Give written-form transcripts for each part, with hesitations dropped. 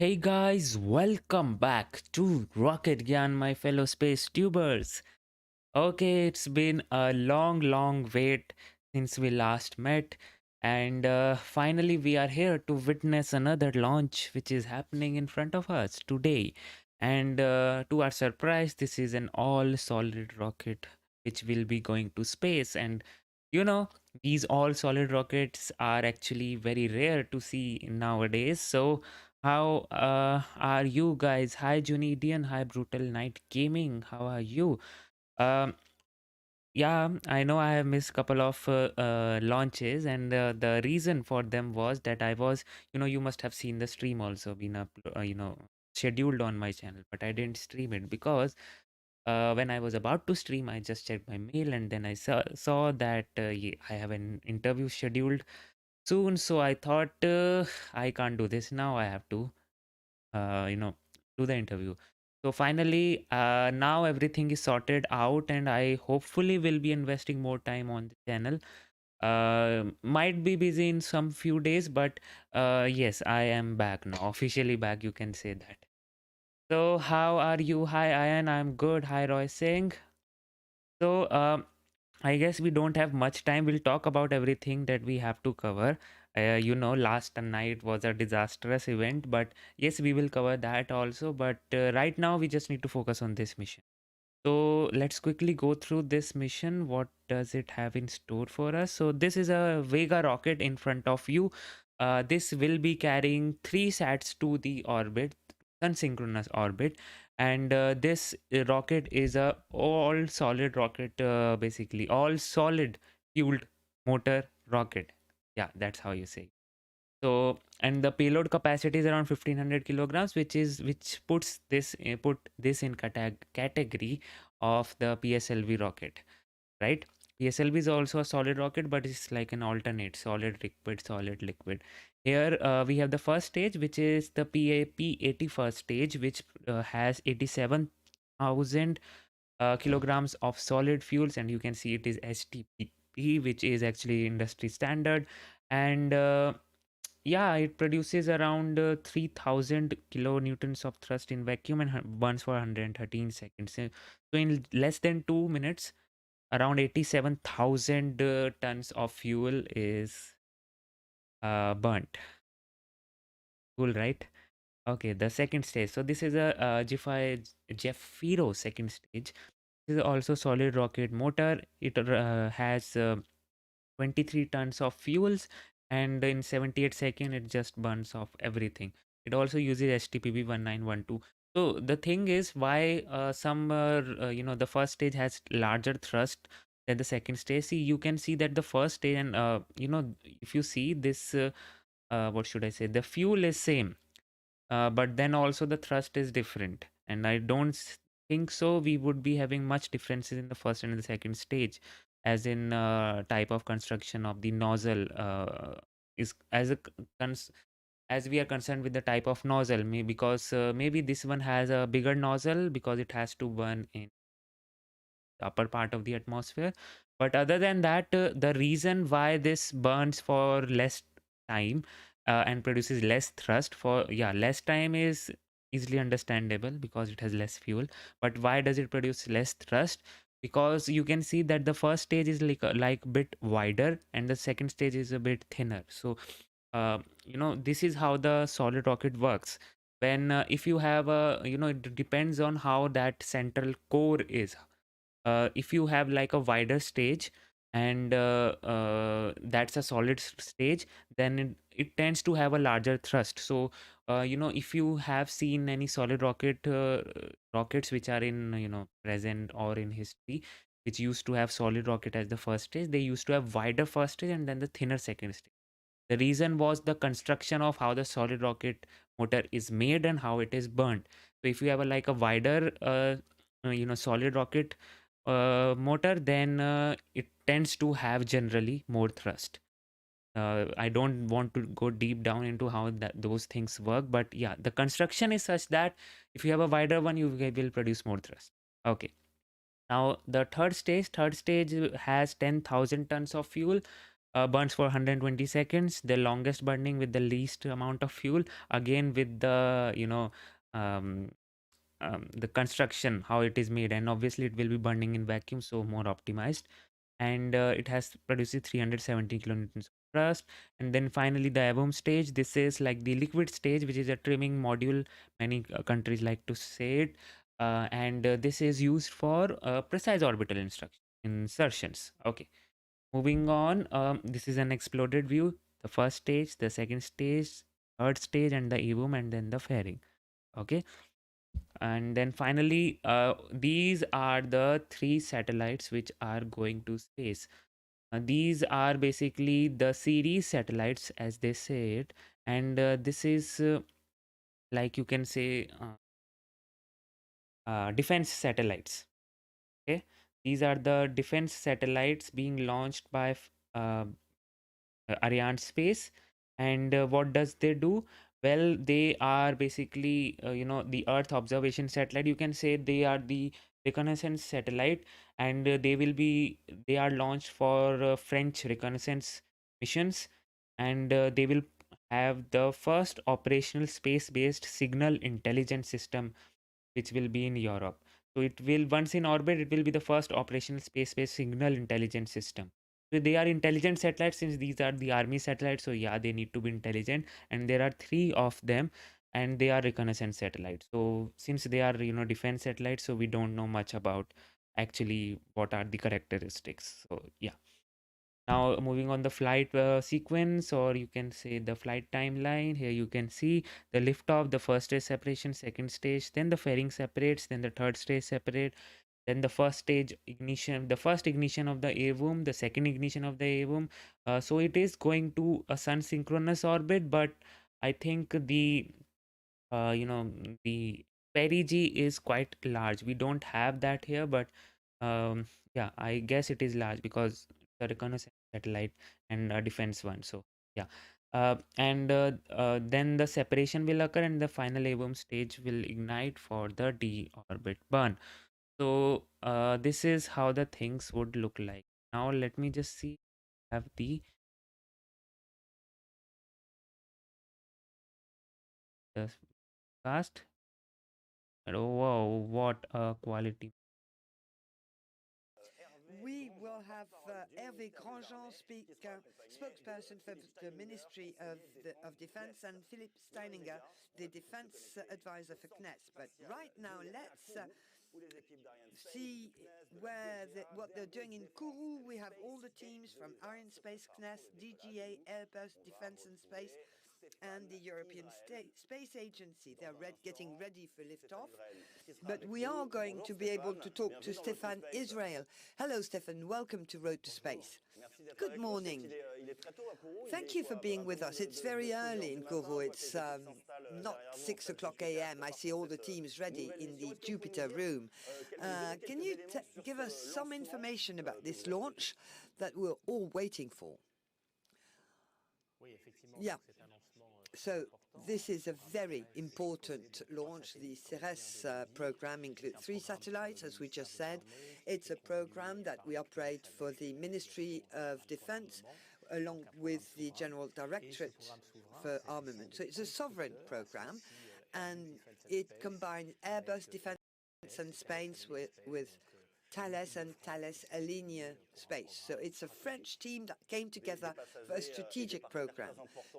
Hey guys, welcome back to Rocket Gyan, my fellow space tubers. Okay, it's been a long wait since we last met, and finally we are here to witness another launch which is happening in front of us today. And to our surprise, this is an all-solid rocket which will be going to space. And you know, these all-solid rockets are actually very rare to see nowadays. So, how are you guys? Hi, Junedian. Hi, Brutal Night Gaming. How are you? Um, yeah, I know I have missed couple of launches, and the reason for them was that I was, you must have seen the stream also been up, scheduled on my channel, but I didn't stream it because when I was about to stream, I just checked my mail and then I saw that I have an interview scheduled soon. So I thought I can't do this now. I have to do the interview. So finally, now everything is sorted out, and I hopefully will be investing more time on the channel. Might be busy in some few days, but yes, I am back now, officially back. You can say that. So how are you? Hi, Ayan. I'm good. Hi, Roy Singh. So I guess we don't have much time. We'll talk about everything that we have to cover. Last night was a disastrous event, but yes, we will cover that also. But right now, we just need to focus on this mission. So let's quickly go through this mission. What does it have in store for us? So this is a Vega rocket in front of you. This will be carrying 3 sats to the orbit, Sun-synchronous orbit, and this rocket is a all solid rocket, basically all solid fueled motor rocket. Yeah, that's how you say. So, and the payload capacity is around 1500 kilograms, which put this in category of the PSLV rocket, right? PSLV is also a solid rocket, but it's like an alternate solid liquid solid liquid. Here we have the first stage, which is the PAP80 first stage, which has 87,000 kilograms of solid fuels, and you can see it is STP, which is actually industry standard. And yeah, it produces around 3000 kilonewtons of thrust in vacuum and burns for 113 seconds. So in less than 2 minutes, around 87,000 tons of fuel is burnt. Cool, right? Okay, the second stage. So this is a Jeffiro second stage. This is also solid rocket motor. It has 23 tons of fuels, and in 78 seconds it just burns off everything. It also uses HTPB 1912. So the thing is, why the first stage has larger thrust than the second stage. See, you can see that the first stage, and if you see this, what should I say, the fuel is same, but then also the thrust is different, and I don't think so we would be having much differences in the first and the second stage, as in type of construction of the nozzle, is as we are concerned with the type of nozzle, because maybe this one has a bigger nozzle because it has to burn in the upper part of the atmosphere. But other than that, the reason why this burns for less time and produces less thrust for, yeah, less time is easily understandable because it has less fuel. But why does it produce less thrust? Because you can see that the first stage is like bit wider and the second stage is a bit thinner. So this is how the solid rocket works. When if you have a, it depends on how that central core is. If you have like a wider stage, and that's a solid stage, then it tends to have a larger thrust. So if you have seen any solid rockets which are in present or in history, which used to have solid rocket as the first stage, they used to have wider first stage and then the thinner second stage. The reason was the construction of how the solid rocket motor is made and how it is burned. So if you have like a wider solid rocket motor, then it tends to have generally more thrust. I don't want to go deep down into how those things work, but yeah, the construction is such that if you have a wider one, you will produce more thrust. Okay. Now the third stage has 10,000 tons of fuel. burns for 120 seconds, the longest burning with the least amount of fuel, again with the um, the construction how it is made, and obviously it will be burning in vacuum, so more optimized. And it has produces 370 kilonewtons of thrust. And then finally the ABOM stage, this is like the liquid stage, which is a trimming module, many countries like to say it. And this is used for precise orbital insertions. Okay, moving on, this is an exploded view, the first stage, the second stage, third stage, and the ABOM, and then the fairing. Okay, and then finally these are the 3 satellites which are going to space. These are basically the CERES satellites, as they say it, and this is like you can say defense satellites. Okay, these are the defense satellites being launched by ArianeSpace. And what does they do? Well, they are basically the Earth observation satellite. You can say they are the reconnaissance satellite, and they are launched for French reconnaissance missions, and they will have the first operational space-based signal intelligence system, which will be in Europe. So it will, once in orbit, it will be the first operational space-based signal intelligence system. So they are intelligent satellites, since these are the army satellites. So yeah, they need to be intelligent, and there are 3 of them, and they are reconnaissance satellites. So since they are defense satellites, so we don't know much about actually what are the characteristics. So yeah. Now moving on the flight sequence, or you can say the flight timeline. Here you can see the liftoff, the first stage separation, second stage, then the fairing separates, then the third stage separate, then the first stage ignition, the first ignition of the AVOM, the second ignition of the AVOM. So it is going to a sun-synchronous orbit, but I think uh, you know the perigee is quite large. We don't have that here, but yeah, I guess it is large because the reconnaissance satellite and a defense one. So yeah, and then the separation will occur, and the final AVOM stage will ignite for the deorbit burn. So this is how the things would look like. Now let me just see, have the cast. Oh wow, what a quality. We will have Hervé Grandjean, spokesperson for the Ministry of Defense, and Philippe Steininger, the defense advisor for CNES. But right now, let's see what they're doing in Kourou. We have all the teams from ArianeSpace, CNES, DGA, Airbus, Defense and Space, and the European Space Agency. They're getting ready for liftoff. But we are going to be able to talk to Stéphane Israel. Hello, Stéphane. Welcome to Road to Space. Good morning. Thank you for being with us. It's very early in Kourou. It's not 6 o'clock a.m. I see all the teams ready in the Jupiter room. Can you give us some information about this launch that we're all waiting for? Yeah. So this is a very important launch. The CERES program includes 3 satellites, as we just said. It's a program that we operate for the Ministry of Defense, along with the General Directorate for Armaments. So it's a sovereign program, and it combines Airbus Defense and Space with Thales and Thales Alenia Space. So it's a French team that came together for a strategic program.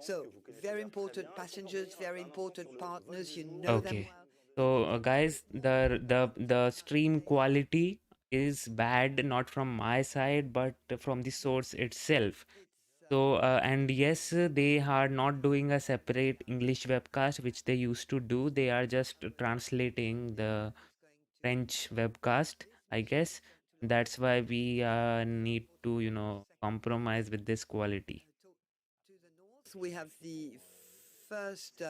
So very important passengers, very important partners, you know them Okay. well. So guys, the stream quality is bad, not from my side, but from the source itself. So and yes, they are not doing a separate English webcast, which they used to do. They are just translating the French webcast, I guess. That's why we need to, compromise with this quality. To the north, we have the first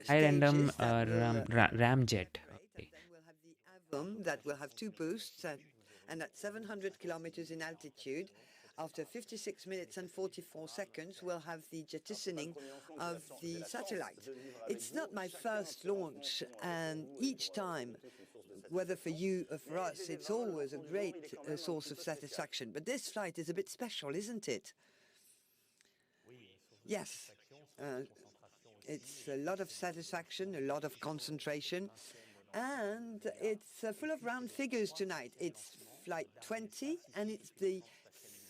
Hi, random stages that will ramjet. separate, and Okay. then we'll have the AVOM that will have 2 boosts, and at 700 kilometers in altitude, after 56 minutes and 44 seconds, we'll have the jettisoning of the satellite. It's not my first launch, and each time whether for you or for us, it's always a great source of satisfaction. But this flight is a bit special, isn't it? Yes. It's a lot of satisfaction, a lot of concentration, and it's full of round figures tonight. It's flight 20, and it's the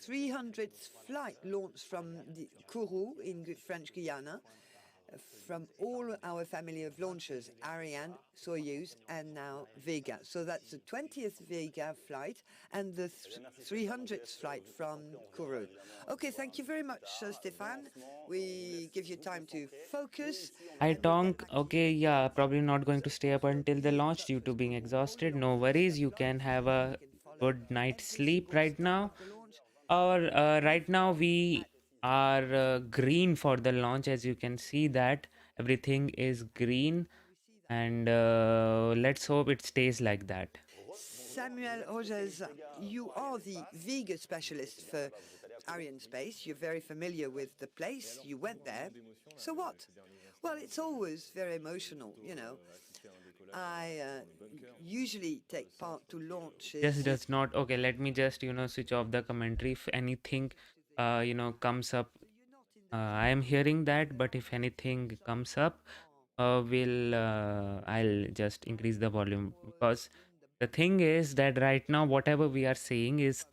300th flight launched from the Kourou in French Guiana, from all our family of launchers, Ariane, Soyuz, and now Vega. So that's the 20th Vega flight and the 300th flight from Kourou. Okay, thank you very much, Stéphane. We give you time to focus. Hi Tonk, okay, yeah, probably not going to stay up until the launch due to being exhausted. No worries, you can have a good night's sleep right now. Or right now we are green for the launch, as you can see that everything is green, and let's hope it stays like that. Samuel Rogers, you are the Vega specialist for ArianeSpace. You're very familiar with the place. You went there. So what? Well, it's always very emotional, you know. I usually take part to launches. Just does not. Okay, let me just switch off the commentary if anything comes up. I am hearing that, but if anything comes up, I'll just increase the volume, because the thing is that right now whatever we are seeing is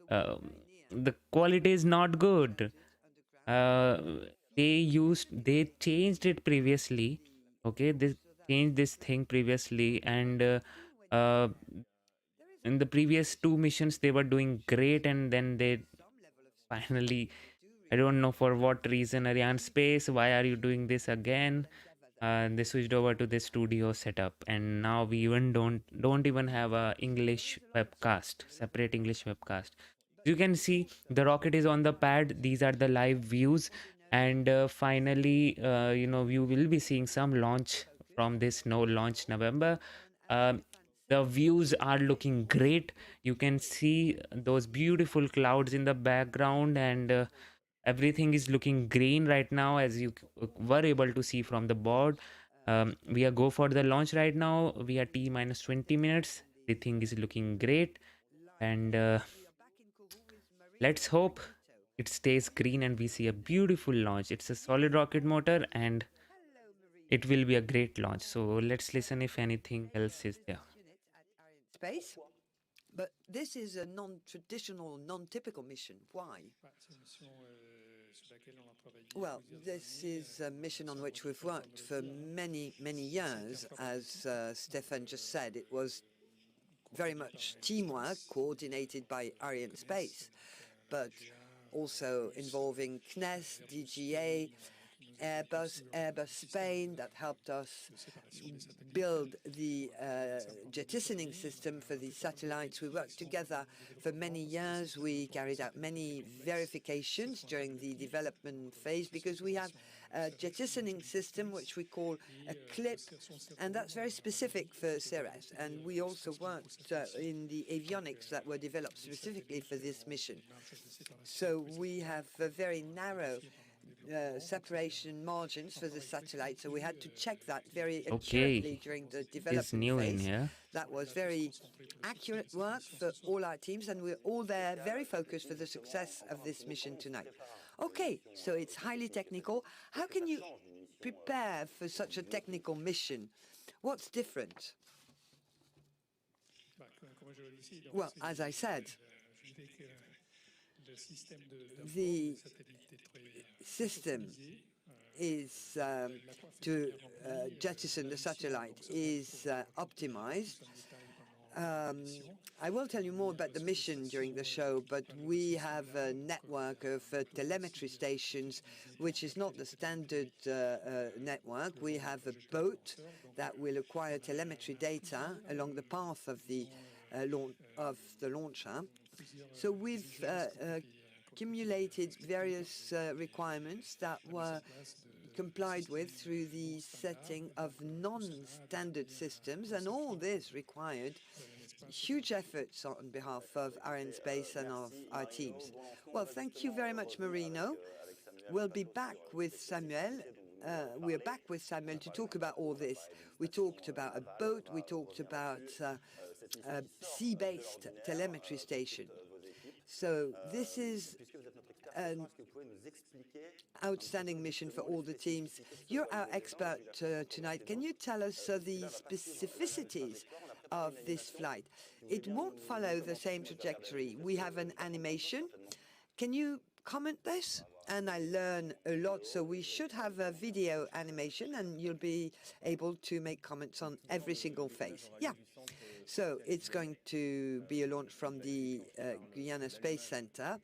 um, the quality is not good. uh, they changed it previously. Okay, they changed this thing previously, and uh, in the previous two missions they were doing great, and then they finally, I don't know for what reason, ArianeSpace, why are you doing this again? They switched over to the studio setup, and now we even don't even have a English webcast, separate English webcast. You can see the rocket is on the pad. These are the live views, and finally, you will be seeing some launch from this no launch November. Um, the views are looking great. You can see those beautiful clouds in the background, and everything is looking green right now, as you were able to see from the board. We are go for the launch right now. We are T minus 20 minutes. Everything is looking great, and let's hope it stays green and we see a beautiful launch. It's a solid rocket motor, and it will be a great launch. So let's listen if anything else is there. Space. But this is a non-traditional, non-typical mission. Why? Well, this is a mission on which we've worked for many, many years. As Stéphane just said, it was very much teamwork coordinated by ArianeSpace, but also involving CNES, DGA, Airbus Spain, that helped us build the jettisoning system for the satellites. We worked together for many years. We carried out many verifications during the development phase, because we have a jettisoning system which we call a clip, and that's very specific for CERES. And we also worked in the avionics that were developed specifically for this mission. So we have a very narrow separation margins for the satellite, so we had to check that very accurately during the development phase. That was very accurate work for all our teams, and we're all there very focused for the success of this mission tonight. Okay, so it's highly technical. How can you prepare for such a technical mission? What's different? Well, as I said, the system is to jettison the satellite is optimized. I will tell you more about the mission during the show, but we have a network of telemetry stations, which is not the standard network. We have a boat that will acquire telemetry data along the path of the launcher. So we've accumulated various requirements that were complied with through the setting of non-standard systems, and all this required huge efforts on behalf of ArianeSpace and of our teams. Well, thank you very much, Marino. We'll be back with Samuel we're back with Samuel to talk about all this. We talked about a boat, we talked about a sea-based telemetry station. So this is an outstanding mission for all the teams. You're our expert tonight. Can you tell us the specificities of this flight? It won't follow the same trajectory. We have an animation. Can you comment this? And I learn a lot, so we should have a video animation and you'll be able to make comments on every single phase. Yeah. So it's going to be a launch from the Guiana Space Center.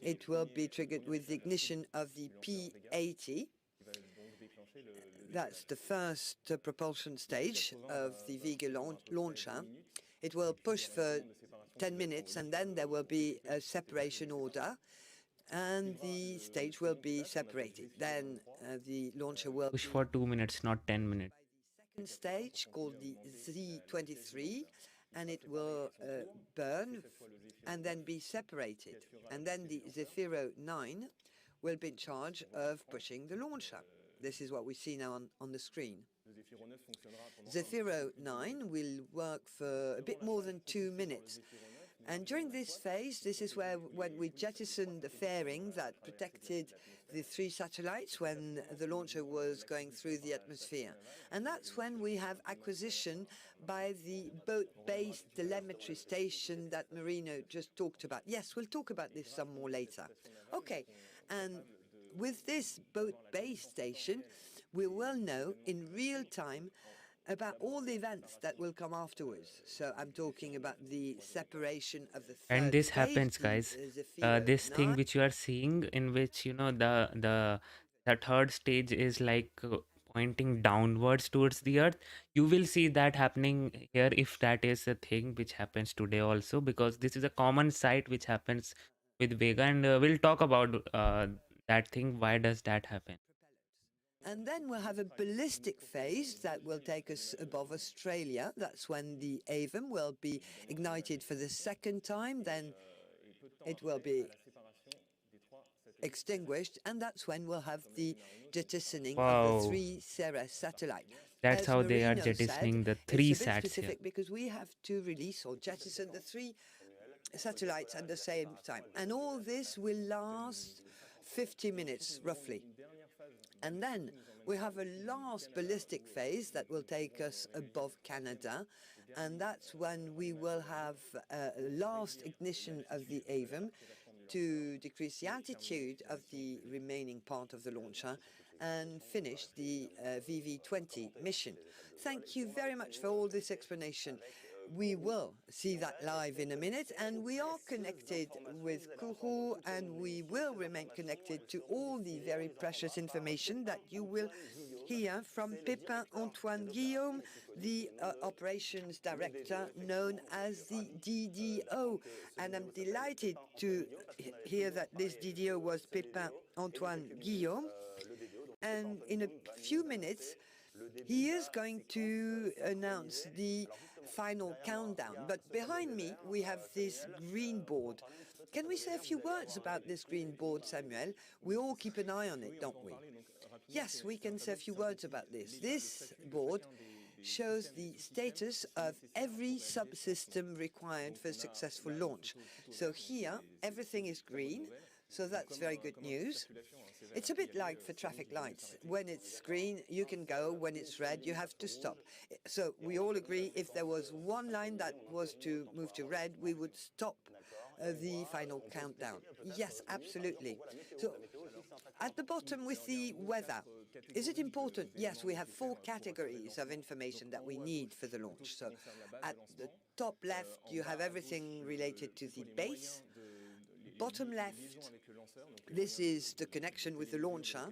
It will be triggered with the ignition of the P80. That's the first propulsion stage of the Vega launcher. It will push for 10 minutes and then there will be a separation order and the stage will be separated. Then the launcher will Push for 2 minutes, not 10 minutes. second stage called the Z23 and it will burn and then be separated. And then the Zefiro-9 will be in charge of pushing the launcher. This is what we see now on the screen. Zefiro-9 will work for a bit more than 2 minutes. And during this phase, this is when we jettisoned the fairing that protected the 3 satellites when the launcher was going through the atmosphere. And that's when we have acquisition by the boat-based telemetry station that Marino just talked about. Yes, we'll talk about this some more later. Okay, and with this boat-based station, we will know in real time about all the events that will come afterwards. So I'm talking about the separation of the third And this stage, happens, guys. This thing which you are seeing, in which the third stage is like pointing downwards towards the earth. You will see that happening here if that is a thing which happens today also, because this is a common sight which happens with Vega, and we'll talk about that thing. Why does that happen? And then we'll have a ballistic phase that will take us above Australia. That's when the AVM will be ignited for the second time. Then it will be extinguished. And that's when we'll have the jettisoning of the Wow, 3 CERES satellites. that's As how they are Marino jettisoning said, the it's 3 a bit sats here. specific because we have to release or jettison the 3 satellites at the same time. And all this will last 50 minutes, roughly. And then we have a last ballistic phase that will take us above Canada. And that's when we will have a last ignition of the AVM to decrease the altitude of the remaining part of the launcher and finish the VV20 mission. Thank you very much for all this explanation. We will see that live in a minute, and we are connected with Kourou, and we will remain connected to all the very precious information that you will hear from Pépin Antoine Guillaume, the operations director known as the DDO. And I'm delighted to hear that this DDO was Pépin Antoine Guillaume. And in a few minutes, he is going to announce the final countdown. But behind me, we have this green board. Can we say a few words about this green board, Samuel? We all keep an eye on it, don't we? Yes, we can say a few words about this. This board shows the status of every subsystem required for a successful launch. So here, everything is green. So that's very good news. It's a bit like for traffic lights. When it's green, you can go. When it's red, you have to stop. So we all agree if there was one line that was to move to red, we would stop the final countdown. Yes, absolutely. So at the bottom with the weather, is it important? Yes, we have 4 categories of information that we need for the launch. So at the top left, you have everything related to the base. Bottom left, this is the connection with the launcher,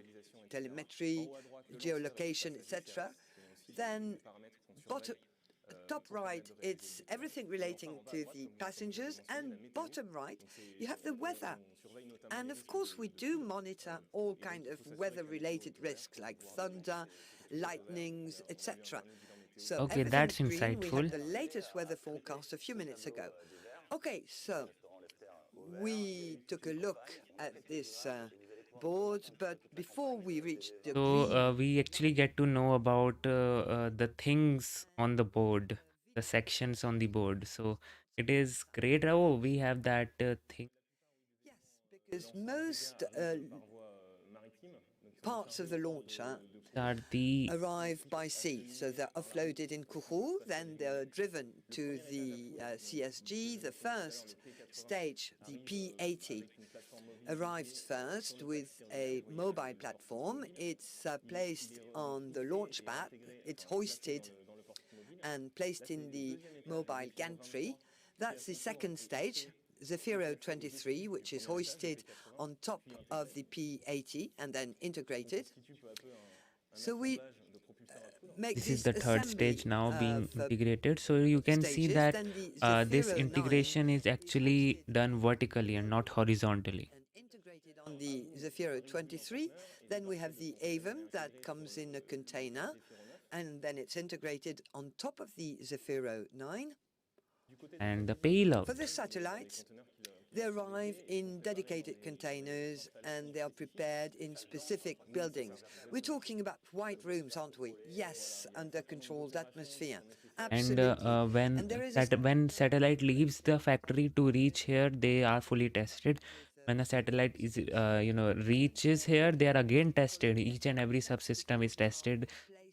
telemetry, geolocation, etc. Then top right, it's everything relating to the passengers, and bottom right, you have the weather. And of course, we do monitor all kinds of weather-related risks like thunder, lightnings, etc. So Okay, everything's that's green. We had insightful. the latest weather forecast a few minutes ago. Okay, so we took a look at this board, but before we reach the So green, we actually get to know about the things on the board, the sections on the board. So it is great. Oh, we have that thing. yes, because most parts of the launcher Are the arrive by sea. So they're offloaded in Kourou, then they're driven to the CSG. The first stage, the P80, arrives first with a mobile platform. It's placed on the launch pad. It's hoisted and placed in the mobile gantry. That's the second stage, Zefiro 23, which is hoisted on top of the P80 and then integrated. So we make this is this the third stage assembly now of being integrated. So you can see stages. that Then the this Zefiro 9 integration is is actually hoisted done vertically and not horizontally. and integrated on the Zefiro 23. Then we have the AVM that comes in a container, and then it's integrated on top of the Zefiro 9. And the For payload. the satellites, they arrive in dedicated containers and they are prepared in specific buildings. We're talking about white rooms, aren't we? Yes, under controlled atmosphere. And Absolutely. And there is a when satellite leaves the factory to reach here, they are fully tested. When a satellite is reaches here, they are again tested. Each and every subsystem is tested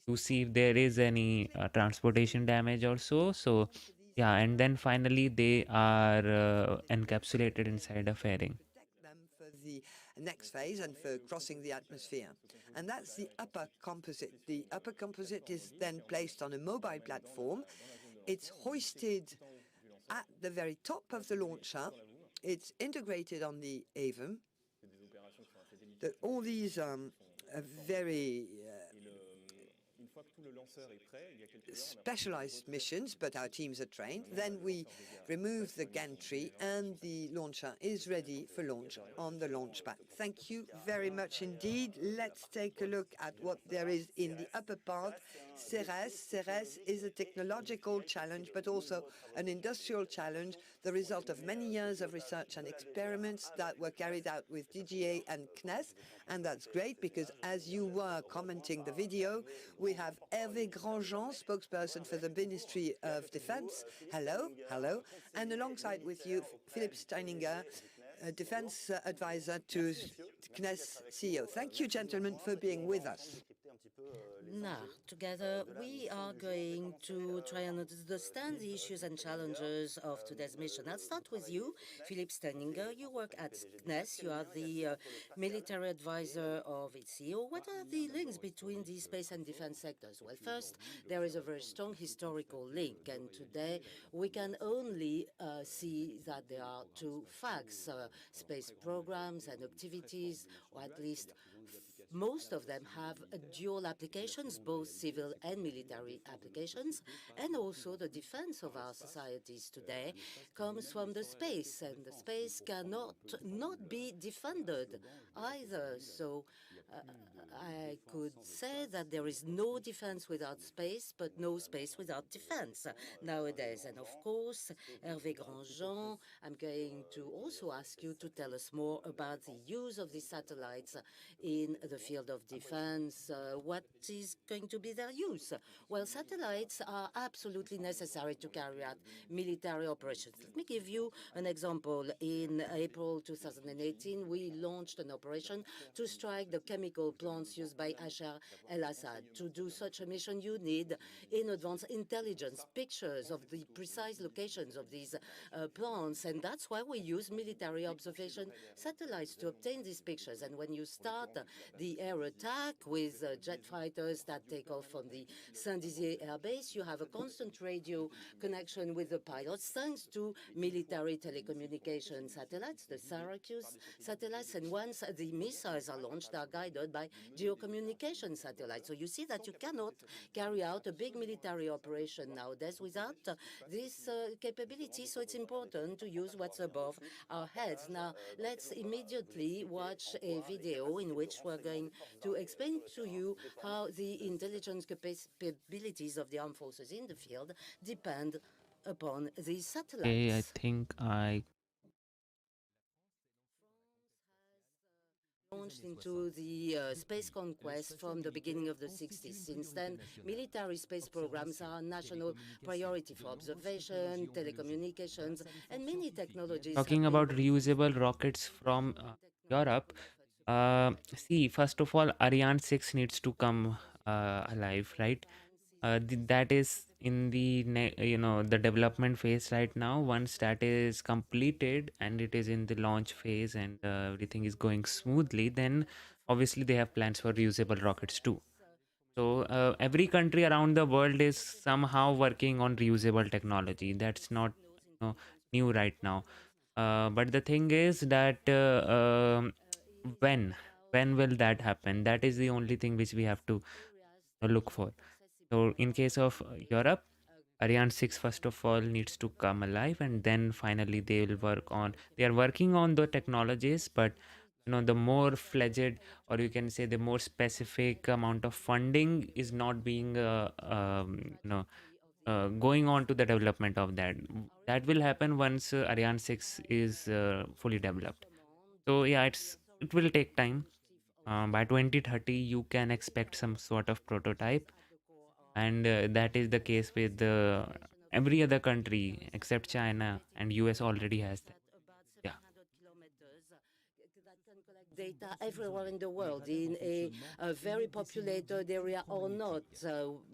to see if there is any transportation damage or so. So yeah, and then finally they are encapsulated inside a fairing. protect them for the next phase and for crossing the atmosphere. And that's the upper composite. The upper composite is then placed on a mobile platform. It's hoisted at the very top of the launcher. It's integrated on the AVM. All these very specialized missions, but our teams are trained. Then we remove the gantry and the launcher is ready for launch on the launch pad. Thank you very much indeed. Let's take a look at what there is in the upper part. CERES. CERES is a technological challenge, but also an industrial challenge, the result of many years of research and experiments that were carried out with DGA and CNES. And that's great because as you were commenting the video, we have Hervé Grandjean, spokesperson for the Ministry of Defense. Hello, hello. And alongside with you, Philippe Steininger, defense advisor to CNES CEO. Thank you, gentlemen, for being with us. Now, together, we are going to try and understand the issues and challenges of today's mission. I'll start with you, Philippe Steininger. You work at CNES. You are the military advisor of its CEO. What are the links between the space and defense sectors? Well, first, there is a very strong historical link, and today we can only see that there are two facts, space programs and activities, or at least most of them have dual applications, both civil and military applications, and also the defense of our societies today comes from the space, and the space cannot not be defended either. So I could say that there is no defense without space, but no space without defense nowadays. And of course, Hervé Grandjean, I'm going to also ask you to tell us more about the use of these satellites in the field of defense. What is going to be their use? Well, satellites are absolutely necessary to carry out military operations. Let me give you an example. In April 2018, we launched an operation to strike the chemical plants used by Bashar al-Assad. To do such a mission, you need in advance intelligence, pictures of the precise locations of these plants, and that's why we use military observation satellites to obtain these pictures. And when you start the air attack with jet fighters that take off from the Saint-Dizier Air Base, you have a constant radio connection with the pilots thanks to military telecommunication satellites, the SYRACUSE satellites, and once the missiles are launched, they are guided by geocommunication satellites. So you see that you cannot carry out a big military operation nowadays without this capability, so it's important to use what's above our heads. Now, let's immediately watch a video in which we're going to explain to you how the intelligence capabilities of the armed forces in the field depend upon these Okay, I satellites. think I launched into the space conquest from the beginning of the 60s. Since then, military space programs are a national priority for observation, telecommunications, and many technologies have Talking been about developed reusable rockets from Europe, see, first of all, Ariane 6 needs to come alive, right? That is in the the development phase right now. Once that is completed and it is in the launch phase and everything is going smoothly, then obviously they have plans for reusable rockets too. So every country around the world is somehow working on reusable technology. That's not new right now. But the thing is that when when will that happen? That is the only thing which we have to look for. So in case of Europe, Ariane 6 first of all needs to come alive, and then finally they will work on. They are working on the technologies, but the more fledged, or you can say the more specific amount of funding is not being going on to the development of that. That will happen once Ariane 6 is fully developed. So yeah, it will take time. By 2030 you can expect some sort of prototype, and that is the case with every other country except China, and US already has that. Yeah. That can collect data everywhere in the world, in a very populated area or not.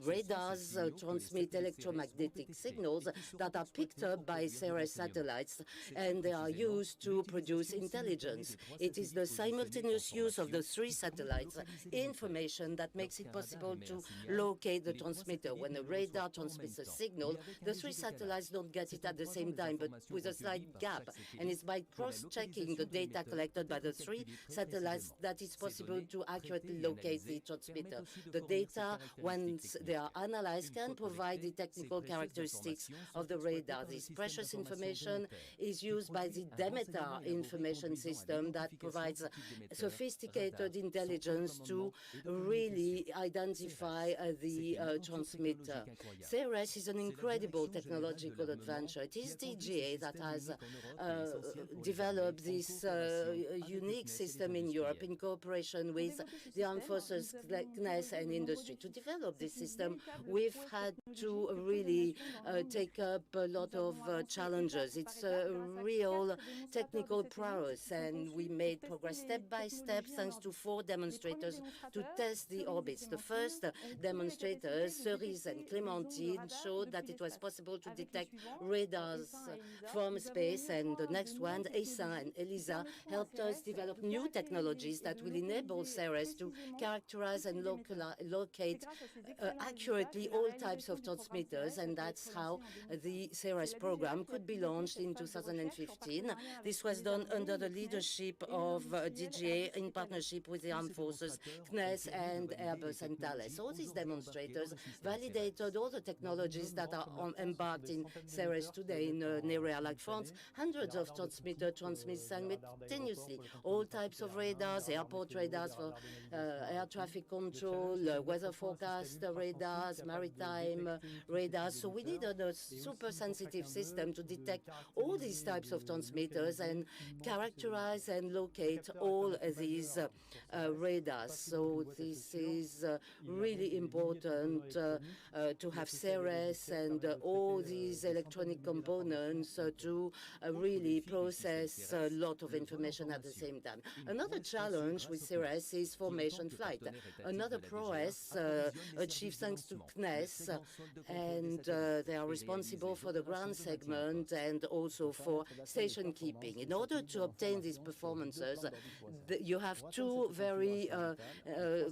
Radars transmit electromagnetic signals that are picked up by CERES satellites, and they are used to produce intelligence. It is the simultaneous use of the three satellites information that makes it possible to locate the transmitter. When a radar transmits a signal, the three satellites don't get it at the same time, but with a slight gap. And it's by cross-checking the data collected by the three satellites that it's possible to accurately locate the transmitter. The data, once they are analyzed, can provide the technical characteristics of the radar. This precious information is used by the Demeter information system that provides sophisticated intelligence to really identify the transmitter. CERES is an incredible technological adventure. It is DGA that has developed this unique system in Europe in cooperation with the Armed Forces, CNES, and industry. To develop this system, we've had to really take up a lot of challenges. It's a real technical prowess, and we made progress step by step thanks to 4 demonstrators to test the orbits. The first demonstrators, CERES and Clémentine, showed that it was possible to detect radars from space, and the next one, Asa and Elisa, helped us develop new technologies that will enable CERES to characterize and locate accurately all types of transmitters, and that's how the CERES program could be launched in 2015. This was done under the leadership of DGA in partnership with the Armed Forces, CNES, and Airbus and Thales. All these demonstrators validated all the technologies that are embarked in CERES today in an area like France. Hundreds of transmitters transmit simultaneously all types of radars, airport radars for air traffic control, weather forecast radars, maritime radars. So we needed a super sensitive system to detect all these types of transmitters and characterize and locate all these radars. So this is really important to have CERES and all these electronic components to really process a lot of information at the same time. Another challenge with CERES is formation flight. Another prowess achieved thanks to CNES, and they are responsible for the ground segment and also for station keeping. In order to obtain these performances, you have 2 very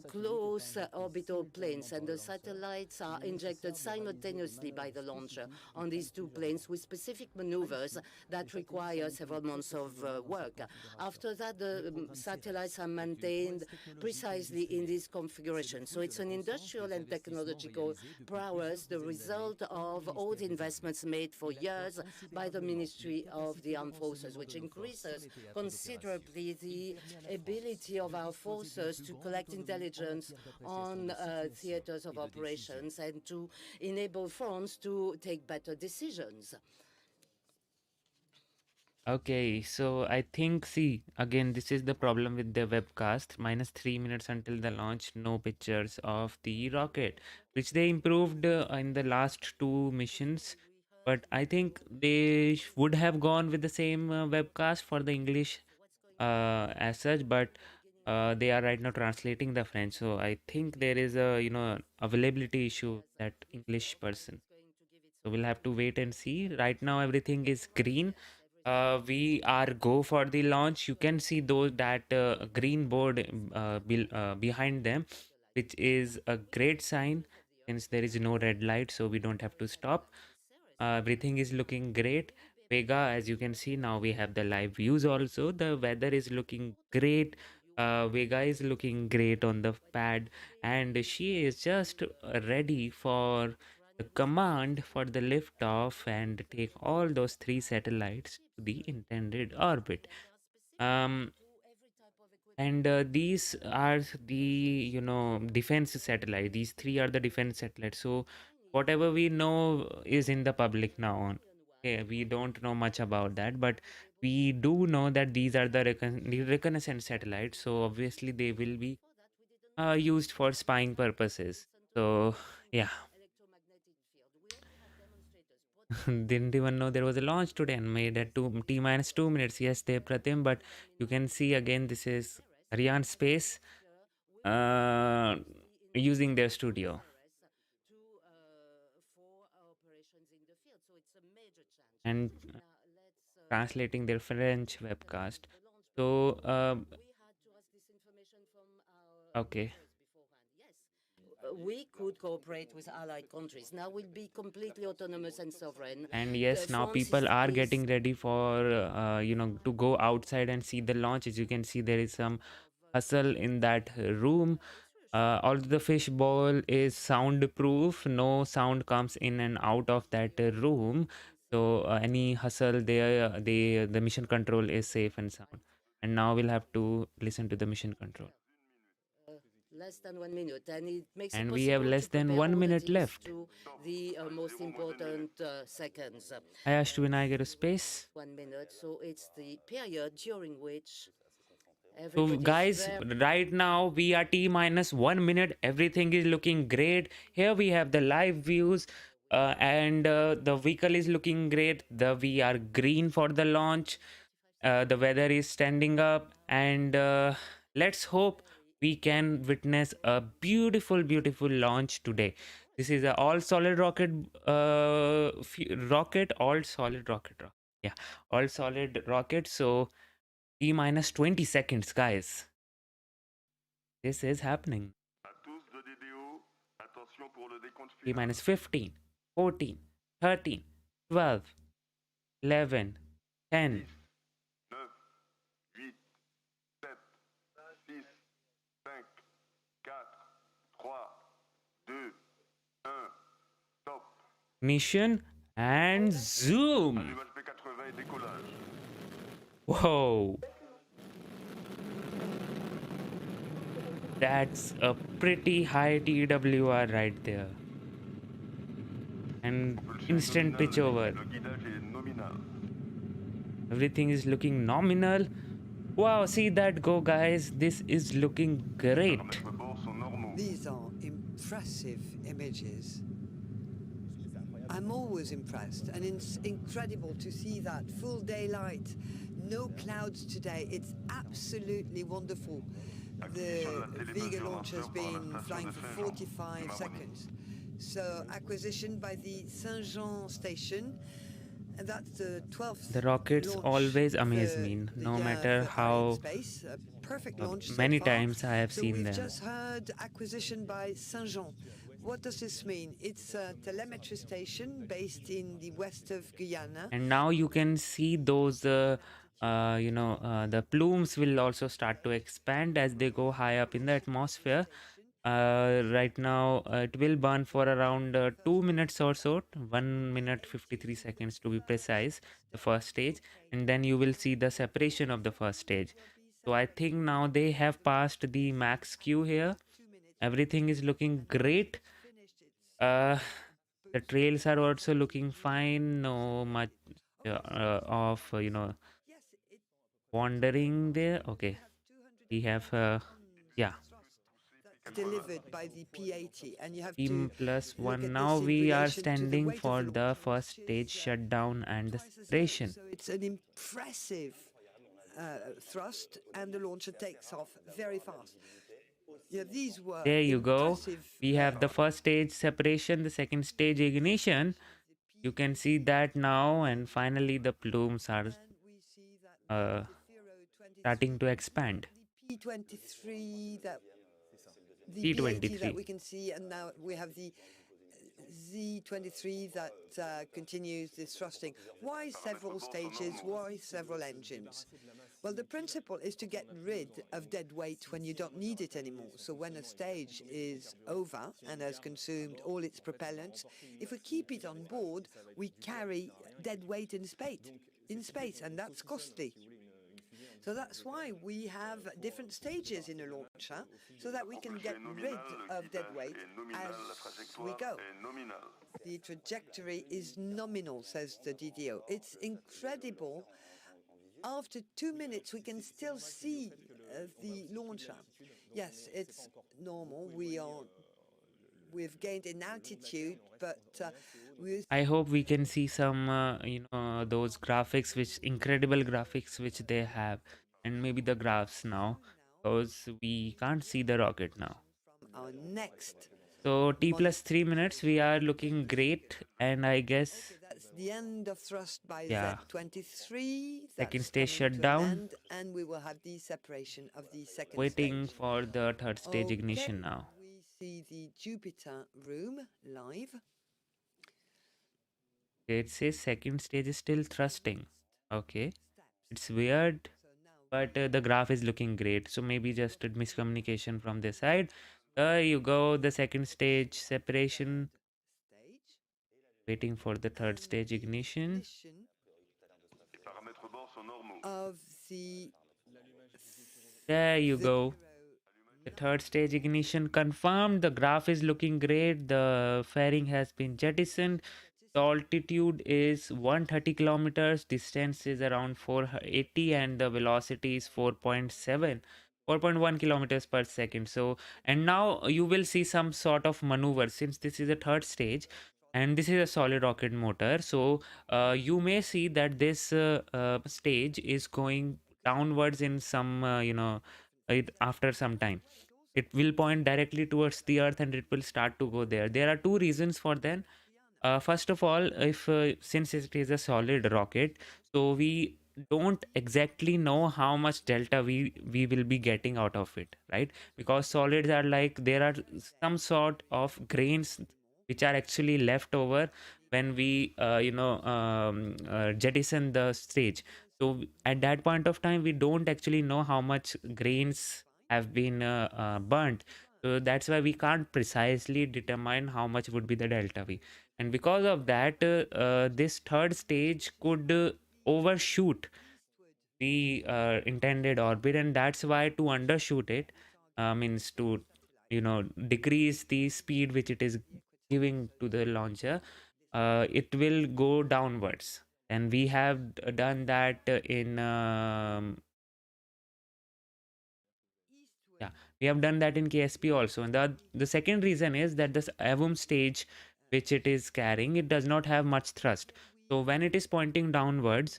close orbital planes, and the satellites are injected simultaneously by the launcher on these 2 planes with specific maneuvers that require several months of work. After that, the satellites are maintained precisely in this configuration. So it's an industrial and technological prowess, the result of all the investments made for years by the Ministry of the Armed Forces, which increases considerably the ability of our forces to collect intelligence on theaters of operations and to enable France to take better decisions. Okay, so I think, see, again, this is the problem with the webcast. Minus 3 minutes until the launch, no pictures of the rocket, which they improved in the last two missions. But I think they would have gone with the same webcast for the English as such, but they are right now translating the French. So I think there is a, availability issue that English person. So we'll have to wait and see. Right now, everything is green. We are go for the launch. You can see those that green board behind them, which is a great sign since there is no red light, so we don't have to stop. Everything is looking great. Vega, as you can see now, we have the live views also. The weather is looking great. Vega is looking great on the pad, and she is just ready for the command for the liftoff and take all those three satellites to the intended orbit. Um, and these are the, defense satellite. These three are the defense satellites. So whatever we know is in the public now. Okay, we don't know much about that, but we do know that these are the reconnaissance satellites. So obviously they will be used for spying purposes. So yeah, didn't even know there was a launch today and made at T minus 2 minutes. Yes, they Pratim, but you can see again this is ArianeSpace uh, using their studio and translating their French webcast. So okay, We could cooperate with allied countries. Now we'll be completely autonomous and sovereign. and yes, now France people are is getting ready for to go outside and see the launch. As you can see, there is some hustle in that room. Although the fish bowl is soundproof, no sound comes in and out of that room. So any hustle there, the mission control is safe and sound. And now we'll have to listen to the mission control. less than 1 minute, and it makes it And we have possible to less than prepare one all the minute teams left. to the most important seconds. I asked to Vinayagar space. 1 minute, so it's the period during which So everybody's guys, very right now we are T minus 1 minute. Everything is looking great. Here we have the live views, and the vehicle is looking great. We are green for the launch. The weather is standing up, and let's hope we can witness a beautiful, beautiful launch today. This is a all solid rocket, rocket, all solid rocket. Yeah, all solid rocket. So T minus 20 seconds, guys. This is happening. T minus 15, 14, 13, 12, 11, 10. Ignition and zoom. Whoa. That's a pretty high TWR right there. And instant pitch over. Everything is looking nominal. Wow, see that go, guys. This is looking great. These are impressive images. I'm always impressed, and it's incredible to see that full daylight, no clouds today. It's absolutely wonderful. The Vega launch has been flying for 45 seconds. So acquisition by the Saint-Jean station, and that's the 12th The rockets launch always amaze for me, the no year matter for how ArianeSpace. A perfect launch so many far. times I have So seen we've them. just heard acquisition by Saint-Jean. What does this mean? It's a telemetry station based in the west of Guyana. And now you can see those the plumes will also start to expand as they go high up in the atmosphere. Right now it will burn for around 2 minutes or so, 1 minute 53 seconds to be precise, the first stage, and then you will see the separation of the first stage. So I think now they have passed the max Q here. Everything is looking great. The trails are also looking fine. No much of wandering there. Okay, we have yeah, delivered by the P80, and you have to team plus look one. at Now this in we are relation to the standing weight of for the the launcher, first which stage is shutdown and the twice as low. separation. So it's an impressive thrust, and the launcher takes off very fast. Yeah, these were There you go. impressive. We have the first stage separation, the second stage ignition. You can see that now, and finally the plumes are And we see that uh, the Firo 23, starting to expand. the P23, that the P80 that P23. we can see, and now we have the Z23 that continues this thrusting. Why several stages? Why several engines? Well, the principle is to get rid of dead weight when you don't need it anymore. So when a stage is over and has consumed all its propellants, if we keep it on board, we carry dead weight in space, and that's costly. So that's why we have different stages in a launcher, so that we can get rid of dead weight as we go. The trajectory is nominal, says the DDO. It's incredible. After 2 minutes, we can still see the launcher. Yes, it's normal. We've gained in altitude, but I hope we can see some, those graphics, which incredible graphics which they have, and maybe the graphs now, because we can't see the rocket now. from our next. So T plus 3 minutes, we are looking great, and I guess, Okay, that's the end of thrust by yeah, Z23. second That's stage coming to shutdown, an end, and we will have the separation of the second waiting stage. for the third stage ignition Okay, now. we see the Jupiter room live. It says second stage is still thrusting. Okay, it's weird, but the graph is looking great. So maybe just a miscommunication from this side. There you go, the second stage separation, Stage waiting for the third and stage the ignition. ignition of the There you go. The Vero third stage ignition confirmed. The graph is looking great. The fairing has been jettisoned. The altitude is 130 kilometers. Distance is around 480, and the velocity is 4.1 kilometers per second. So, and now you will see some sort of maneuver, since this is a third stage and this is a solid rocket motor. So you may see that this stage is going downwards in some, after some time it will point directly towards the earth, and it will start to go there. There are two reasons for that. First of all, if since it is a solid rocket, so we don't exactly know how much delta we will be getting out of it, right? Because solids are like, there are some sort of grains which are actually left over when we jettison the stage. So at that point of time, we don't actually know how much grains have been burnt. So that's why we can't precisely determine how much would be the delta V. And because of that, this third stage could overshoot the intended orbit, and that's why, to undershoot it, means to decrease the speed which it is giving to the launcher, it will go downwards. And we have done that in yeah, we have done that in KSP also. And the second reason is that this AVUM stage which it is carrying, it does not have much thrust. So when it is pointing downwards,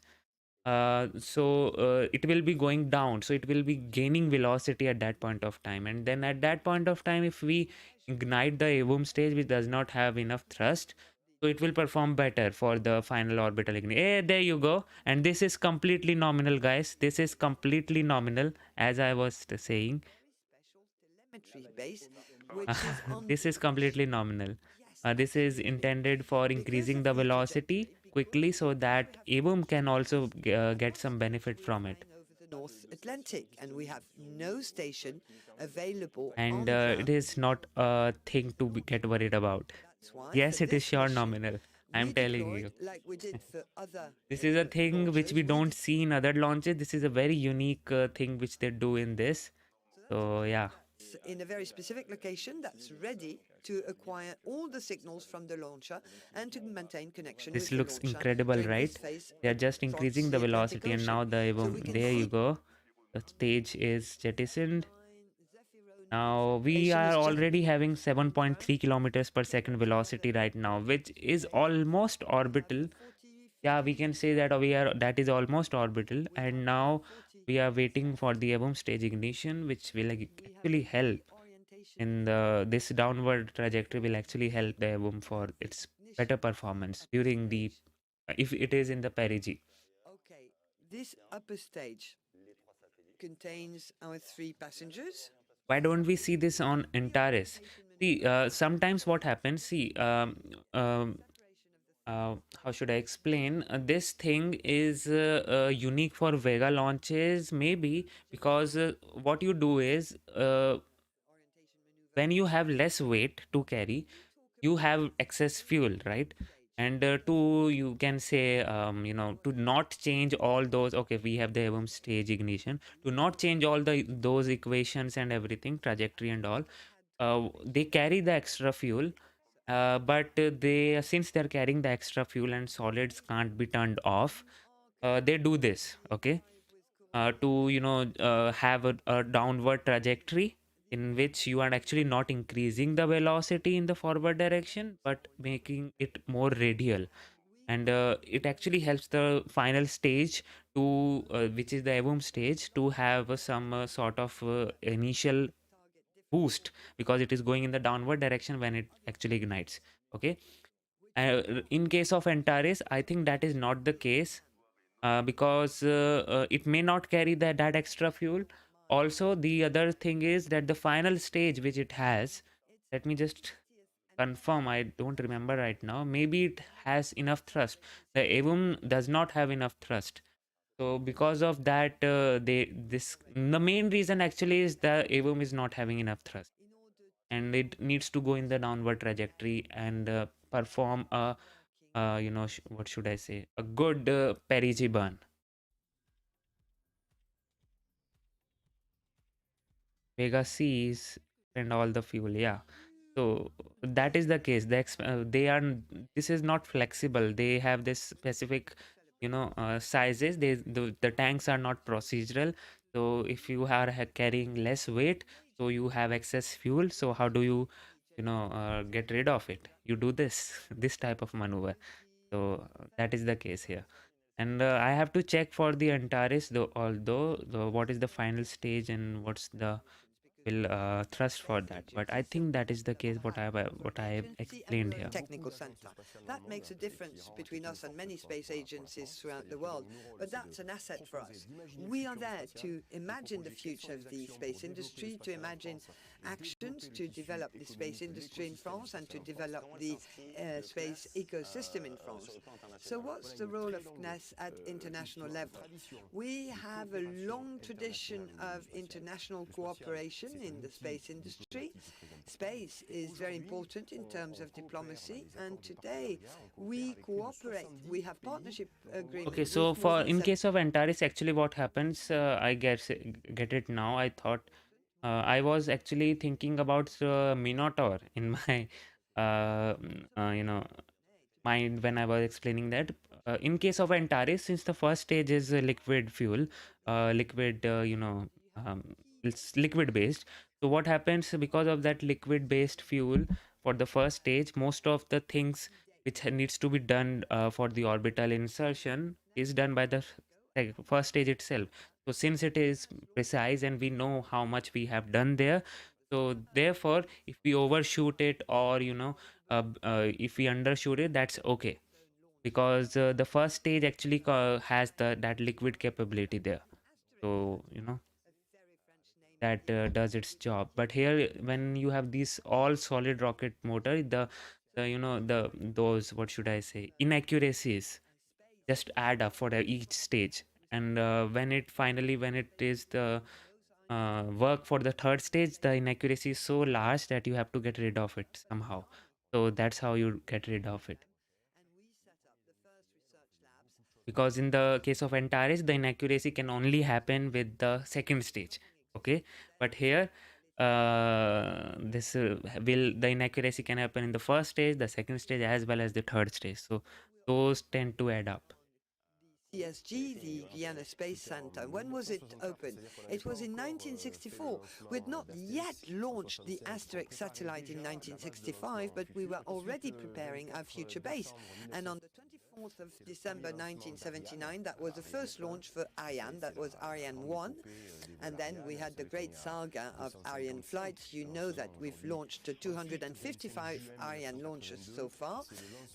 it will be going down, so it will be gaining velocity at that point of time. And then at that point of time, if we ignite the AVUM stage which does not have enough thrust, so it will perform better for the final orbital ignition. There you go. And this is completely nominal, guys. This is completely nominal, as I was saying. very special telemetry base, which is on This is board the completely ship. nominal. Yes, This is absolutely. intended for Because increasing of the the velocity trajectory, because quickly, so now we that have AVUM no can also station get across, some benefit we are from it. flying over the North Atlantic, and we have no station available And on it ground. is not a thing to get worried about. That's why for Yes, it is this sure mission, nominal. I'm we telling deployed, you. like we did for other This is a thing which launchers, we don't see in other launches. This is a very unique thing which they do in this. so that's So, yeah. in a very specific location that's ready to acquire all the signals from the launcher and to maintain connection This with the looks launcher incredible, during this right? phase They are just across increasing the the Atlantic velocity, and Ocean. now the So we can there you see go. The stage is jettisoned. Now we Station are is just already having 7.3 kilometers per second velocity right now, which is almost orbital. Yeah, we can say that that is almost orbital, and now we are waiting for the ABOM stage ignition, which will actually help in this downward trajectory will actually help the ABOM for its better performance during the if it is in the perigee. Okay, this upper stage contains our 3 passengers. Why don't we see this on Antares? See, sometimes what happens, see, um, how should I explain? This thing is unique for Vega launches, maybe because what you do is when you have less weight to carry, you have excess fuel, right? And to you can say to not change all those, okay, we have the ABOM stage ignition, to not change all those equations and everything, trajectory and all, they carry the extra fuel, but they since they're carrying the extra fuel and solids can't be turned off, they do this, okay, to have a downward trajectory in which you are actually not increasing the velocity in the forward direction but making it more radial, and it actually helps the final stage to which is the ABOM stage to have some sort of initial boost because it is going in the downward direction when it actually ignites, okay. In case of Antares, I think that is not the case, because it may not carry that extra fuel. Also, the other thing is that the final stage which it has, let me just confirm, I don't remember right now. Maybe it has enough thrust. The ABOM does not have enough thrust. So because of that, the main reason actually is the ABOM is not having enough thrust, and it needs to go in the downward trajectory and perform a what should I say, a good perigee burn. Vega C's and all the fuel, yeah. So that is the case. They are this is not flexible. They have this specific sizes. The tanks are not procedural. So if you are carrying less weight, so you have excess fuel, so how do you get rid of it? You do this this type of maneuver. So that is the case here. And I have to check for the Antares, though, although what is the final stage and what's the will thrust for that. But I think that is the case what I have explained here. Technical center. That makes a difference between us and many space agencies throughout the world, but that's an asset for us. We are there to imagine the future of the space industry, to imagine actions to develop the space industry in France and to develop the space ecosystem in France. So what's the role of CNES at international level? We have a long tradition of international cooperation in the space industry. Space is very important in terms of diplomacy, and today we cooperate. We have partnership agreements. Okay, so for in case of Antares, actually what happens, I get it now. I thought I was actually thinking about Minotaur in my mind when I was explaining that. In case of Antares, since the first stage is liquid fuel, liquid, it's liquid based. So what happens because of that liquid based fuel for the first stage, most of the things which needs to be done for the orbital insertion is done by the first stage itself. So since it is precise and we know how much we have done there, so therefore if we overshoot it or if we undershoot it, that's okay, because the first stage actually has that liquid capability there, so that does its job. But here when you have these all solid rocket motor, the those, what should I say, inaccuracies just add up for each stage, and when it is the work for the third stage, the inaccuracy is so large that you have to get rid of it somehow. So that's how you get rid of it, because in the case of Antares, the inaccuracy can only happen with the second stage, okay. But here this will the inaccuracy can happen in the first stage, the second stage, as well as the third stage. So those tend to add up. CSG, the Guiana Space Center. When was it opened? It was in 1964. We had not yet launched the Asterix satellite in 1965, but we were already preparing our future base. And on the 24th of December 1979, that was the first launch for Ariane, that was Ariane 1. And then we had the great saga of Ariane flights. You know that we've launched 255 Ariane launches so far.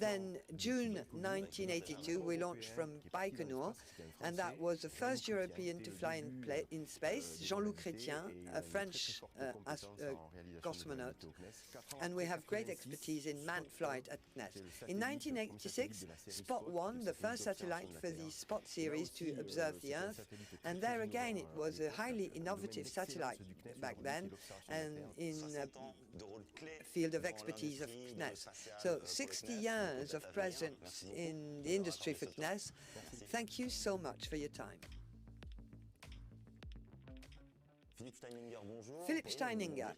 Then June 1982, we launched from Baikonur, and that was the first European to fly in space, Jean-Luc Chrétien, a French cosmonaut. And we have great expertise in manned flight at CNES. In 1986, Spot 1, the first satellite for the Spot series to observe the Earth. And there again, it was a highly innovative satellite back then, and in a field of expertise of CNES. So 60 years of presence in the industry for CNES. Thank you so much for your time. Philippe Steininger,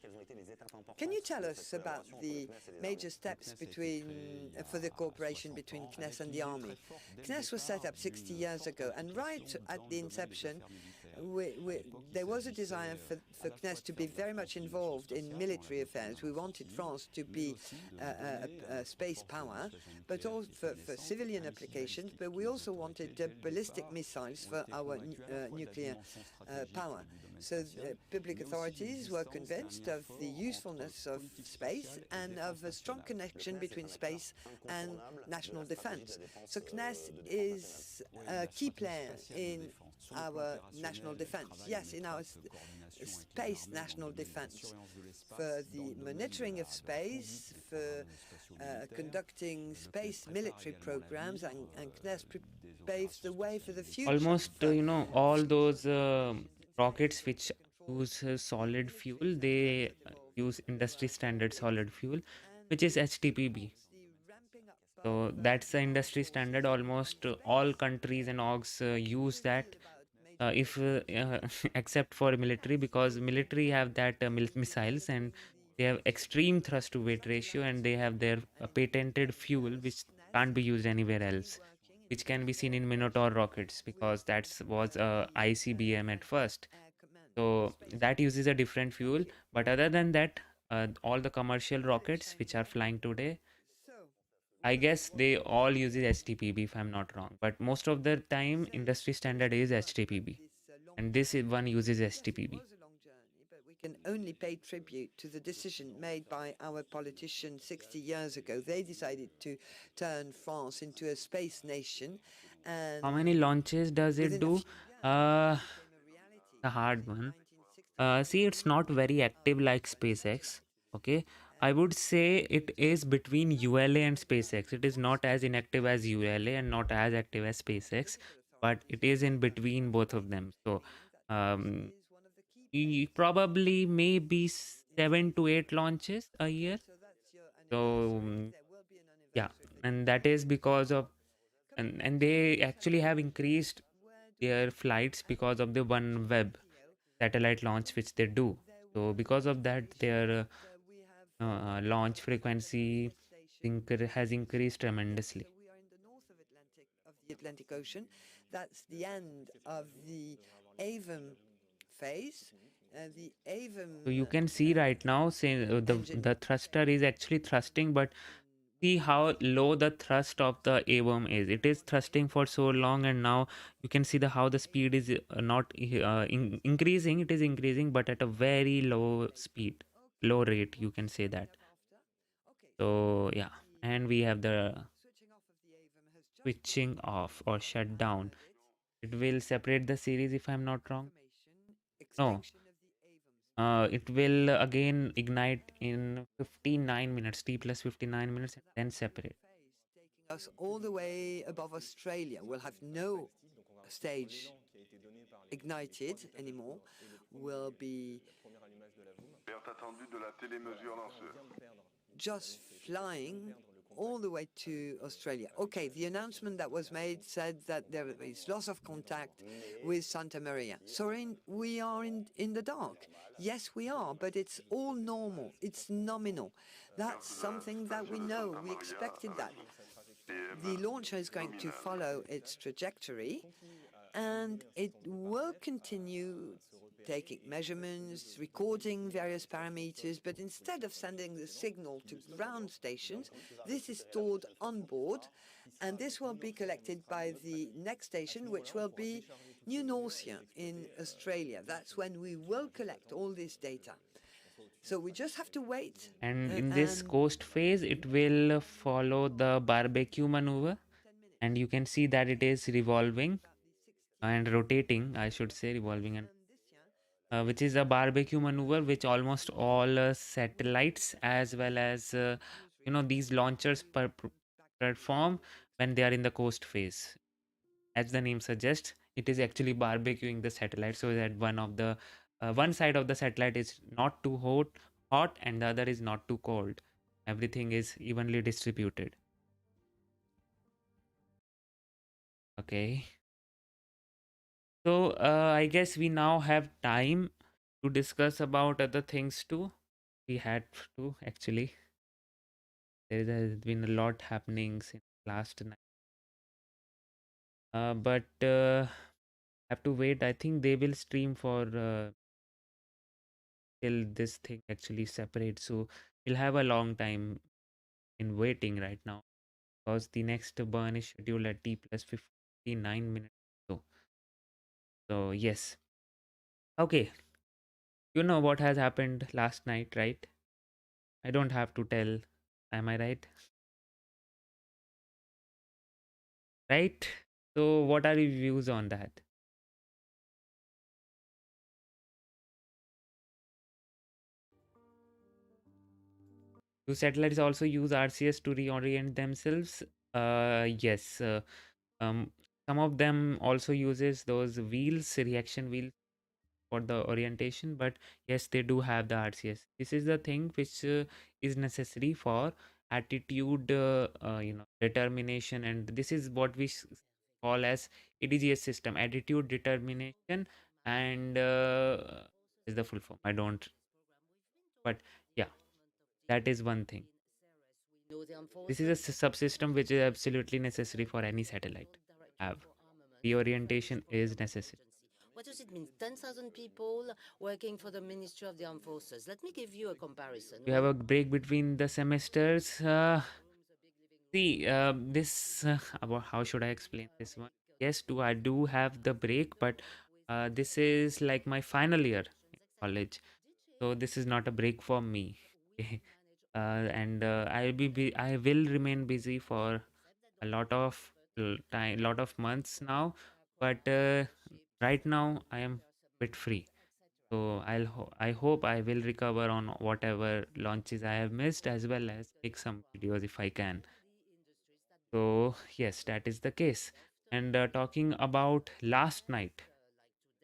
can you tell us about the major steps for the cooperation between CNES and the Army? CNES was set up 60 years ago, and right at the inception, there was a desire for CNES to be very much involved in military affairs. We wanted France to be a space power, but also for civilian applications, but we also wanted ballistic missiles for our nuclear power. So public authorities were convinced of the usefulness of space and of a strong connection between space and national defense. So CNES is a key player in our national defense. Yes, in our space national defense, for the monitoring of space, for conducting space military programs, and CNES paves the way for the future. Almost, all those rockets which use solid fuel, they use industry standard solid fuel, which is HTPB. So that's the industry standard. Almost all countries and orgs use that, if except for military, because military have that missiles, and they have extreme thrust to weight ratio, and they have their patented fuel which can't be used anywhere else, which can be seen in Minotaur rockets, because that was ICBM at first. So that uses a different fuel. But other than that, all the commercial rockets which are flying today, I guess they all use HTPB, if I'm not wrong. But most of the time, industry standard is HTPB, and this one uses HTPB. We can only pay tribute to the decision made by our politicians 60 years ago. They decided to turn France into a space nation. And how many launches does it do? The hard one. See, it's not very active like SpaceX. Okay, I would say it is between ULA and SpaceX. It is not as inactive as ULA and not as active as SpaceX, but it is in between both of them. So probably maybe 7 to 8 launches a year. So yeah, and that is because of, and they actually have increased their flights because of the OneWeb satellite launch which they do. So because of that, their launch frequency has increased tremendously. We are in the north of the Atlantic Ocean. That's the end of the AVM phase. The AVM. So you can see right now, say the thruster is actually thrusting, but see how low the thrust of the AVM is. It is thrusting for so long, and now you can see how the speed is not increasing. It is increasing, but at a very low speed, low rate. You can say that. So yeah, and we have the switching off or shut down. It will separate the series, if I'm not wrong. No. It will again ignite in 59 minutes, T plus 59 minutes, and then separate. Taking us all the way above Australia. We'll have no stage ignited anymore. We'll be just flying all the way to Australia. Okay, the announcement that was made said that there is loss of contact with Santa Maria. Sorry, we are in the dark. Yes, we are, but it's all normal. It's nominal. That's something that we know. We expected that. The launcher is going to follow its trajectory, and it will continue taking measurements, recording various parameters, but instead of sending the signal to ground stations, this is stored on board, and this will be collected by the next station, which will be New Norcia in Australia. That's when we will collect all this data. So we just have to wait. And in this And coast phase, it will follow the barbecue maneuver, and you can see that it is revolving and rotating, I should say, revolving, and which is a barbecue maneuver which almost all satellites as well as these launchers perform when they are in the coast phase. As the name suggests, it is actually barbecuing the satellite so that one side of the satellite is not too hot and the other is not too cold. Everything is evenly distributed. Okay. So I guess we now have time to discuss about other things too. We had to actually. There has been a lot happening since last night. But have to wait. I think they will stream for till this thing actually separates. So we'll have a long time in waiting right now because the next burn is scheduled at T plus 59 minutes. So yes. Okay. You know what has happened last night, right? I don't have to tell. Am I right? Right? So what are your views on that? Do satellites also use RCS to reorient themselves? Yes. Um, some of them also uses those wheels, reaction wheels for the orientation, but yes, they do have the RCS. This is the thing which is necessary for attitude, determination, and this is what we call as ADGS system, attitude determination, and is the full form. I don't, but yeah, that is one thing. This is a subsystem which is absolutely necessary for any satellite. Have reorientation is necessary. What does it mean? 10,000 people working for the Ministry of the Armed Forces. Let me give you a comparison. You have a break between the semesters. See, this about how should I explain this one? Yes, I do have the break, but this is like my final year in college, so this is not a break for me. And I will remain busy for a lot of time, lot of months now, but right now I am bit free. So I hope I will recover on whatever launches I have missed, as well as make some videos if I can. So yes, that is the case. And talking about last night,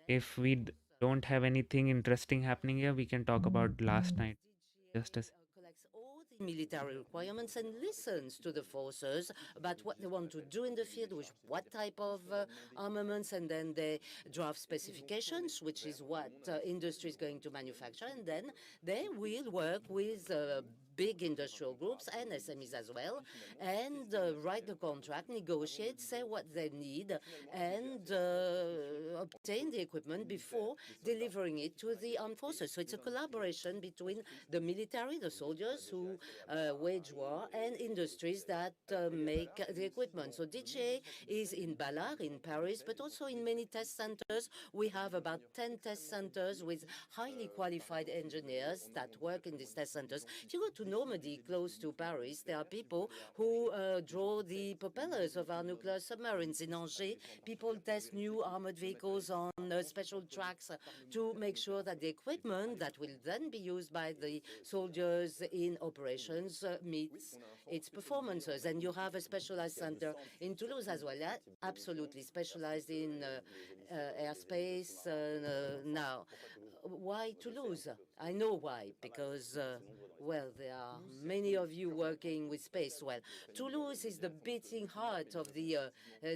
if we don't have anything interesting happening here, we can talk about last night. Just a Collects all the military requirements and listens to the forces about what they want to do in the field, with what type of armaments, and then they draft specifications, which is what industry is going to manufacture, and then they will work with big industrial groups and SMEs as well, and write the contract, negotiate, say what they need, and obtain the equipment before delivering it to the armed forces. So it's a collaboration between the military, the soldiers who wage war, and industries that make the equipment. So DJA is in Ballard, in Paris, but also in many test centers. We have about 10 test centers with highly qualified engineers that work in these test centers. If you go to Normandy, close to Paris, there are people who draw the propellers of our nuclear submarines. In Angers, people test new armored vehicles on special tracks to make sure that the equipment that will then be used by the soldiers in operations meets its performances. And you have a specialized center in Toulouse as well, yeah? Absolutely specialized in airspace now. Why Toulouse? I know why, because, well, they there are many of you working with space. Well, Toulouse is the beating heart of the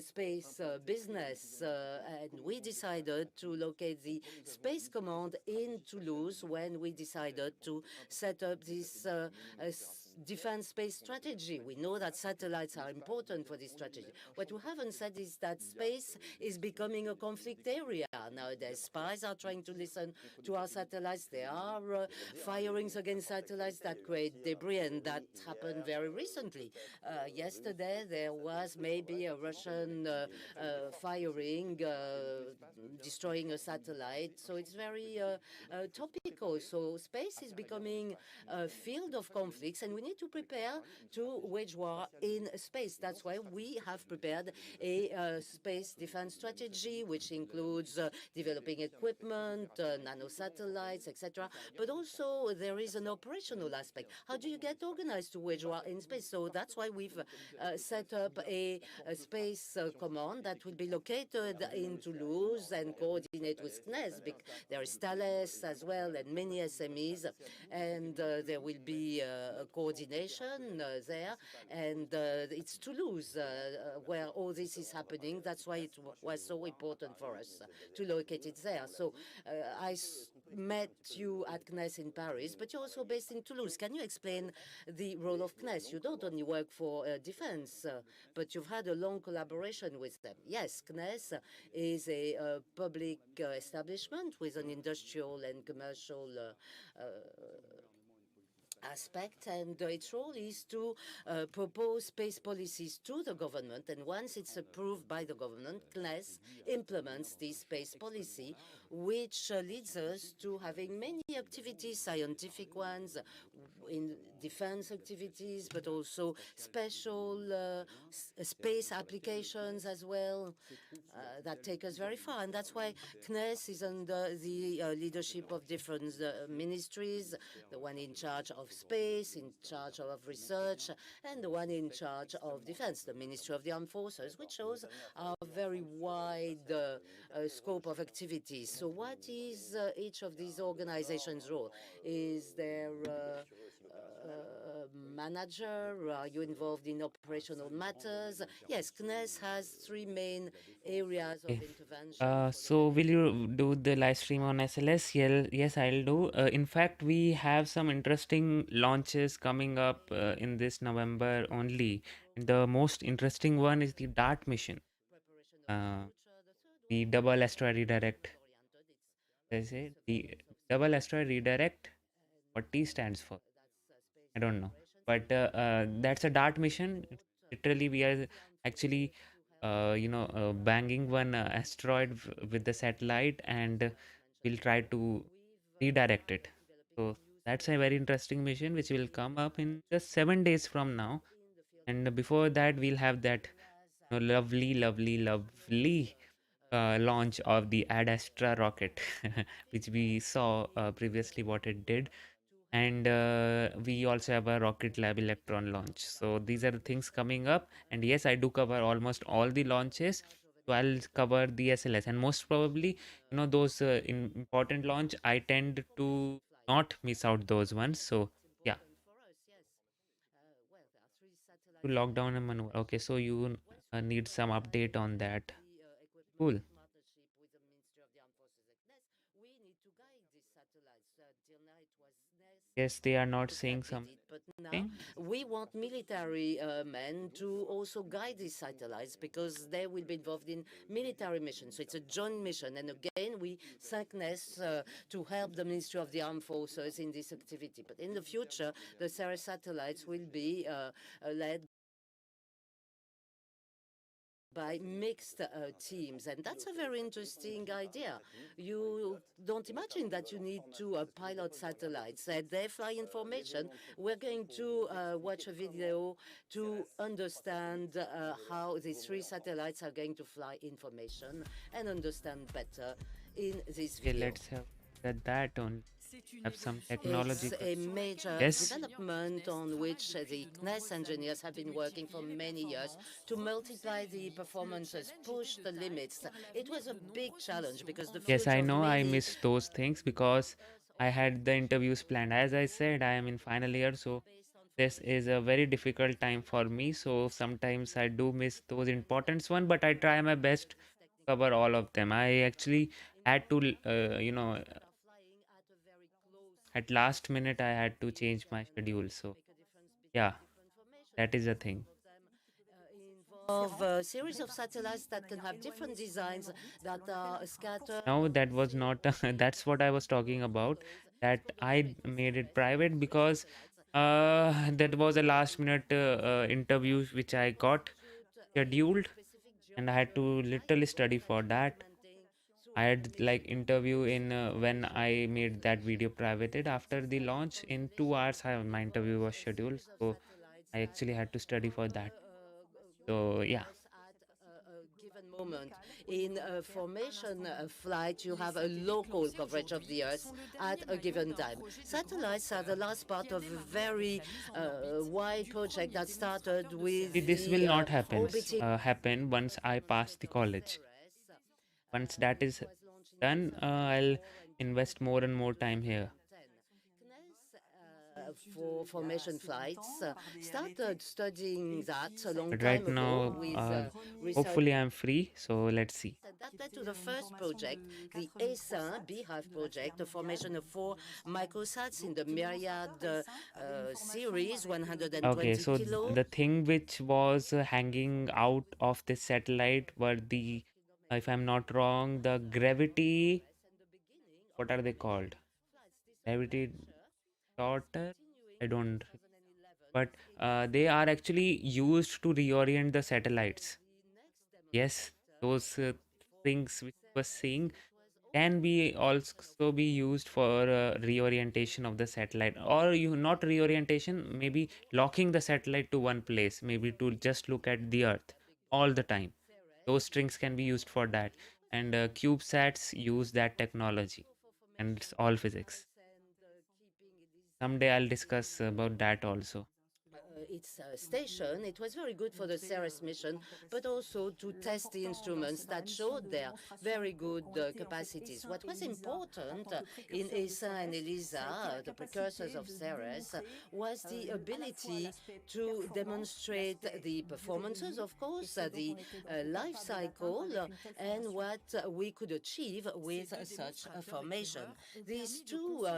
space business, and we decided to locate the Space Command in Toulouse when we decided to set up this defense space strategy. We know that satellites are important for this strategy. What we haven't said is that space is becoming a conflict area nowadays. Spies are trying to listen to our satellites. There are firings against satellites that create debris, and that happened very recently. Yesterday, there was maybe a Russian firing, destroying a satellite. So it's very topical. So space is becoming a field of conflicts, and we need to prepare to wage war in space. That's why we have prepared a space defense strategy, which includes developing equipment, nanosatellites, etc. But also there is an operational aspect. How do you get organized to wage war in space? So that's why we've set up a space command that will be located in Toulouse and coordinate with CNES. There is Thales as well and many SMEs, and there will be a coordination there. And it's Toulouse where all this is happening. That's why it was so important for us to locate it there. So I met you at CNES in Paris, but you're also based in Toulouse. Can you explain the role of CNES? You don't only work for defense, but you've had a long collaboration with them. Yes, CNES is a public establishment with an industrial and commercial aspect, and its role is to propose space policies to the government, and once it's approved by the government, CNES implements this space policy, which leads us to having many activities, scientific ones, in defense activities, but also special space applications as well that take us very far. And that's why CNES is under the leadership of different ministries, the one in charge of space, in charge of research, and the one in charge of defense, the Ministry of the Armed Forces, which shows a very wide scope of activities. So what is each of these organizations' role? Is there manager? Are you involved in operational matters? Yes, CNES has three main areas of Okay. intervention for the So will benefit of you do the live stream on SLS? Yes, I'll do. In fact, we have some interesting launches coming up in this November only. And the most interesting one is the DART mission, preparation of the uh, future. The third one the is double more asteroid redirect. oriented. It's They the say use of the space double subsystems, asteroid redirect. What T and stands for? that's I space don't know. operations. And But that's a DART mission. fourth, Literally, we are use the armed actually, forces to help banging one asteroid with the satellite, and we'll try to we've redirect it. started developing So new that's a space very interesting mission, which will come up in just 7 days from now. in the field of And before space, that, we'll have that as and lovely, lovely, knows lovely launch of the Ad Astra rocket, which we saw previously what it did. to help And we also have a Rocket Lab Electron launch. So these are the things coming up. And yes, I do cover almost all the launches. So I'll cover the SLS, and most probably, those important launch, I tend to not miss out those ones. So It's yeah, important for us, yes. Well, there are three to satellites lock that down we a have manual. Okay, launched. so you Once we've need some update on that. developed the Cool. equipment in partnership with the Ministry of the Armed Forces at CNES, we need to guide these satellites. Till now it was CNES Yes, they are not that saying did something. it, but now we want military men to also guide these satellites because they will be involved in military missions. So it's a joint mission. And again, we thank CNES to help the Ministry of the Armed Forces in this activity. But in the future, the CERES satellites will be led by mixed teams. And that's a very interesting idea. You don't imagine that you need to pilot satellites, and they fly information. We're going to watch a video to understand how these three satellites are going to fly information and understand better in this Okay, video. let's have that only. Have some It's technological. a major Yes. development on which the CNES engineers have been working for many years to multiply the performances, push the limits. It was a big challenge because the Yes, I future of know I many miss those things because I had the interviews planned. As I said, I am in final year, so this is a very difficult time for me. So sometimes I do miss those important ones, but I try my best to cover all of them. I actually had to, at last minute, I had to change my schedule. So yeah, that is a thing. Of a series of satellites that can have different designs that are scattered No, that was not, that's what I was talking about. That I made it private because that was a last minute interview which I got scheduled, and I had to literally study for that. I had like interview in when I made that video privated after the launch. In 2 hours, my interview was scheduled, so I actually had to study for that. So yeah. given moment. In a formation flight, you have a local coverage of the Earth at a given time. Satellites are the last part of a very wide project that started See, with this will the not orbiting happen once I pass the college. Once that is done, I'll invest more and more time here. for formation flights, started studying that a long But right time ago now, with research. hopefully, I'm free. So let's see. And that led to the first project, the ESA Beehive project, the formation of 4 microsats in the Myriad series, Okay, 120 so kilo. the thing which was hanging out of this satellite were the, if I'm not wrong, the gravity. What are they called? Gravity daughter? I don't. But they are actually used to reorient the satellites. Yes, those things which you were seeing can be also be used for reorientation of the satellite, or you not reorientation, maybe locking the satellite to one place, maybe to just look at the earth all the time. Those strings can be used for that, and CubeSats use that technology, and it's all physics. Someday I'll discuss about that also. Its station, it was very good for the CERES mission, but also to test the instruments that showed their very good capacities. What was important in ESA and ELISA, the precursors of CERES, was the ability to demonstrate the performances, of course, the life cycle, and what we could achieve with such a formation. These two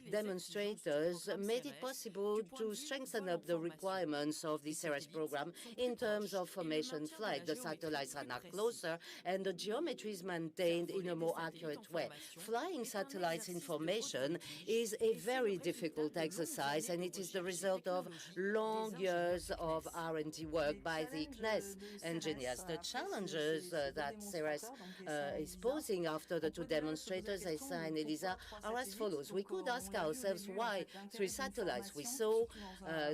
demonstrators made it possible to strengthen up the requirements of the CERES program in terms of formation flight. The satellites are now closer and the geometry is maintained in a more accurate way. Flying satellites in formation is a very difficult exercise, and it is the result of long years of R&D work by the CNES engineers. The challenges that CERES is posing after the two demonstrators, ESA and ELISA, are as follows. We could ask ourselves why 3 satellites. We saw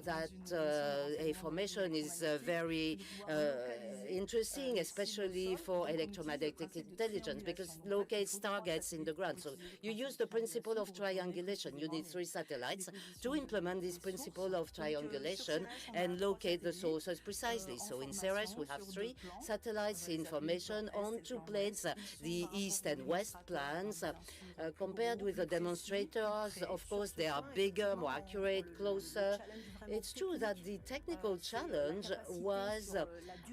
that a formation is very interesting, especially for electromagnetic intelligence, because it locates targets in the ground. So you use the principle of triangulation. You need 3 satellites to implement this principle of triangulation and locate the sources precisely. So in CERES, we have 3 satellites in formation on 2 planes, the east and west plans. Compared with the demonstrators, of course, they are bigger, more accurate, closer. It's true that the technical challenge was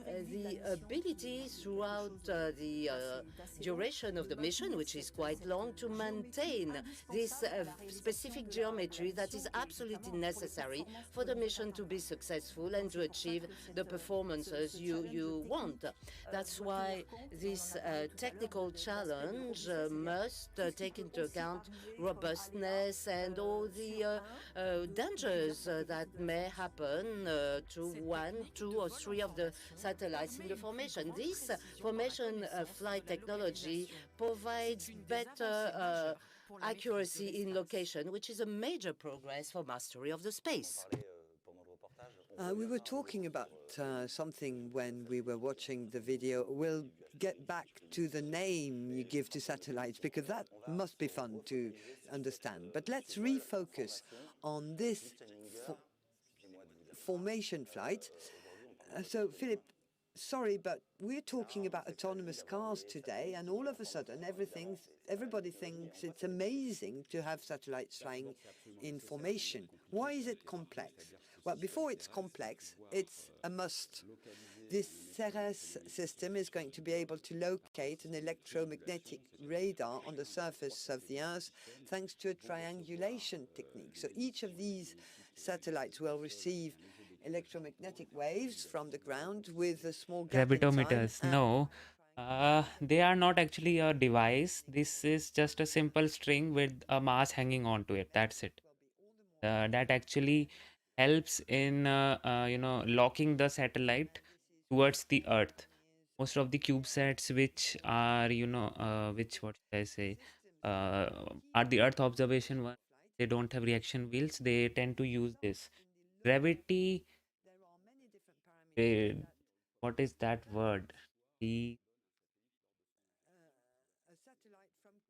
the ability throughout the duration of the mission, which is quite long, to maintain this specific geometry that is absolutely necessary for the mission to be successful and to achieve the performances you want. That's why this technical challenge must take into account robustness and all the dangers that may happen to 1, 2, or 3 of the satellites in the formation. This formation flight technology provides better accuracy in location, which is a major progress for mastery of the space. We were talking about something when we were watching the video. We'll get back to the name you give to satellites because that must be fun to understand. But let's refocus on this formation flight. So, Philippe, sorry, but we're talking about autonomous cars today, and all of a sudden, everybody thinks it's amazing to have satellites flying in formation. Why is it complex? Well, before it's complex, it's a must. This CERES system is going to be able to locate an electromagnetic radar on the surface of the Earth thanks to a triangulation technique. So each of these satellites will receive electromagnetic waves from the ground with a small gap in time. Gravitometers, no. They are not actually a device. This is just a simple string with a mass hanging onto it. That's it. That actually helps in locking the satellite towards the Earth. Most of the CubeSats, which are which what should I say, uh, are the Earth observation one. They don't have reaction wheels. They tend to use this gravity. Uh, what is that word? The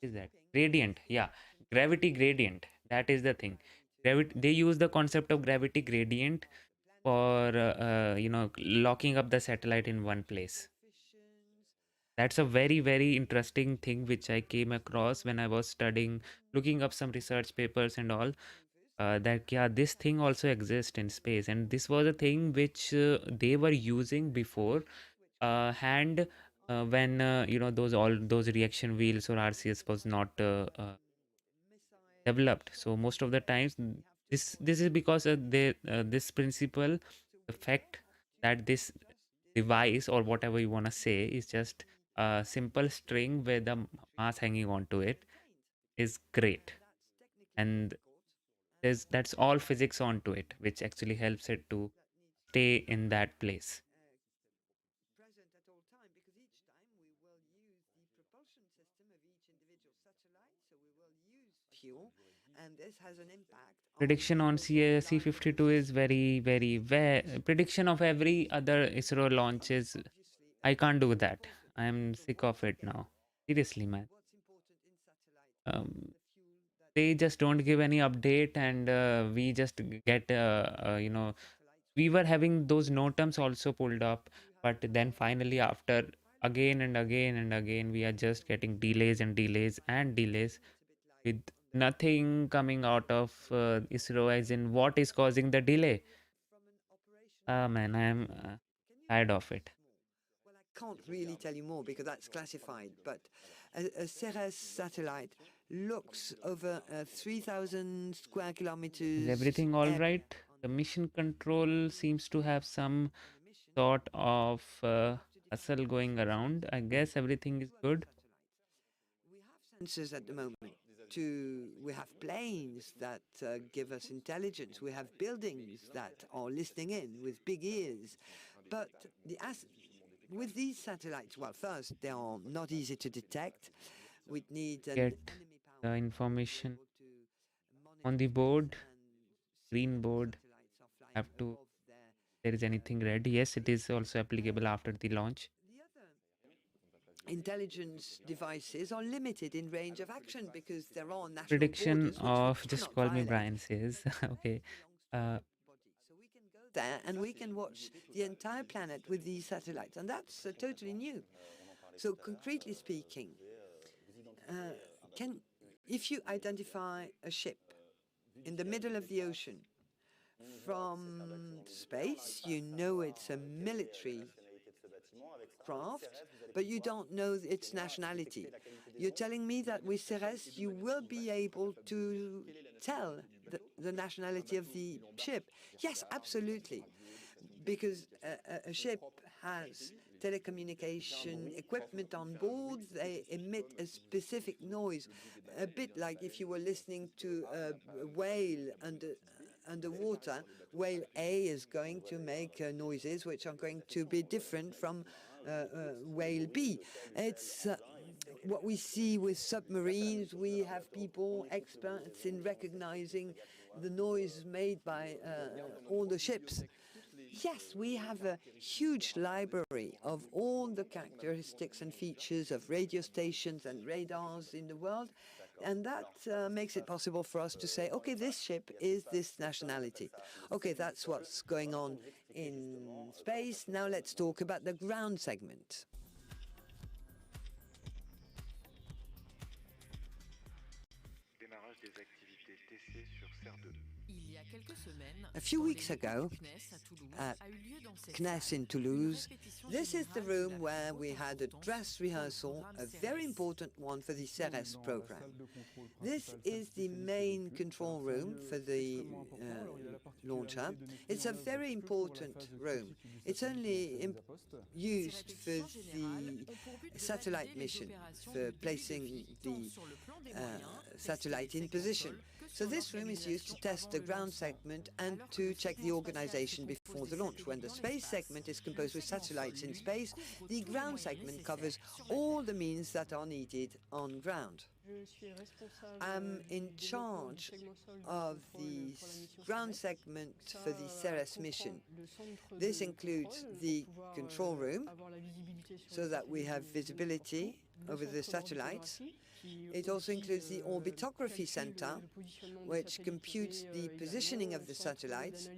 is that gradient? Yeah, gravity gradient. That is the thing. They use the concept of gravity gradient for locking up the satellite in one place. That's a very very interesting thing which I came across when I was studying, looking up some research papers and all. That yeah, this thing also exists in space, and this was a thing which they were using before hand when those all those reaction wheels or RCS was not developed. So most of the times this is because this principle, the fact that this device or whatever you want to say is just a simple string with a mass hanging onto it is great, and that's all physics onto it which actually helps it to stay in that place. Present at all time, because each time we will use the propulsion system of each individual satellite, so we will use fuel, and this has an impact on Prediction the on overall life of the C52 is system. very very prediction of every other ISRO launches. Obviously, I can't do but that. also to I'm the sick of what's it again, now. Seriously, man. what's important in satellite is Um, the fuel that they goes just don't give any update, and we just get satellites we will were fly. having those NOTAMs also pulled up, You have but then finally after again and again and again we are just getting delays and delays and delays it's a bit like with on the nothing coming out of ISRO, as in what is causing the delay. from an operational Ah man, I am standpoint. Can you tired tell of me it. more? Well, I can't really tell you more because that's classified, but a CERES satellite looks over 3,000 square Is kilometers everything all area right? on The the mission Earth. control We, seems to have some on a mission, sort of have to define hustle our going sensors. around. I guess everything is Two of the good. satellites. We have sensors at the moment. We have planes that give us intelligence. We have buildings that are listening in with big ears. But with these satellites, well, first, they are not easy to detect. We'd need an Get enemy the power to be information able to on monitor the space board, and see green that the board. satellites are flying Have to, above their there is anything red. Yes, it is also applicable after the launch. the other intelligence devices are limited in range of action because there are national Prediction borders which we of, just cannot call me violate. Brian says. But Okay. space belongs to Uh, everybody. So we can go there and we can watch the entire planet with these satellites. And that's totally new. So concretely speaking, uh, can if you identify a ship in the middle of the ocean from space, you know it's a military craft, but you don't know its nationality. You're telling me that with CERES, you will be able to tell the nationality of the ship? Yes, absolutely. Because a ship has telecommunication equipment on board, they emit a specific noise, a bit like if you were listening to a whale underwater. Whale A is going to make noises which are going to be different from whale B. It's what we see with submarines. We have people, experts in recognizing the noise made by all the ships. Yes, we have a huge library of all the characteristics and features of radio stations and radars in the world. And that makes it possible for us to say, okay, this ship is this nationality. Okay, that's what's going on in space. Now let's talk about the ground segment. A few weeks ago, at CNES in Toulouse, this is the room where we had a dress rehearsal, a very important one for the CERES program. This is the main control room for the launcher. It's a very important room. It's only used for the satellite mission, for placing the satellite in position. So this room is used to test the ground segment and to check the organization before the launch. When the space segment is composed with satellites in space, the ground segment covers all the means that are needed on ground. I'm in charge of the ground segment for the CERES mission. This includes the control room, so that we have visibility over the satellites. It also includes the orbitography center, which computes the positioning of the satellites,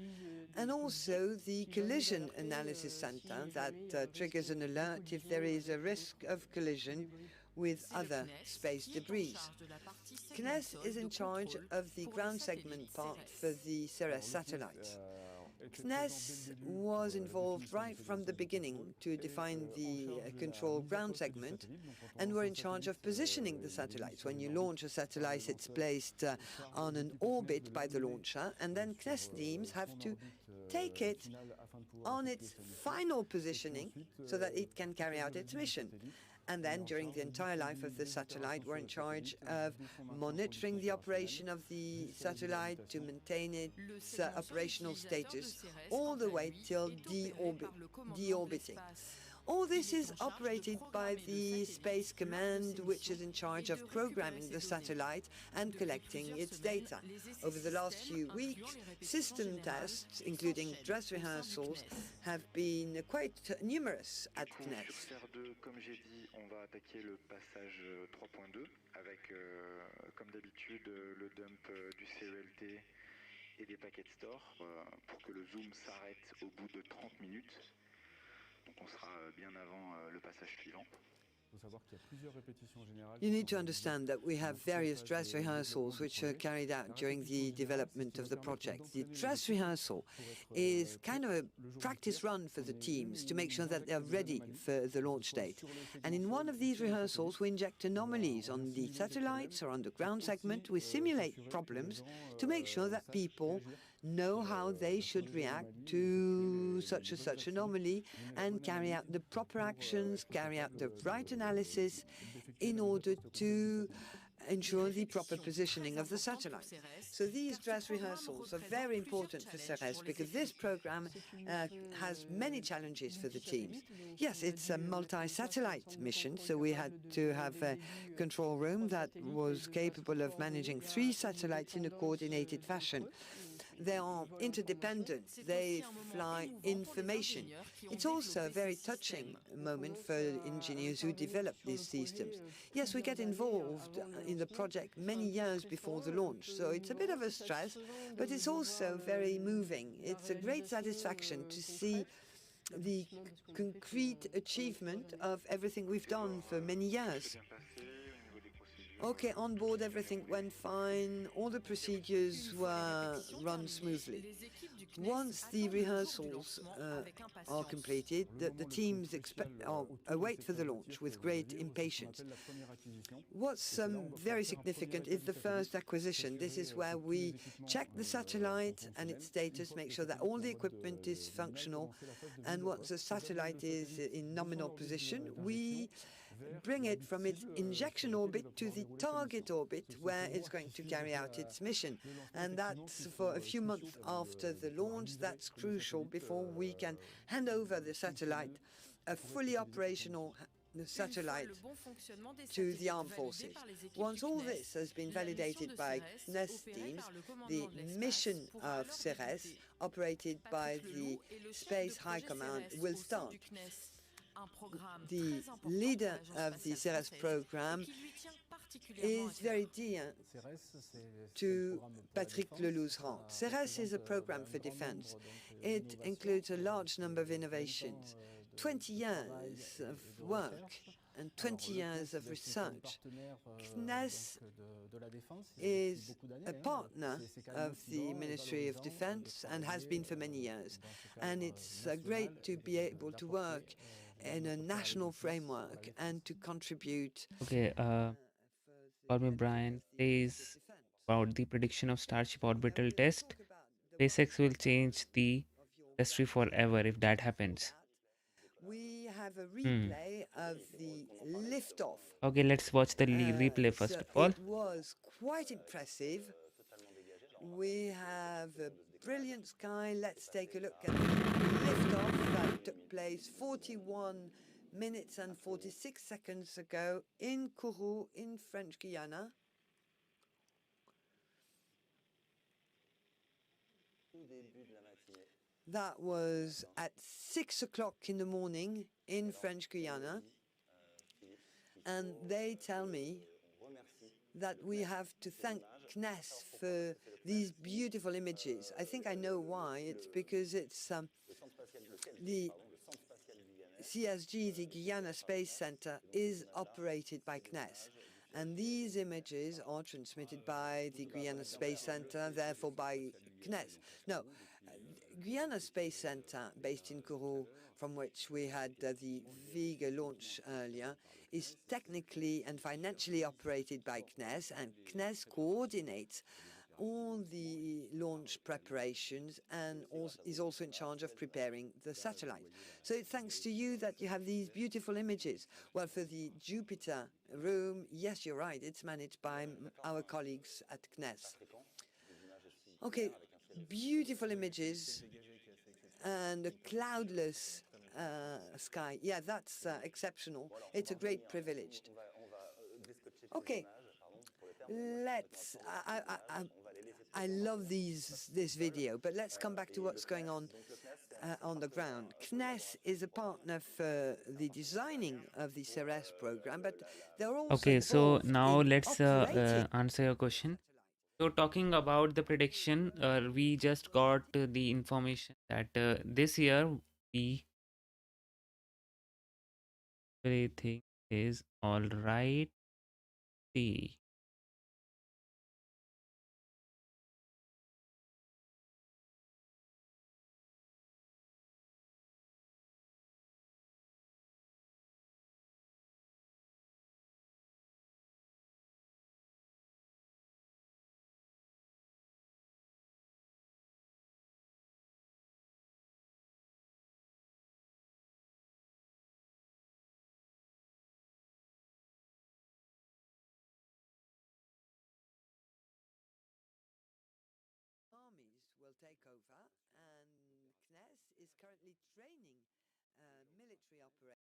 and also the collision analysis center that triggers an alert if there is a risk of collision with other space debris. CNES is in charge of the ground segment part for the CERES satellites. CNES was involved right from the beginning to define the control ground segment, and were in charge of positioning the satellites. When you launch a satellite, it's placed on an orbit by the launcher, and then CNES teams have to take it on its final positioning so that it can carry out its mission. And then, during the entire life of the satellite, we're in charge of monitoring the operation of the satellite to maintain its operational status all the way till deorbiting. All this is operated by the Space Command, which is in charge of programming the satellite and collecting its data. Over the last few weeks, system tests, including dress rehearsals, have been quite numerous at CNES. On va attaquer le passage 3.2 avec, comme d'habitude, le dump du CELT et des paquets de store pour que le zoom s'arrête au bout de 30 minutes. Donc on sera bien avant le passage suivant. You need to understand that we have various dress rehearsals which are carried out during the development of the project. The dress rehearsal is kind of a practice run for the teams to make sure that they're ready for the launch date. And in one of these rehearsals, we inject anomalies on the satellites or on the ground segment. We simulate problems to make sure that people know how they should react to such and such anomaly and carry out the proper actions, carry out the right analysis in order to ensure the proper positioning of the satellite. So these dress rehearsals are very important for CERES because this program has many challenges for the teams. Yes, it's a multi-satellite mission, so we had to have a control room that was capable of managing 3 satellites in a coordinated fashion. They are interdependent. They fly information. It's also a very touching moment for engineers who develop these systems. Yes, we get involved in the project many years before the launch, so it's a bit of a stress, but it's also very moving. It's a great satisfaction to see the concrete achievement of everything we've done for many years. Okay, on board everything went fine, all the procedures were run smoothly. Once the rehearsals are completed, the teams await for the launch with great impatience. What's very significant is the first acquisition. This is where we check the satellite and its status, make sure that all the equipment is functional, and once the satellite is in nominal position, we bring it from its injection orbit to the target orbit where it's going to carry out its mission. And that's for a few months after the launch. That's crucial before we can hand over the satellite, a fully operational satellite, to the armed forces. Once all this has been validated by CNES teams, the mission of CERES, operated by the Space High Command, will start. the leader of the CERES program is very dear to Patrick Lelouz-Rand. CERES is a program for defense. It includes a large number of innovations, 20 years of work and 20 years of research. CNES is a partner of the Ministry of Defense and has been for many years. And it's great to be able to work in a national framework and to contribute. Okay, call me Brian. Says about the prediction of Starship orbital test. SpaceX will change the industry forever if that happens. We have a replay of the liftoff. Okay, let's watch the replay first So of all. it was quite impressive. We have a brilliant sky. Let's take a look at the liftoff that took place 41 minutes and 46 seconds ago in Kourou in French Guiana. That was at 6 o'clock in the morning in French Guiana. And they tell me that we have to thank CNES for these beautiful images. I think I know why. It's because it's the CSG, the Guiana Space Center, is operated by CNES. And these images are transmitted by the Guiana Space Center, therefore by CNES. No, Guiana Space Center, based in Kourou, from which we had the Vega launch earlier, is technically and financially operated by CNES, and CNES coordinates all the launch preparations and is also in charge of preparing the satellite. So it's thanks to you that you have these beautiful images. Well, for the Jupiter room, yes, you're right, it's managed by our colleagues at CNES. Okay, beautiful images and a cloudless sky. Yeah, that's exceptional. It's a great privilege. Okay, let's. I love this video, but let's come back to what's going on the ground. CNES is a partner for the designing of the CERES program, but they're also Okay, so involved now in let's operating. answer your question. So talking about the prediction, we just got the information that this year everything is all right. Armies will take over, and CNES is currently training military operations.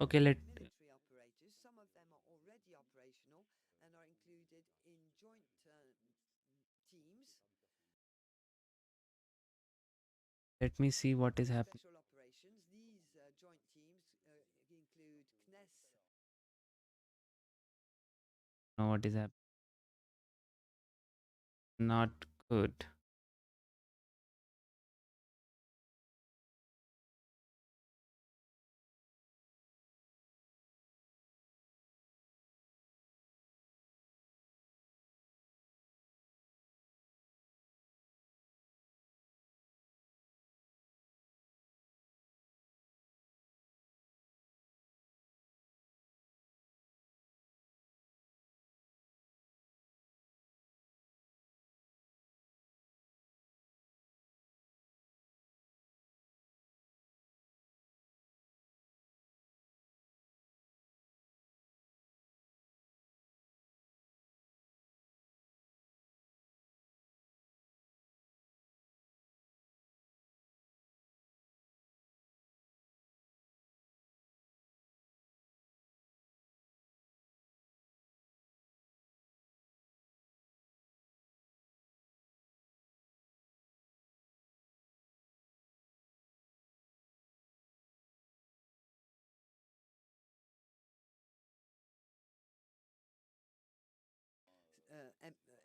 Okay, Military operators, some of them are already operational and are included in joint teams. let me see what is happening. Special operations. These joint teams include CNES. Know what is happening. Not good.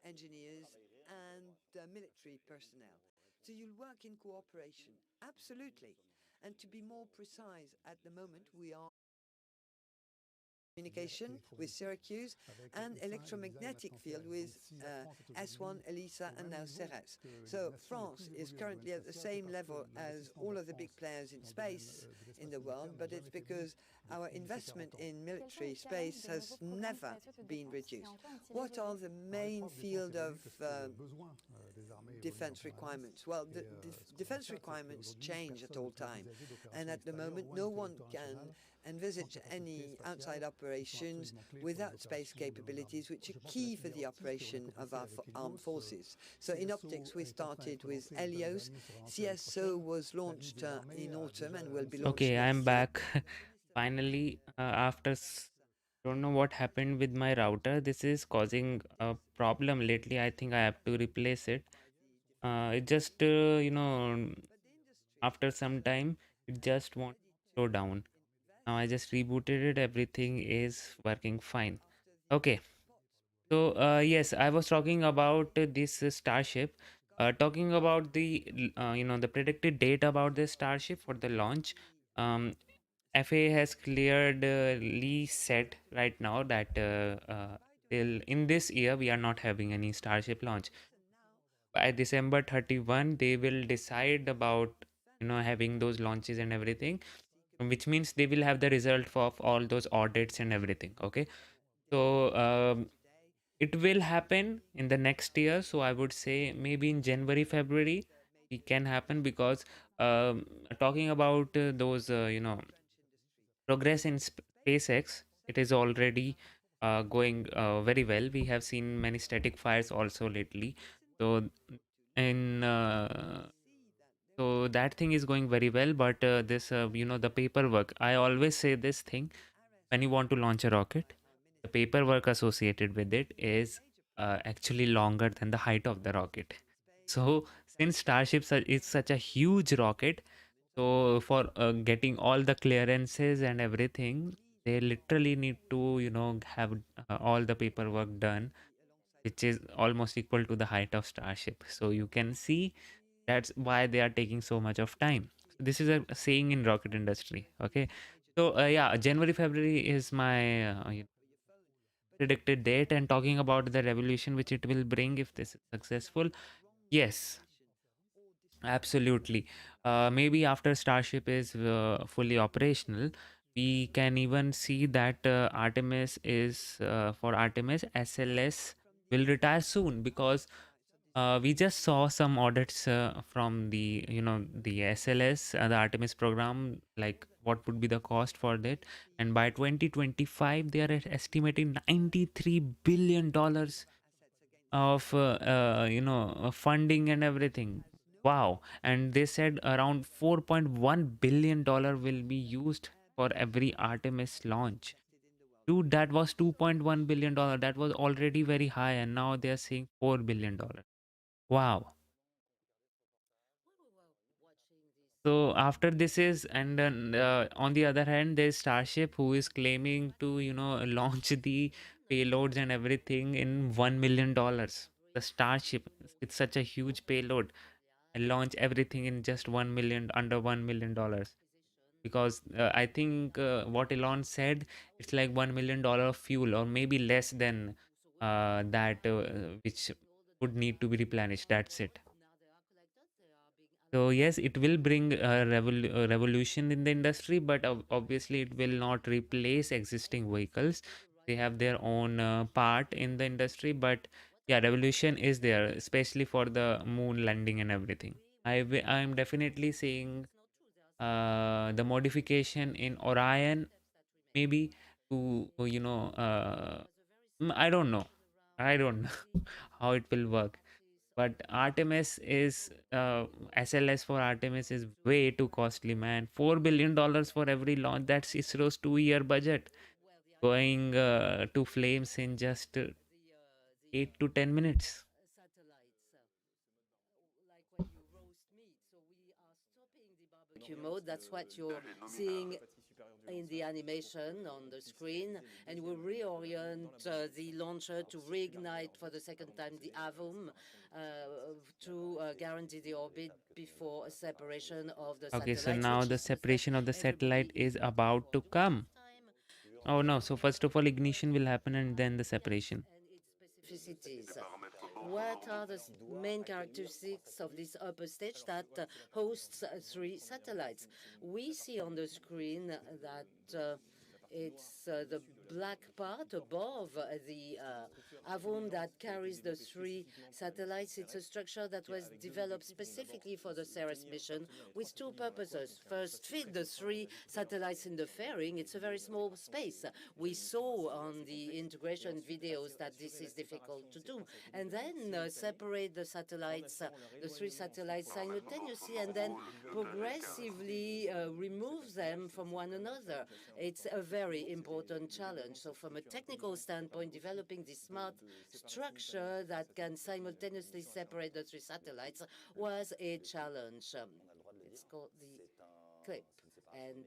engineers, and military personnel. So you'll work in cooperation, absolutely. And to be more precise, at the moment we are communication with Syracuse and electromagnetic field with S1, ELISA, and now CERES. So France is currently at the same level as all of the big players in space in the world, but it's because our investment in military space has never been reduced. What are the main field of defense requirements? Well, the defense requirements change at all time, and at the moment no one can envisage any outside operations without space capabilities, which are key for the operation of our armed forces. So in optics, we started with Helios. CSO was launched in autumn and will be launched Okay, I'm next year. back. Finally, after don't know what happened with my router. This is causing a problem lately. I think I have to replace it. It just after some time it just won't slow down. Now I just rebooted it. Everything is working fine. Okay. So yes, I was talking about this Starship. Talking about the the predicted date about this Starship for the launch. Um, FAA has clearly said right now that till in this year we are not having any Starship launch. By December 31, they will decide about having those launches and everything, which means they will have the result of all those audits and everything. Okay, so it will happen in the next year. So I would say maybe in January, February, it can happen because talking about those progress in SpaceX, it is already going very well. We have seen many static fires also lately. So in so that thing is going very well. But this the paperwork. I always say this thing: when you want to launch a rocket, the paperwork associated with it is actually longer than the height of the rocket. So since Starship is such a huge rocket, so for getting all the clearances and everything, they literally need to have all the paperwork done, which is almost equal to the height of Starship. So you can see that's why they are taking so much of time. So this is a saying in rocket industry. Okay, so yeah, January February is my predicted date. And talking about the revolution which it will bring if this is successful, yes, absolutely. Maybe after Starship is fully operational, we can even see that Artemis is for Artemis SLS will retire soon, because we just saw some audits from the the SLS, the Artemis program, like what would be the cost for that. And by 2025 they are estimating $93 billion of funding and everything. Wow. And they said around $4.1 billion will be used for every Artemis launch. Dude, that was $2.1 billion. That was already very high, and now they are saying $4 billion. Wow. So after this is, and then on the other hand, there's Starship, who is claiming to launch the payloads and everything in $1 million. The Starship, it's such a huge payload, and launch everything in just 1 million, under $1 million. Because I think what Elon said, it's like $1 million of fuel, or maybe less than that, which would need to be replenished. That's it. So yes, it will bring a revolution in the industry, but obviously it will not replace existing vehicles. They have their own part in the industry, but yeah, revolution is there, especially for the moon landing and everything. I'm definitely seeing the modification in Orion, maybe to I don't know, I don't know how it will work. But Artemis is SLS for Artemis is way too costly, man. $4 billion for every launch. That's ISRO's 2 year budget, going to flames in just 8 to 10 minutes. Mode, that's what you're seeing in the animation on the screen, and we reorient the launcher to reignite for the second time the AVUM to guarantee the orbit before a separation of the Okay, so satellites, now which the is to say separation of the satellite everybody is in about to orbit. come. This time, Oh no, so first of all, first ignition will happen and then the yes, separation. and its specificities. What are the main characteristics of this upper stage that hosts three satellites? We see on the screen that it's the black part above the AVUM that carries the three satellites. It's a structure that was developed specifically for the CERES mission with two purposes. First, fit the three satellites in the fairing. It's a very small space. We saw on the integration videos that this is difficult to do. And then separate the satellites, the three satellites simultaneously, and then progressively remove them from one another. It's a very important challenge. So from a technical standpoint, developing this smart structure that can simultaneously separate the three satellites was a challenge. It's called the clip, and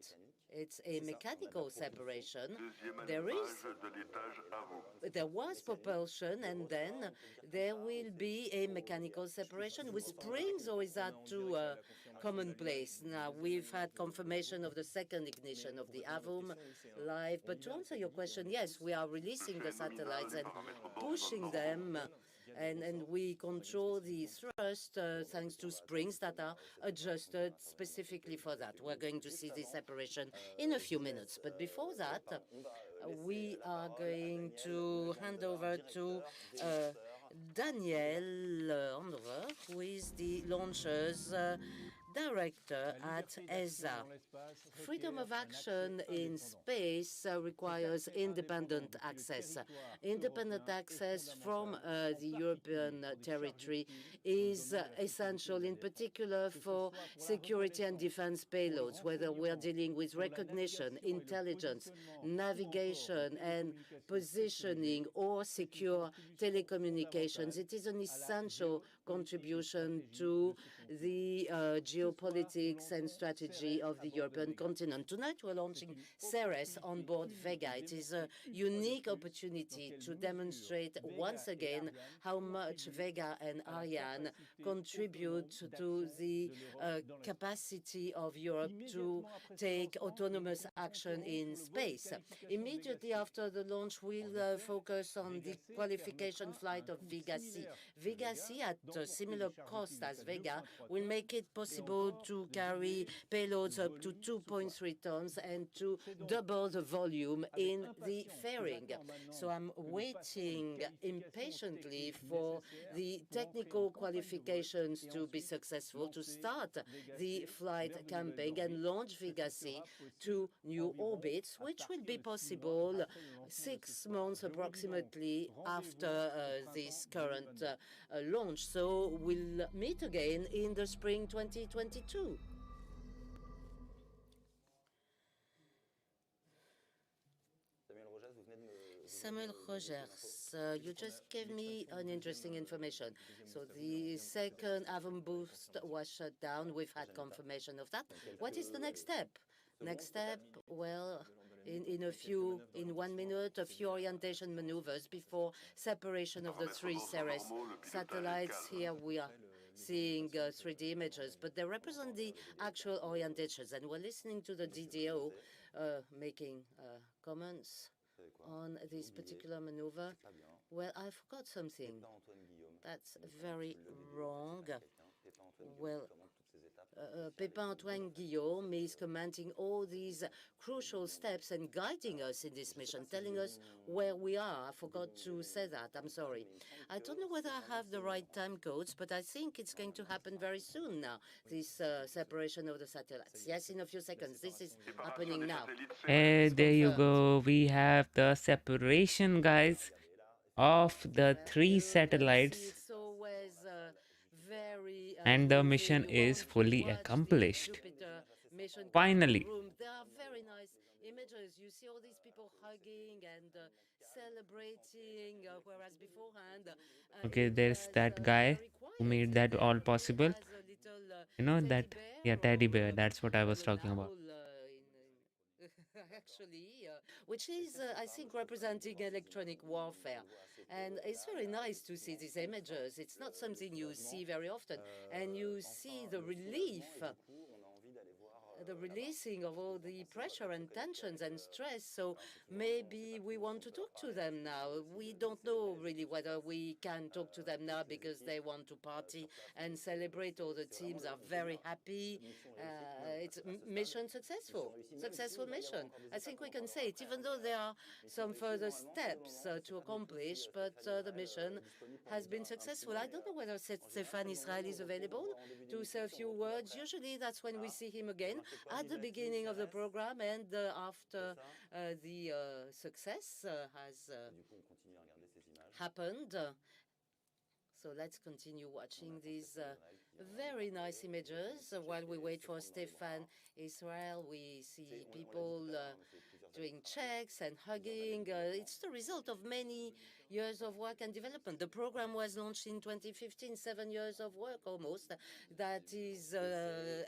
it's a mechanical separation. There was propulsion, and then there will be a mechanical separation with springs, or is that too commonplace? Now, we've had confirmation of the second ignition of the AVUM live, but to answer your question, yes, we are releasing the satellites and pushing them, and we control the thrust thanks to springs that are adjusted specifically for that. We're going to see this separation in a few minutes, but before that, we are going to hand over to Daniel Andover, who is the launcher's director at ESA. Freedom of action in space requires independent access. Independent access from the European territory is essential, in particular for security and defense payloads, whether we're dealing with recognition, intelligence, navigation, and positioning, or secure telecommunications. It is an essential contribution to the geopolitics and strategy of the European continent. Tonight, we're launching CERES on board Vega. It is a unique opportunity to demonstrate once again how much Vega and Ariane contribute to the capacity of Europe to take autonomous action in space. Immediately after the launch, we'll focus on the qualification flight of Vega C. Vega C, at a similar cost as Vega, will make it possible to carry payloads up to 2.3 tons and to double the volume in the fairing. So I'm waiting impatiently for the technical qualifications to be successful, to start the flight camping and launch Vega C to new orbits, which will be possible 6 months approximately after this current launch. So we'll meet again in the spring 2022. Samuel Rogers, you just gave me an interesting information. So the second AVUM boost was shut down. We've had confirmation of that. What is the next step? Next step, well, in 1 minute, a few orientation maneuvers before separation of the three CERES satellites. Here we are seeing 3D images, but they represent the actual orientations. And we're listening to the DDO making comments on this particular maneuver. Well, I forgot something. That's very wrong. Well, Pépin-Antoine Guillaume is commenting all these crucial steps and guiding us in this mission, telling us where we are. I forgot to say that. I'm sorry. I don't know whether I have the right time codes, but I think it's going to happen very soon now, this separation of the satellites. Yes, in a few seconds. This is happening now. Hey, It's there you confirmed. go. We have the separation, guys, of the three You can see satellites, it's always very and the mission moving. is Once you fully watch the accomplished. Jupiter mission control Finally. room, there are very nice images. You see all these people hugging and celebrating, whereas beforehand Okay, it there's was that guy very who quiet made in that there. all Kourou possible. has a little You know teddy that, bear yeah, teddy or bear. That's what I was an talking about. owl actually, which is, I think, representing electronic warfare. And it's very nice to see these images. It's not something you see very often. And you see the releasing of all the pressure and tensions and stress. So maybe we want to talk to them now. We don't know really whether we can talk to them now because they want to party and celebrate. All the teams are very happy. It's mission successful mission. I think we can say it, even though there are some further steps to accomplish, but the mission has been successful. I don't know whether Stéphane Israël is available to say a few words. Usually that's when we see him again at the beginning of the program and after the success has happened. So let's continue watching these very nice images. While we wait for Stéphane Israël, we see people doing checks and hugging. It's the result of many years of work and development. The program was launched in 2015, 7 years of work almost. That is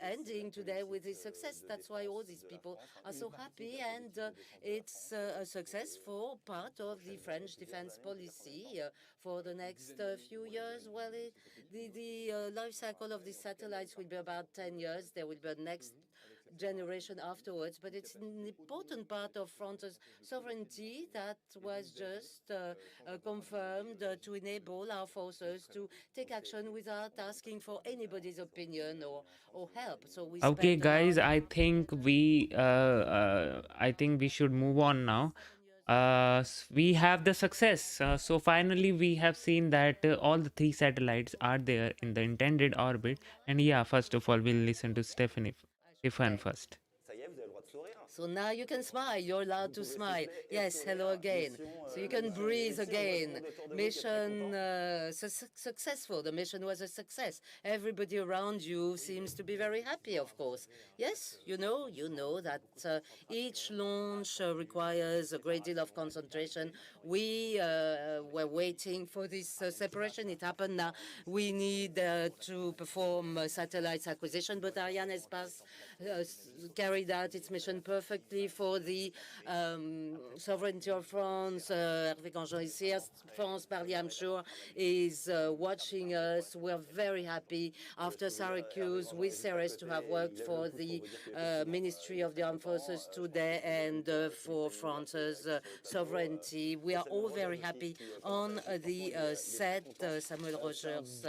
ending today with a success. That's why all these people are so happy, and it's a successful part of the French defense policy for the next few years. Well, the life cycle of these satellites will be about 10 years. There will be a next generation afterwards, but it's an important part of France's sovereignty that was just confirmed to enable our forces to take action without asking for anybody's opinion or help. So we Okay, spent guys, about I think we should move on now. We have the success. So finally, we have seen that all the three satellites are there in the intended orbit. And yeah, first of all, we'll listen to Stefan okay. first. So now you can smile. You're allowed to smile. Yes, hello again. So you can breathe again. Mission successful. The mission was a success. Everybody around you seems to be very happy, of course. Yes, you know that each launch requires a great deal of concentration. We were waiting for this separation. It happened now. We need to perform satellites acquisition, but ArianeSpace carried out its mission perfectly for the sovereignty of France. Hervé Grandjean is here. France Parly, I'm sure, is watching us. We're very happy after Syracuse with CERES to have worked for the Ministry of the Armed Forces today and for France's sovereignty. We are all very happy on the set. Samuel Rogers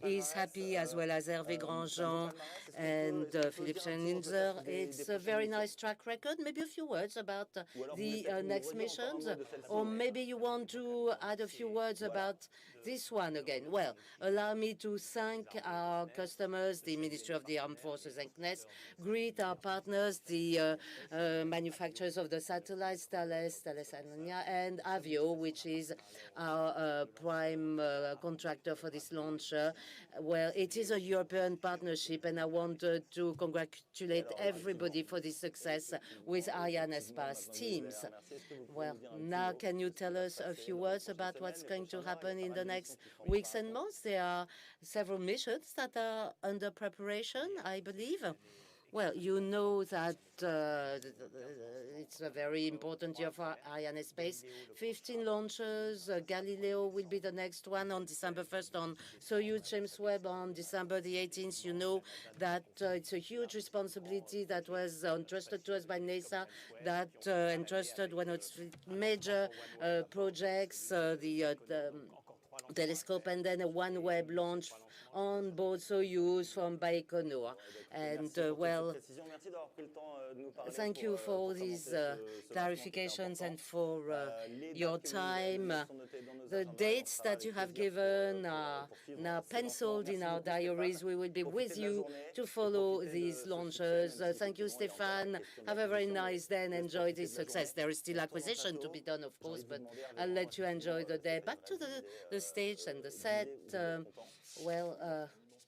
is happy, as well as Hervé Grandjean and Philippe Scheninzer. It's a very nice track record. Maybe a few words about the next missions, or maybe you want to add a few words about this one again. Well, allow me to thank our customers, the Ministry of the Armed Forces and CNES, greet our partners, the manufacturers of the satellites, Thales and Avio, which is our prime contractor for this launcher. Well, it is a European partnership, and I wanted to congratulate everybody for this success with ArianeSpace teams. Well, now can you tell us a few words about what's going to happen in the next weeks and months? There are several missions that are under preparation, I believe. Well, you know that it's a very important year for ArianeSpace. 15 launches. Galileo will be the next one on December 1st, on Soyuz James Webb on December the 18th. You know that it's a huge responsibility that was entrusted to us by NASA, that entrusted one of its major projects, the telescope, and then a OneWeb launch on board Soyuz from Baikonur. And well, thank you for all these clarifications and for your time. The dates that you have given are now penciled in our diaries. We will be with you to follow these launches. Thank you, Stéphane. Have a very nice day and enjoy this success. There is still acquisition to be done, of course, but I'll let you enjoy the day. Back to the stage and the set.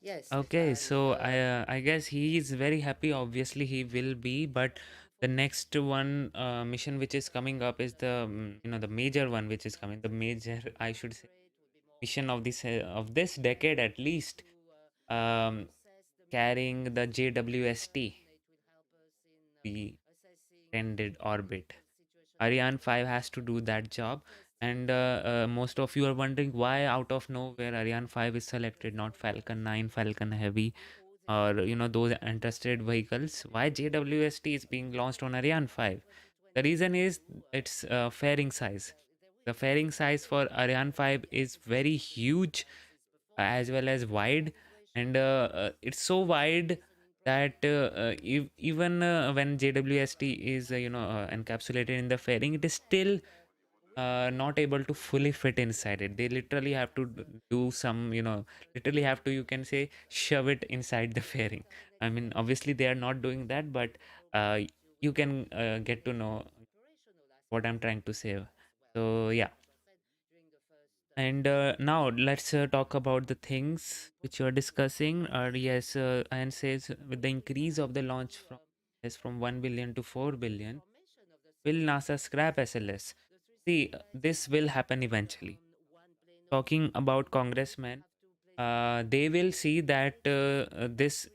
Yes, Okay, Stéphane. so I guess he is very happy. Obviously, he will be, but the next one mission which is coming up is the the major one which is coming. The major, I should say, mission of this decade at least. Um, Carrying the JWST, the intended orbit. Ariane 5 has to do that job. And most of you are wondering why out of nowhere Ariane 5 is selected, not Falcon 9, Falcon Heavy, or those interested vehicles. Why JWST is being launched on Ariane 5? The reason is its fairing size. The fairing size for Ariane 5 is very huge, as well as wide, and it's so wide that even when JWST is encapsulated in the fairing, it is still not able to fully fit inside it. They literally have to do some, literally have to, you can say, shove it inside the fairing. I mean, obviously they are not doing that, but uh, you can get to know what I'm trying to say. So yeah. And now let's talk about the things which you are discussing. Yes, and says with the increase of the launch from 1 billion to 4 billion, will NASA scrap SLS? See, this will happen eventually. Talking about congressmen, they will see that this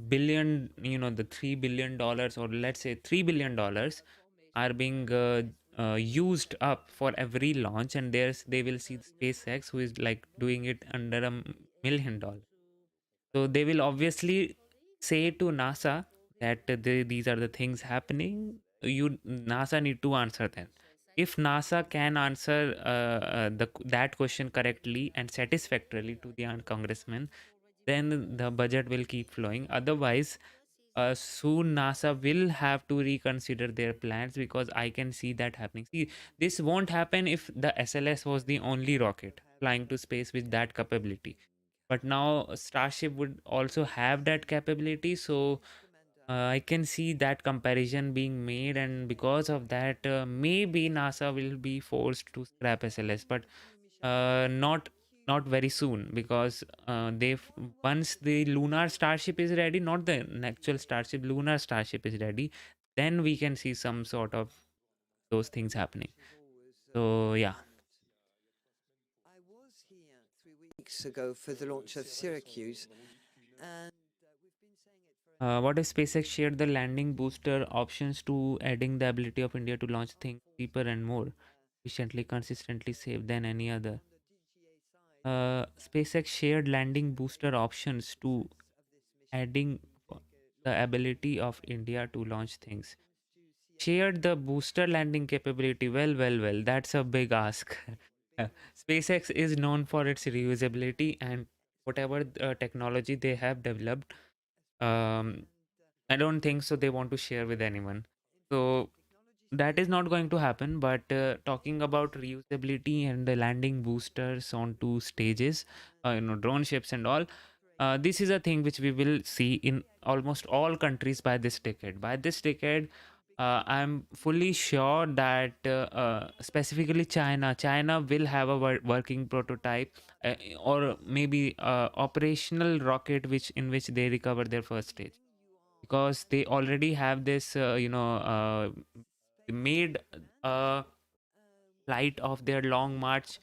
billion, the $3 billion, or let's say $3 billion, are being used up for every launch, and they will see SpaceX, who is like doing it under $1 million. So they will obviously say to NASA that these are the things happening. NASA need to answer that. If NASA can answer that question correctly and satisfactorily to the congressman, then the budget will keep flowing. Otherwise, soon NASA will have to reconsider their plans, because I can see that happening. See, this won't happen if the SLS was the only rocket flying to space with that capability. But now Starship would also have that capability, so I can see that comparison being made, and because of that, maybe NASA will be forced to scrap SLS, but not very soon, because once the lunar Starship is ready, not the actual Starship, lunar Starship is ready, then we can see some sort of those things happening. So yeah. I was here 3 weeks ago for the launch of SYRACUSE, and we've been saying it for What if SpaceX shared the landing booster options to adding the ability of India to launch things cheaper and more efficiently, consistently safe than any other? SpaceX shared landing booster options to adding the ability of India to launch things. Shared the booster landing capability. Well, that's a big ask. SpaceX is known for its reusability, and whatever technology they have developed, um, I don't think so they want to share with anyone. So that is not going to happen. But talking about reusability and the landing boosters on two stages, drone ships and all, this is a thing which we will see in almost all countries by this decade. By this decade, I'm fully sure that specifically China will have a working prototype, or maybe operational rocket which in which they recover their first stage, because they already have this made a flight of their Long March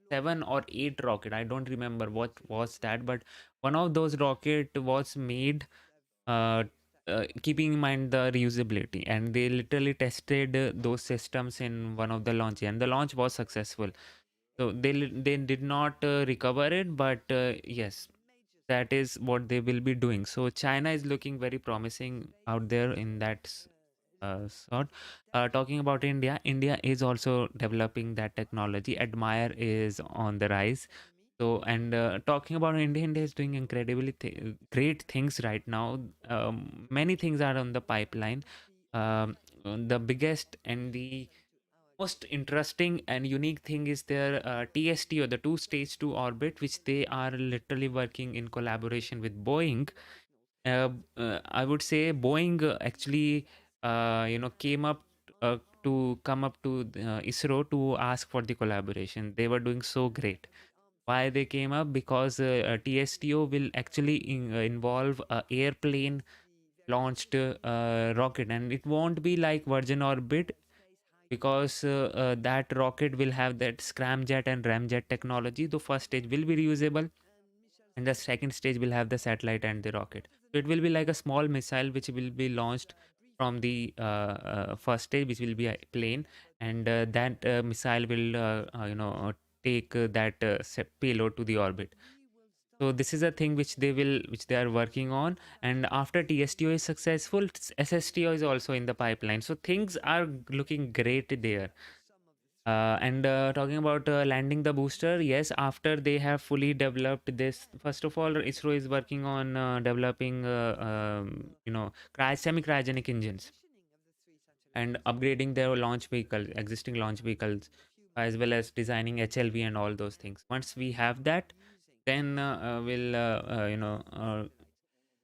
7 or 8 rocket. I don't remember what was that, but one of those rocket was made uh, keeping in mind the reusability, and they literally tested those systems in one of the launch, and the launch was successful. So they did not recover it, but yes, that is what they will be doing. So China is looking very promising out there in that sort. Talking about India, India is also developing that technology. Admire is on the rise. So, and talking about India, India is doing incredibly great things right now. Many things are on the pipeline. The biggest and the most interesting and unique thing is their TST, or the two stage two orbit, which they are literally working in collaboration with Boeing. I would say Boeing actually, came up to come up to ISRO to ask for the collaboration. They were doing so great. Why they came up? Because TSTO will actually involve a airplane launched rocket, and it won't be like Virgin Orbit, because that rocket will have that scramjet and ramjet technology. The first stage will be reusable, and the second stage will have the satellite and the rocket. So it will be like a small missile which will be launched from the first stage, which will be a plane, and that missile will take that payload to the orbit. So this is a thing which they are working on, and after TSTO is successful, SSTO is also in the pipeline. So things are looking great there. And talking about landing the booster, yes, after they have fully developed this, first of all, ISRO is working on developing, semi-cryogenic engines and upgrading their launch vehicles, existing launch vehicles, as well as designing HLV and all those things. Once we have that, then we'll,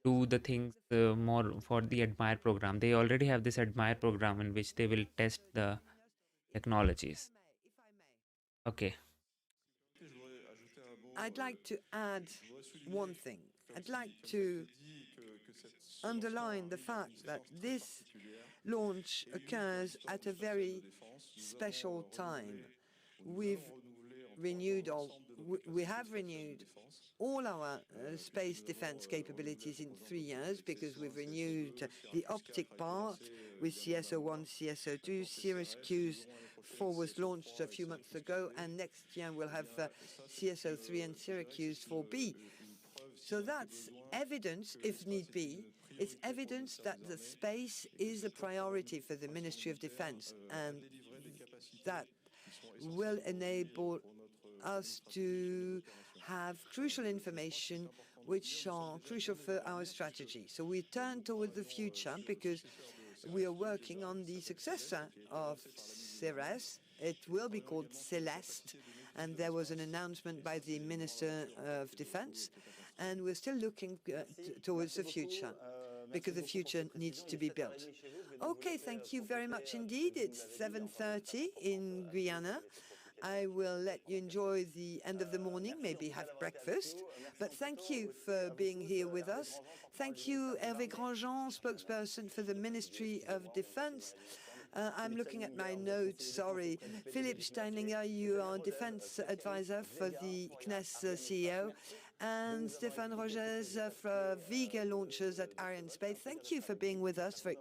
do the things more for the Admire program. They already have this Admire program in which they will test the technologies. Okay. I'd like to add one thing. I'd like to underline the fact that this launch occurs at a very special time. We have renewed all our space defense capabilities in 3 years, because we've renewed the optic part with CSO1, CSO2, SYRACUSE 4 was launched a few months ago, and next year we'll have CSO3 and SYRACUSE 4B. So that's evidence, if need be, it's evidence that the space is a priority for the Ministry of Defense, and that will enable us to have crucial information which are crucial for our strategy. So we turn toward the future because we are working on the successor of CERES. It will be called Celeste, and there was an announcement by the Minister of Defense, and we're still looking towards the future, because the future needs to be built. Okay, thank you very much indeed. It's 7:30 in Guyana. I will let you enjoy the end of the morning, maybe have breakfast. But thank you for being here with us. Thank you, Hervé Grandjean, spokesperson for the Ministry of Defense. I'm looking at my notes, sorry. Philippe Steinlinger, you are defense advisor for the CNES CEO, and Stéphane Rogers for Vega launchers at ArianeSpace. Thank you for being with us, for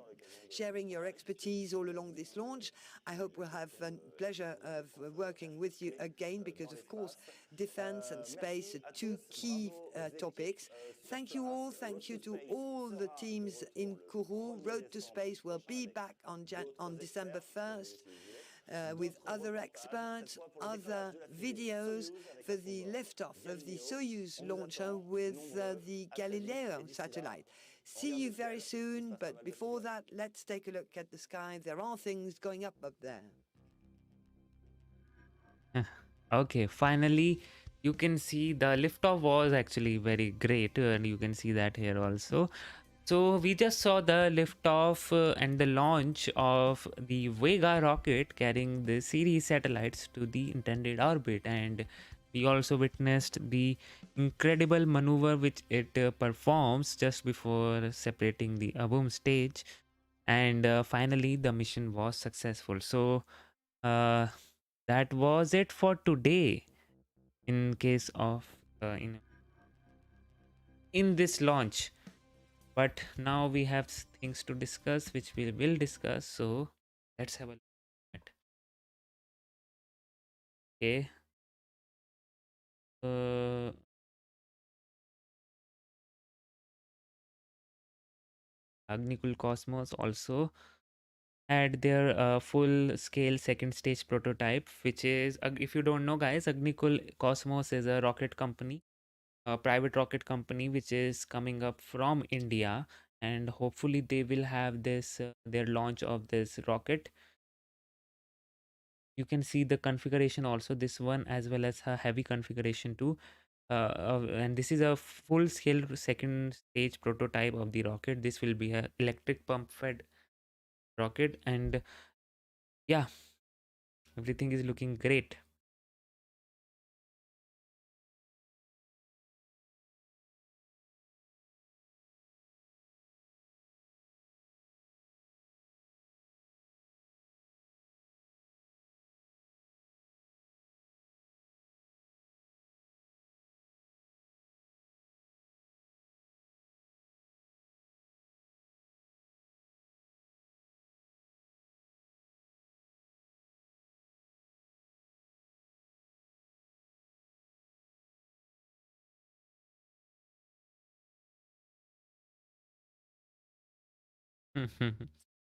sharing your expertise all along this launch. I hope we'll have the pleasure of working with you again, because of course defense and space are two key topics. Thank you all. Thank you to all the teams in Kourou. Road to Space will be back on December 1st. With other experts, other videos for the liftoff of the Soyuz launcher with the Galileo satellite. See you very soon, but before that, let's take a look at the sky. There are things going up there. Okay, finally, you can see the liftoff was actually very great, and you can see that here also. So we just saw the liftoff and the launch of the Vega rocket carrying the CERES satellites to the intended orbit, and we also witnessed the incredible maneuver which it performs just before separating the boom stage, and finally the mission was successful. So uh, that was it for today in case of in this launch. But now we have things to discuss, which we will discuss. So let's have a look at. Okay. Agnikul Cosmos also had their full scale second stage prototype, which is, if you don't know guys, Agnikul Cosmos is a rocket company, a private rocket company, which is coming up from India, and hopefully they will have this their launch of this rocket. You can see the configuration also, this one, as well as a heavy configuration too. And this is a full scale second stage prototype of the rocket. This will be a electric pump fed rocket, and yeah, everything is looking great.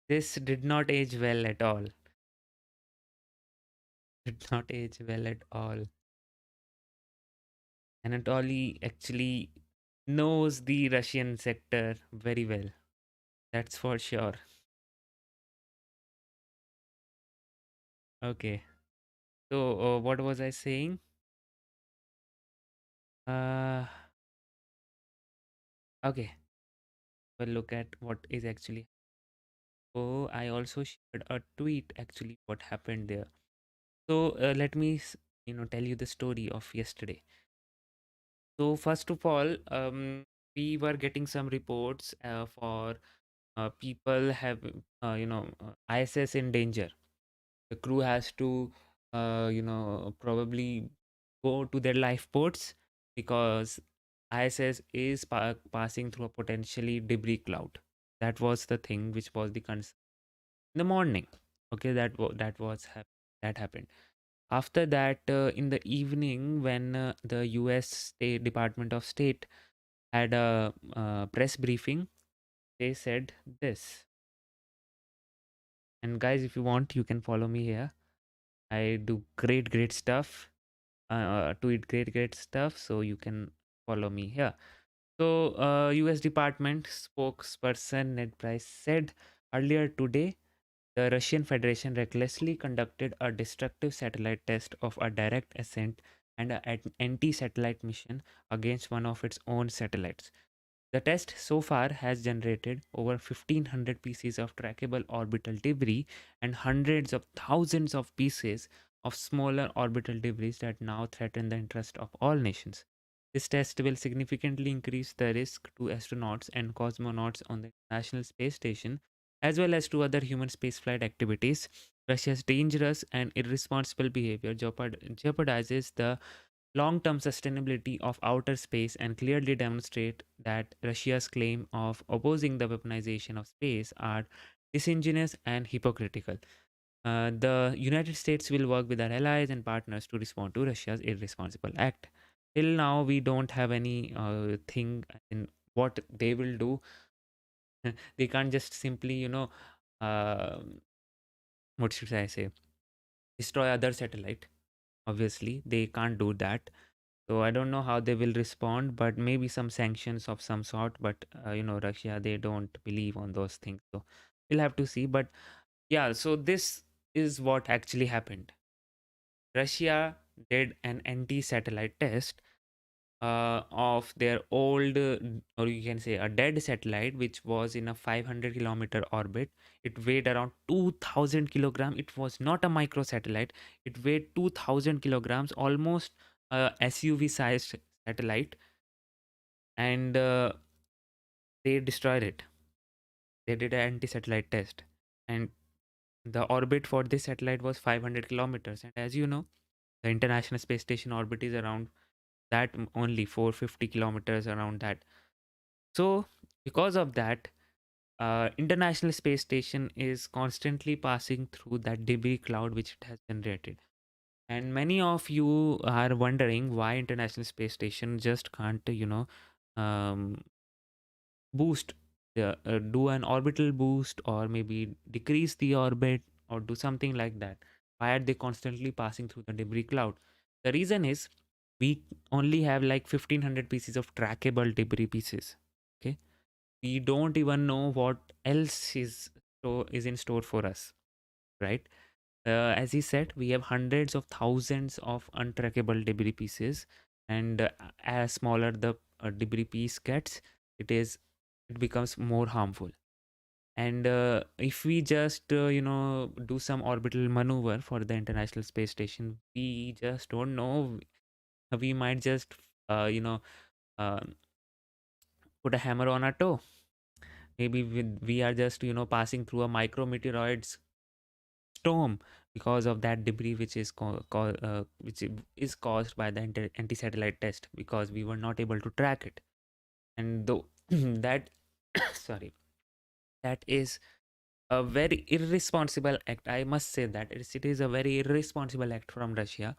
This did not age well at all. Did not age well at all. Anatoly actually knows the Russian sector very well. That's for sure. Okay. So, what was I saying? Uh, okay. Well, look at what is actually. Oh, I also shared a tweet actually what happened there. So, let me, tell you the story of yesterday. So, first of all, we were getting some reports for people have, ISS in danger. The crew has to, probably go to their lifeboats because ISS is passing through a potentially debris cloud. That was the thing which was the concern in the morning. Okay, that happened. After that, in the evening, when the U.S. State Department of State had a press briefing, they said this. And guys, if you want, you can follow me here. I do great stuff. Tweet great stuff. So you can follow me here. So, U.S. Department spokesperson Ned Price said earlier today the Russian Federation recklessly conducted a destructive satellite test of a direct ascent and an anti-satellite mission against one of its own satellites. The test so far has generated over 1500 pieces of trackable orbital debris and hundreds of thousands of pieces of smaller orbital debris that now threaten the interest of all nations. This test will significantly increase the risk to astronauts and cosmonauts on the International Space Station, as well as to other human spaceflight activities. Russia's dangerous and irresponsible behavior jeopardizes the long-term sustainability of outer space and clearly demonstrate that Russia's claim of opposing the weaponization of space are disingenuous and hypocritical. The United States will work with our allies and partners to respond to Russia's irresponsible act. Till now, we don't have any thing in what they will do. They can't just simply, uh, what should I say, destroy other satellite. Obviously, they can't do that. So I don't know how they will respond, but maybe some sanctions of some sort. But Russia, they don't believe on those things, so we'll have to see. But yeah, so this is what actually happened. Russia did an anti-satellite test of their old, or you can say a dead satellite, which was in a 500-kilometer orbit. It weighed around 2000 kilogram. It was not a micro satellite. It weighed 2000 kilograms, almost a SUV sized satellite. And they destroyed it. They did an anti-satellite test, and the orbit for this satellite was 500 kilometers. And as you know, the International Space Station orbit is around that, only 450 kilometers around that. So because of that, International Space Station is constantly passing through that debris cloud which it has generated. And many of you are wondering why International Space Station just can't, um, boost do an orbital boost, or maybe decrease the orbit, or do something like that. Why are they constantly passing through the debris cloud? The reason is we only have like 1500 pieces of trackable debris pieces. Okay, we don't even know what else is in store for us, right? As he said, we have hundreds of thousands of untrackable debris pieces, and as smaller the debris piece gets, it becomes more harmful. And if we just do some orbital maneuver for the International Space Station, we just don't know. We might just uh, you know uh, put a hammer on our toe. Maybe we are just passing through a micrometeoroids storm because of that debris which is is caused by the anti-satellite test, because we were not able to track it. And though that sorry, that is a very irresponsible act. I must say that it is a very irresponsible act from Russia.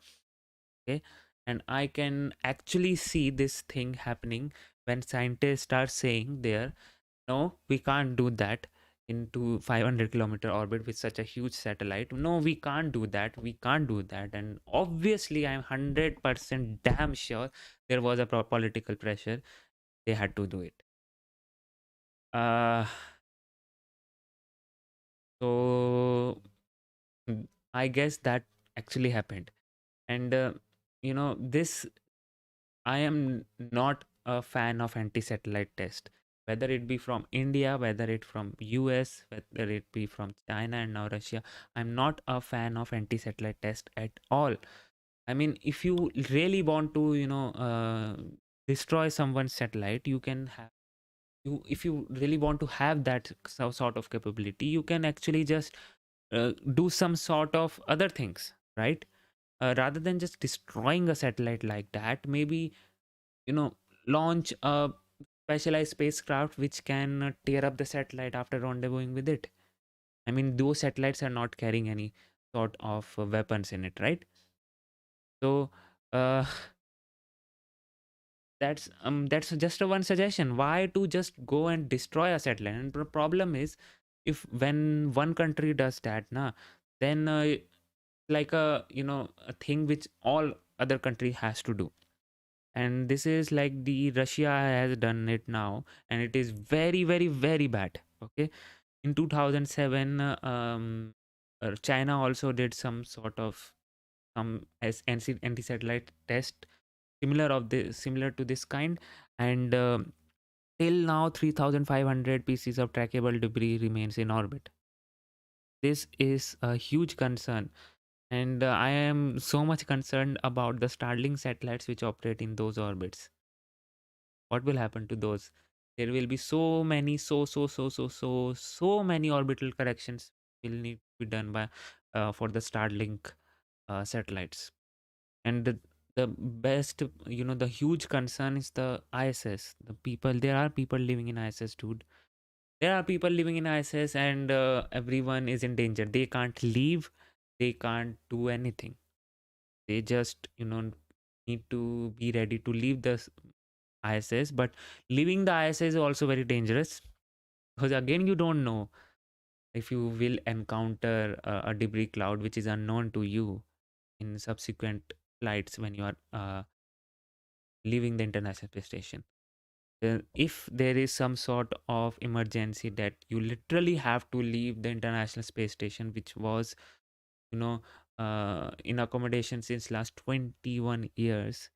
Okay, and I can actually see this thing happening when scientists are saying there, no, we can't do that. into 500-kilometer orbit with such a huge satellite. No, we can't do that. We can't do that. And obviously, I'm 100% damn sure there was a political pressure. They had to do it. Uh, so I guess that actually happened. And this, I am not a fan of anti-satellite test, whether it be from India, whether it from US, whether it be from China and now Russia. I'm not a fan of anti-satellite test at all. I mean, if you really want to, destroy someone's satellite, you can have you. If you really want to have that sort of capability, you can actually just do some sort of other things, right? Rather than just destroying a satellite like that, maybe launch a specialized spacecraft which can tear up the satellite after rendezvousing with it. I mean, those satellites are not carrying any sort of weapons in it, right? So uh, that's just a one suggestion. Why to just go and destroy a satellite? And the problem is, if when one country does that, then like a thing which all other country has to do. And this is like the Russia has done it now, and it is very, very, very bad. Okay, in 2007, China also did some sort of as anti-satellite test similar to this kind, and till now 3,500 pieces of trackable debris remains in orbit. This is a huge concern, and I am so much concerned about the Starlink satellites which operate in those orbits. What will happen to those? There will be so many, so many orbital corrections will need to be done by for the Starlink satellites. And the best, the huge concern is the ISS. The people, there are people living in ISS, dude. There are people living in ISS, and everyone is in danger. They can't leave. They can't do anything. They just, need to be ready to leave the ISS. But leaving the ISS is also very dangerous, because again, you don't know if you will encounter a debris cloud which is unknown to you in subsequent flights when you are leaving the International Space Station. If there is some sort of emergency that you literally have to leave the International Space Station, which was, you know, in accommodation since last 21 years,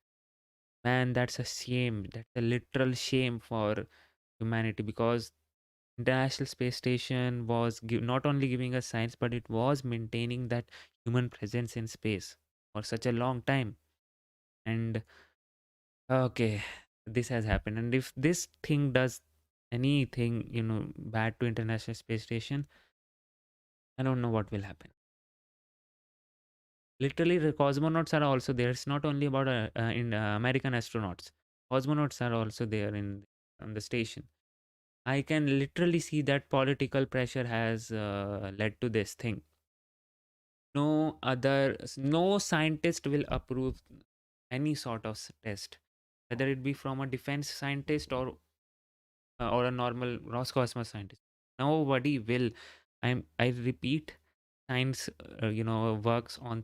man, that's a shame. That's a literal shame for humanity, because International Space Station was not only giving us science, but it was maintaining that human presence in space for such a long time. And okay, this has happened. And if this thing does anything, bad to International Space Station, I don't know what will happen. Literally, the cosmonauts are also there. It's not only about American astronauts. Cosmonauts are also there on the station. I can literally see that political pressure has led to this thing. No scientist will approve any sort of test, whether it be from a defense scientist or a normal Roscosmos scientist. Nobody will. I repeat, science works on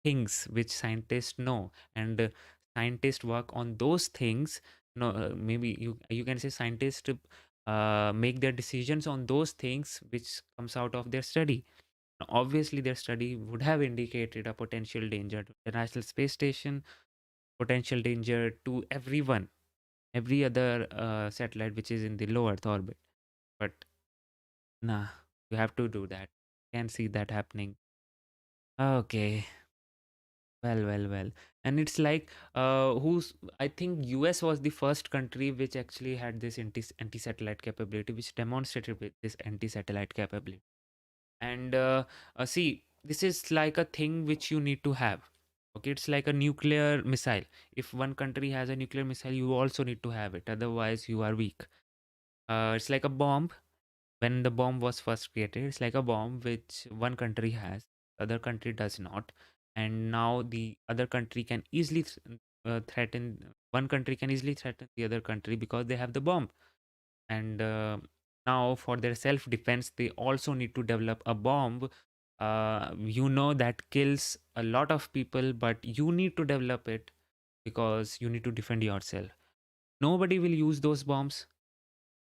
things which scientists know, and scientists work on those things. Maybe you can say scientists make their decisions on those things which comes out of their study. Obviously, their study would have indicated a potential danger to the International Space Station, potential danger to everyone, every other satellite which is in the low Earth orbit. But nah, you have to do that. Can't see that happening. Okay. Well. And it's like, I think US was the first country which actually had this anti-satellite capability, which demonstrated with this anti-satellite capability. And see, this is like a thing which you need to have. Okay, it's like a nuclear missile. If one country has a nuclear missile, you also need to have it. Otherwise, you are weak. It's like a bomb. When the bomb was first created, it's like a bomb which one country has, the other country does not. And now the other country can easily threaten, one country can easily threaten the other country because they have the bomb. And now for their self-defense, they also need to develop a bomb, that kills a lot of people, but you need to develop it because you need to defend yourself. Nobody will use those bombs,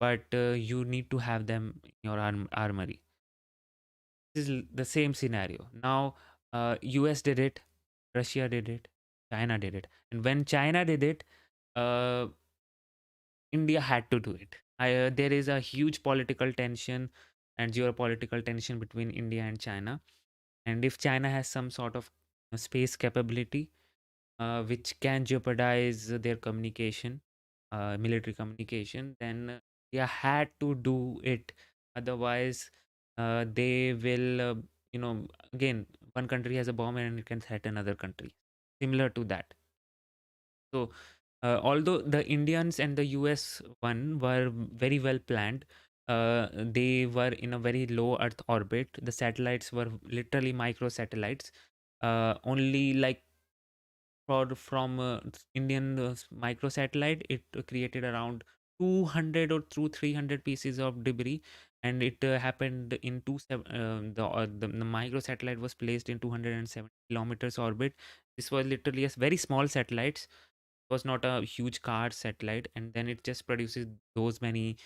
but you need to have them in your armory. This is the same scenario. Now, US did it, Russia did it, China did it. And when China did it, uh, India had to do it. There is a huge political tension and geopolitical tension between India and China. And if China has some sort of space capability, which can jeopardize their communication, military communication, then India had to do it. Otherwise, they will, again, one country has a bomb and it can threaten another country. Similar to that. So, although the Indians and the US one were very well planned, they were in a very low Earth orbit. The satellites were literally micro satellites. Only like from Indian micro satellite, it created around 200 or through 300 pieces of debris, and it happened in the micro satellite was placed in 270 kilometers orbit. This was literally a very small satellite, was not a huge car satellite, and then it just produces those many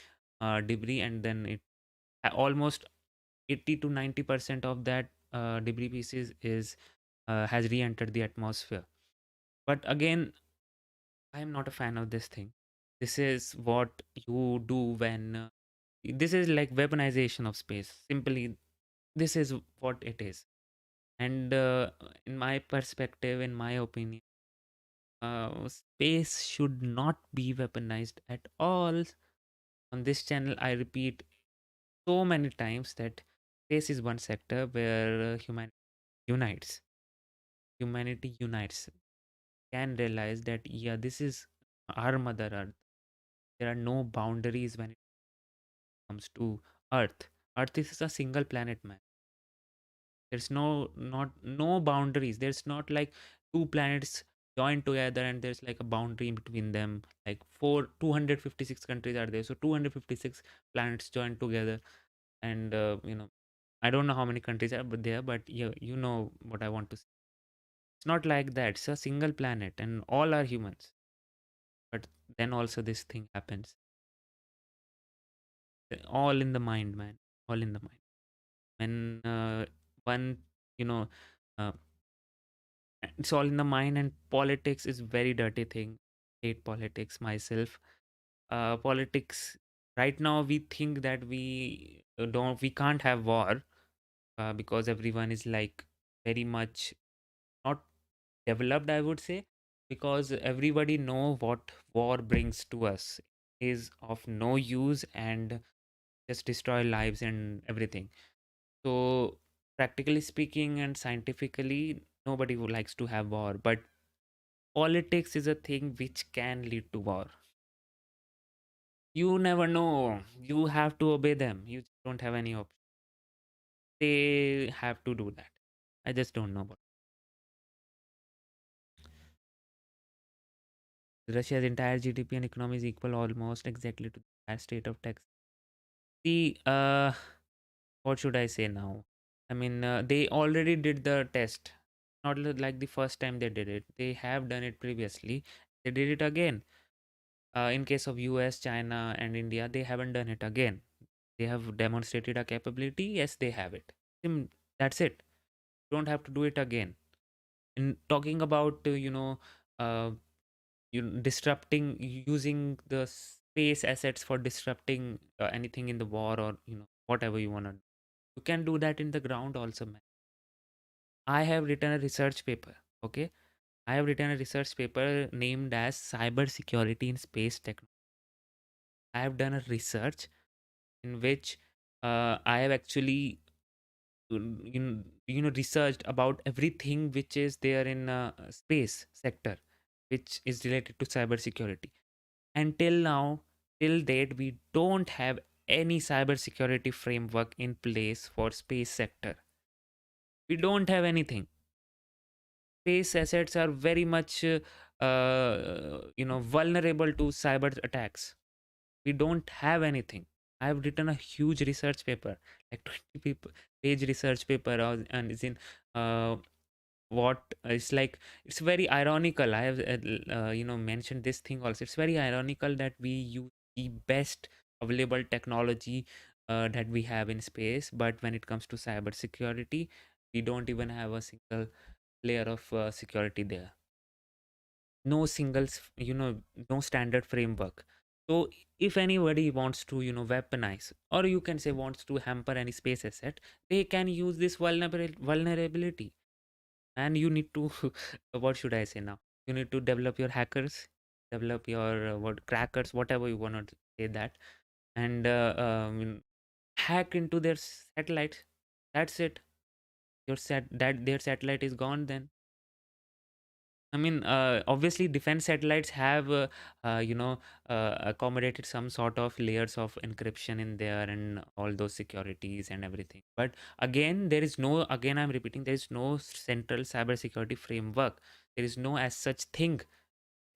debris, and then it almost 80 to 90% of that debris pieces is has re-entered the atmosphere. But again, I am not a fan of this thing. This is what you do when this is like weaponization of space. Simply, this is what it is. And in my perspective, in my opinion, space should not be weaponized at all. On this channel, I repeat so many times that space is one sector where unites. Humanity unites. Can realize that, yeah, this is our Mother Earth. There are no boundaries when it comes to Earth. Earth is a single planet, man. There's no boundaries. There's not like two planets joined together and there's like a boundary in between them. Like 256 countries are there, so 256 planets joined together, and I don't know how many countries are there, but yeah, you know what I want to say. It's not like that. It's a single planet, and all are humans. But then also this thing happens. All in the mind, man. All in the mind. When one, you know, uh, it's all in the mind, and politics is very dirty thing. Hate politics myself. Politics. Right now, we think that we can't have war because everyone is like very much not developed, I would say, because everybody know what war brings to us is of no use and just destroy lives and everything. So, practically speaking and scientifically, nobody who likes to have war, but politics is a thing which can lead to war. You never know. You have to obey them. You don't have any option. They have to do that. I just don't know about Russia's entire GDP and economy is equal almost exactly to the entire state of Texas. See, what should I say now? I mean, they already did the test. Not like the first time they did it. They have done it previously. They did it again. In case of US, China, and India, they haven't done it again. They have demonstrated a capability. Yes, they have it. That's it. Don't have to do it again. In talking about, uh, disrupting, using the space assets for disrupting anything in the war, or whatever you want to do, you can do that in the ground also, man. I have written a research paper. Okay, I have written a research paper named as cyber security in space technology. I have done a research in which I have actually researched about everything which is there in space sector, which is related to cyber security. Until now, till date, we don't have any cyber security framework in place for space sector. We don't have anything. Space assets are very much vulnerable to cyber attacks. We don't have anything. I have written a huge research paper, like 20-page research paper, and it's in uh, what it's like. It's very ironical. I have mentioned this thing also. It's very ironical that we use the best available technology that we have in space, but when it comes to cyber security, we don't even have a single layer of security there. No singles, no standard framework. So if anybody wants to, weaponize, or you can say wants to hamper any space asset, they can use this vulnerability. And you need to what should I say now, you need to develop your hackers, develop your what crackers, whatever you want to say that, and hack into their satellites. That's it. Their satellite is gone then. I mean, obviously, defense satellites have, accommodated some sort of layers of encryption in there and all those securities and everything. But again, again, I'm repeating, there is no central cybersecurity framework. There is no as such thing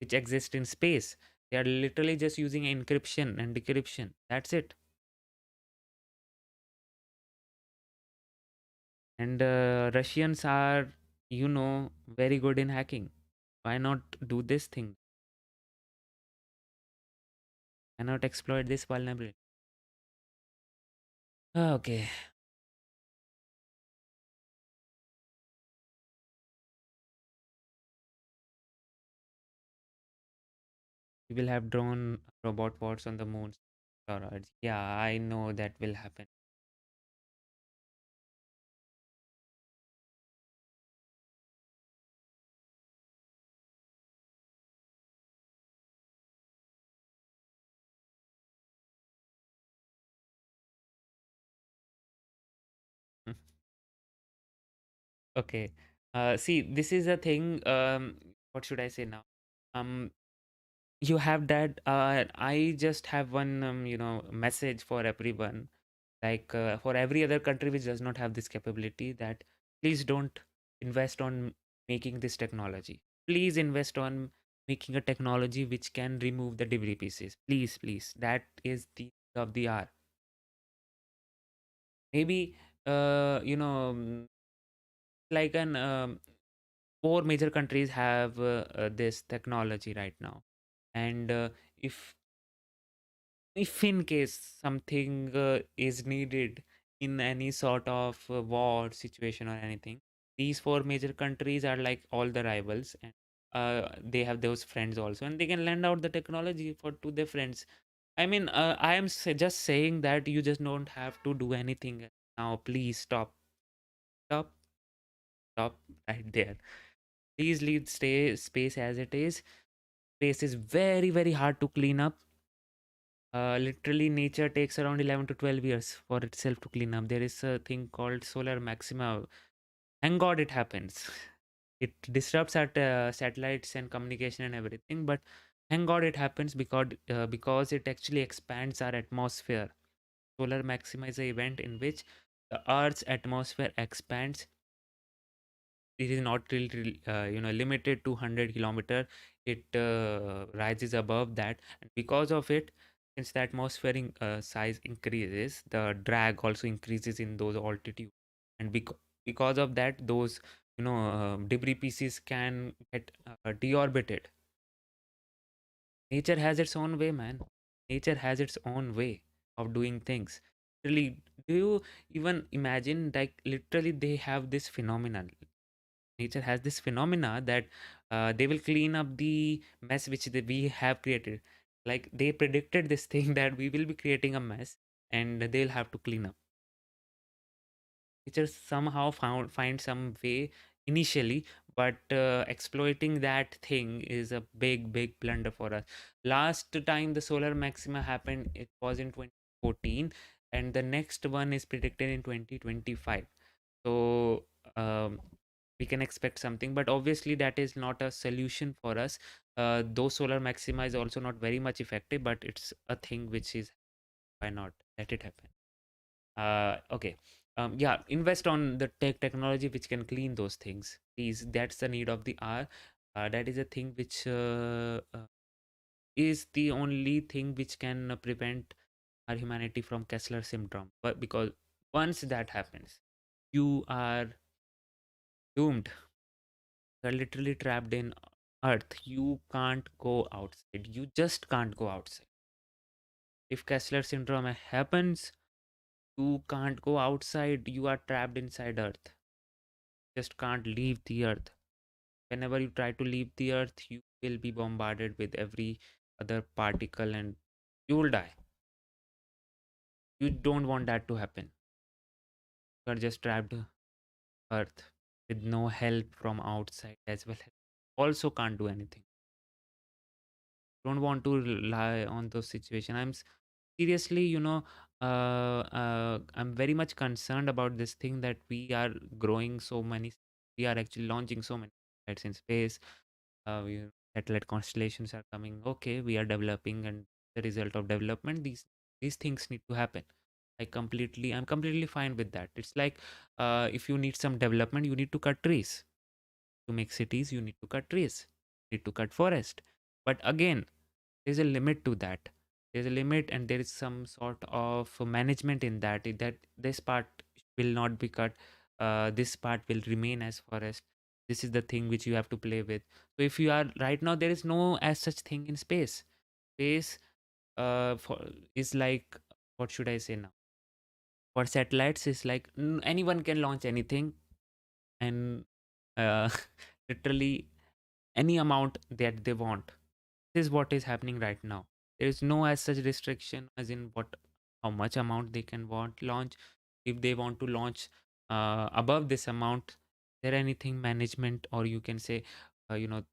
which exists in space. They are literally just using encryption and decryption. That's it. And Russians are, very good in hacking. Why not do this thing? Why not exploit this vulnerability? Okay. We will have drone robot wars on the moon. Asteroids. Yeah, I know that will happen. Okay. See, this is a thing. What should I say now? Um, you have that. I just have one, message for everyone. Like for every other country which does not have this capability, that please don't invest on making this technology. Please invest on making a technology which can remove the debris pieces. Please, please. That is the of the hour. Maybe like an four major countries have this technology right now, and if in case something is needed in any sort of war situation or anything, these four major countries are like all the rivals, and they have those friends also, and they can lend out the technology for to their friends. I mean, I am just saying that you just don't have to do anything now. Please stop, stop, stop right there. Please leave stay space as it is. Space is very, very hard to clean up. Literally, nature takes around 11 to 12 years for itself to clean up. There is a thing called solar maxima. Thank God it happens. It disrupts our satellites and communication and everything, but thank God it happens because it actually expands our atmosphere. Solar maxima is an event in which the Earth's atmosphere expands. It is not really, limited to 100 kilometer. It rises above that, and because of it, since the atmospheric size increases, the drag also increases in those altitude, and because of that, those debris pieces can get deorbited. Nature has its own way, man. Nature has its own way of doing things. Really, do you even imagine, like, literally they have this phenomenon. Nature has this phenomena that they will clean up the mess which we have created. Like, they predicted this thing that we will be creating a mess, and they'll have to clean up. Nature somehow find some way initially, but exploiting that thing is a big blunder for us. Last time the solar maxima happened, it was in 2014, and the next one is predicted in 2025. So we can expect something, but obviously that is not a solution for us. Though solar maxima is also not very much effective, but it's a thing which is, why not let it happen. Okay. Yeah, invest on the technology which can clean those things, please. That's the need of the hour. That is a thing which is the only thing which can prevent our humanity from Kessler syndrome. But because once that happens, you are doomed. You're literally trapped in Earth. You can't go outside. You just can't go outside. If Kessler syndrome happens, you can't go outside. You are trapped inside Earth. Just can't leave the Earth. Whenever you try to leave the Earth, you will be bombarded with every other particle and you will die. You don't want that to happen. You are just trapped Earth with no help from outside as well. Also can't do anything. Don't want to rely on those situations. Seriously, I'm very much concerned about this thing that we are growing so many. We are actually launching so many satellites in space. Satellite constellations are coming. Okay, we are developing, and the result of development, these things need to happen. I'm completely fine with that. It's like if you need some development, you need to cut trees. To make cities, you need to cut trees. You need to cut forest. But again, there's a limit to that. There's a limit, and there is some sort of management in that. That this part will not be cut. This part will remain as forest. This is the thing which you have to play with. So if you are right now, there is no as such thing in space. Space for is like, what should I say now? For satellites, is like anyone can launch anything, and uh, literally any amount that they want. This is what is happening right now. There is no as such restriction as in what how much amount they can want launch. If they want to launch above this amount, there anything management, or you can say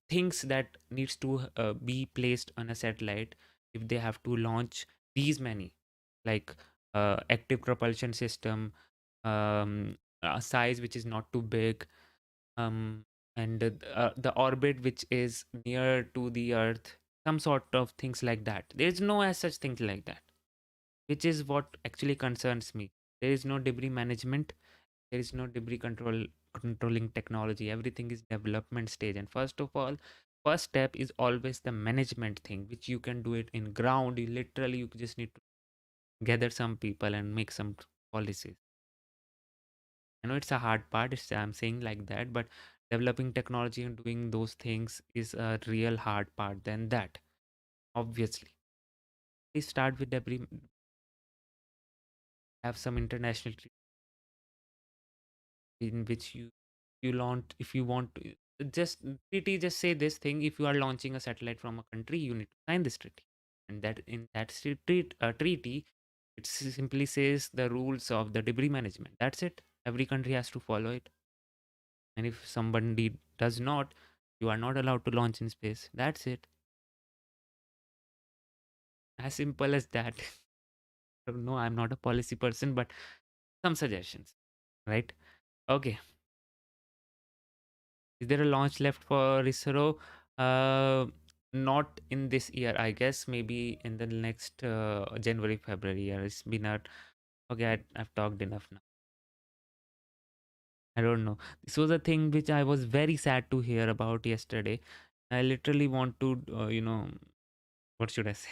things that needs to be placed on a satellite. If they have to launch these many, like active propulsion system, a size which is not too big, um, and the orbit which is near to the Earth, some sort of things like that. There is no as such things like that, which is what actually concerns me. There is no debris management. There is no debris controlling technology. Everything is development stage. And first of all, first step is always the management thing, which you can do it in ground. You just need to gather some people and make some policies. I know it's a hard part. I'm saying like that, but developing technology and doing those things is a real hard part than that. Obviously, please start with debris. Have some international treaty in which you launch if you want to, just treaty. Just say this thing: if you are launching a satellite from a country, you need to sign this treaty, and that in that treaty, it simply says the rules of the debris management. That's it. Every country has to follow it. And if somebody does not, you are not allowed to launch in space. That's it. As simple as that. No, I'm not a policy person, but some suggestions, right? Okay. Is there a launch left for ISRO? Not in this year, I guess. Maybe in the next January, February year. It's been a okay. I've talked enough now. I don't know. This was a thing which I was very sad to hear about yesterday. I literally want to, what should I say?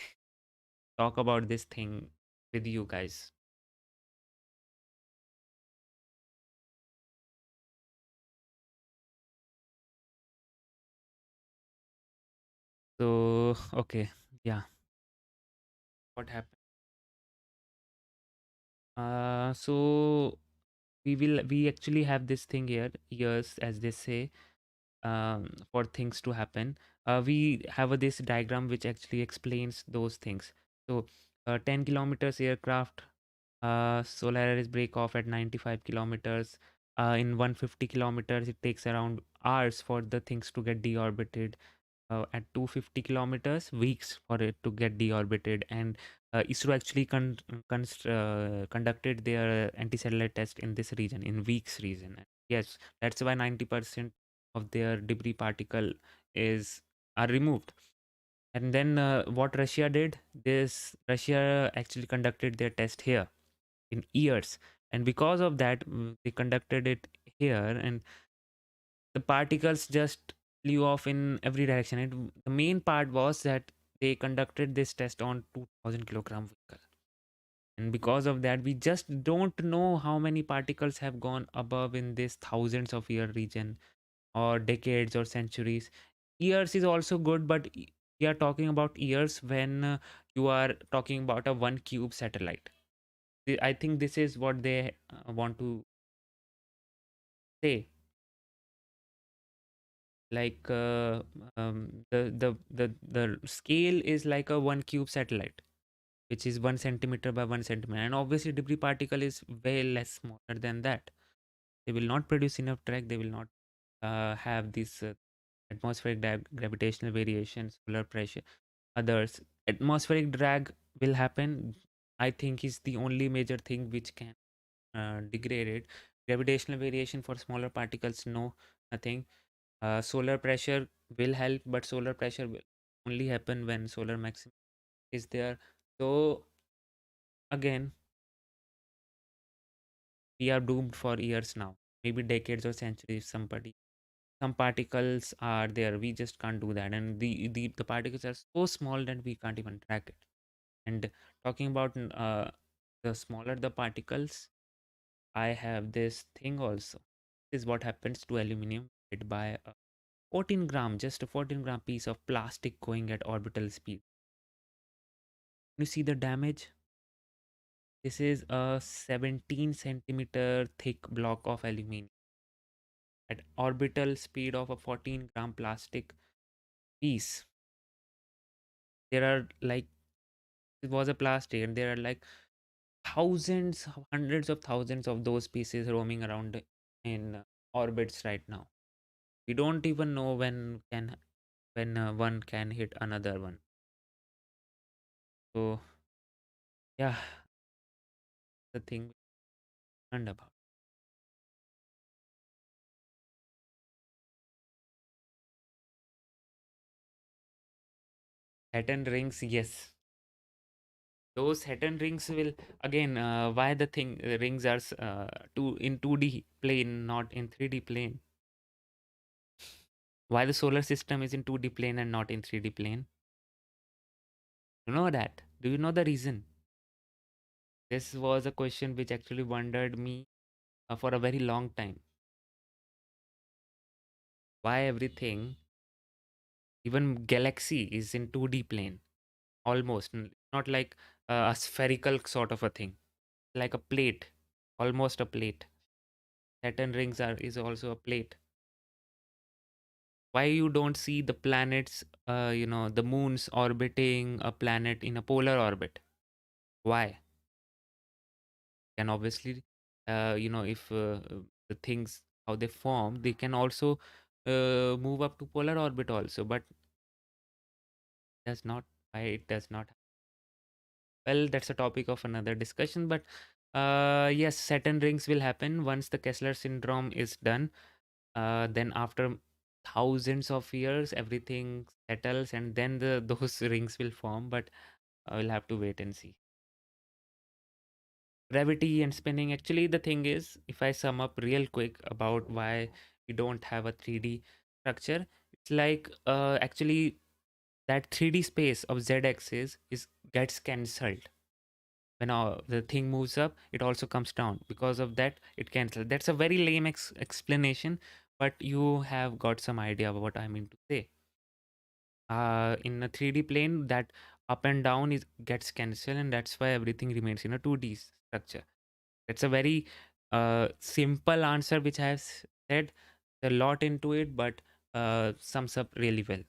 Talk about this thing with you guys. So, okay, yeah, what happened? So we actually have this thing here, years, as they say, for things to happen. We have this diagram which actually explains those things. So, 10 kilometers aircraft, Solaris break off at 95 kilometers. In 150 kilometers, it takes around hours for the things to get deorbited. At 250 kilometers, weeks for it to get deorbited. And ISRO actually conducted their anti-satellite test in this region, in weeks region. Yes, that's why 90% of their debris particle is are removed. And then what Russia did, this Russia actually conducted their test here in years, and because of that, they conducted it here, and the particles just flew off in every direction. The main part was that they conducted this test on 2000 kilogram vehicle. And because of that, we just don't know how many particles have gone above in this thousands of year region, or decades or centuries. Years is also good, but we are talking about years when you are talking about a one cube satellite. I think this is what they want to say. Like the scale is like a one cube satellite, which is 1 centimeter by 1 centimeter, and obviously debris particle is way less smaller than that. They will not produce enough drag. They will not have this atmospheric gravitational variation, solar pressure, others. Atmospheric drag will happen. I think is the only major thing which can degrade it. Gravitational variation for smaller particles, no, nothing. Solar pressure will help, but solar pressure will only happen when solar maximum is there. So again, we are doomed for years now, maybe decades or centuries. Some particles are there. We just can't do that, and the particles are so small that we can't even track it. And talking about the smaller the particles, I have this thing also. This is what happens to aluminum hit by a 14 gram, just a 14 gram piece of plastic going at orbital speed. You see the damage? This is a 17 centimeter thick block of aluminum at orbital speed of a 14 gram plastic piece. There are like, it was a plastic, and there are like thousands, hundreds of thousands of those pieces roaming around in orbits right now. We don't even know when one can hit another one. So yeah, the thing we learned about Saturn rings. Yes, those Saturn rings will again. Why the thing rings are two in 2D plane, not in 3D plane? Why the solar system is in 2D plane and not in 3D plane? You know that? Do you know the reason? This was a question which actually wondered me for a very long time. Why everything, even galaxy, is in 2D plane? Almost, not like a spherical sort of a thing, like a plate, almost a plate. Saturn rings are is also a plate. Why you don't see the planets, the moons orbiting a planet in a polar orbit? Why? Can obviously, if the things how they form, they can also move up to polar orbit also, but does not. Why it does not? Well, that's a topic of another discussion, but yes, Saturn rings will happen once the Kessler syndrome is done. Then after thousands of years, everything settles, and then the those rings will form. But we'll have to wait and see. Gravity and spinning. Actually, the thing is, if I sum up real quick about why we don't have a 3D structure, it's like actually that 3D space of z-axis is gets cancelled. When the thing moves up, it also comes down. Because of that, it cancels. That's a very lame explanation, but you have got some idea of what I mean to say. In a 3D plane, that up and down is gets cancelled, and that's why everything remains in a 2D structure. That's a very simple answer which I have said. A lot into it, but sums up really well.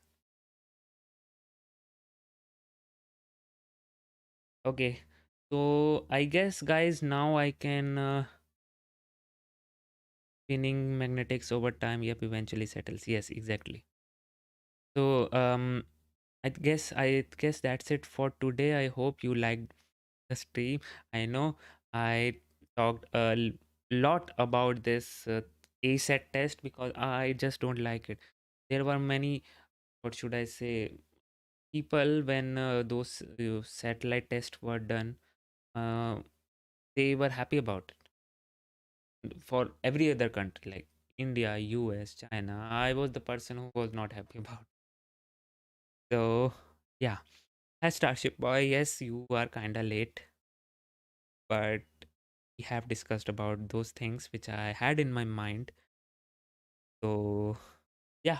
Okay, so I guess, guys, now I can spinning magnetics over time. Yep, eventually settles. Yes, exactly. So I guess that's it for today. I hope you liked the stream. I know I talked a lot about this ASAT test because I just don't like it. There were many, what should I say, people when those satellite tests were done, uh, they were happy about it. For every other country like India, US, China, I was the person who was not happy about it. So yeah, as Starship Boy, yes, you are kinda late. but we have discussed about those things which I had in my mind. So yeah,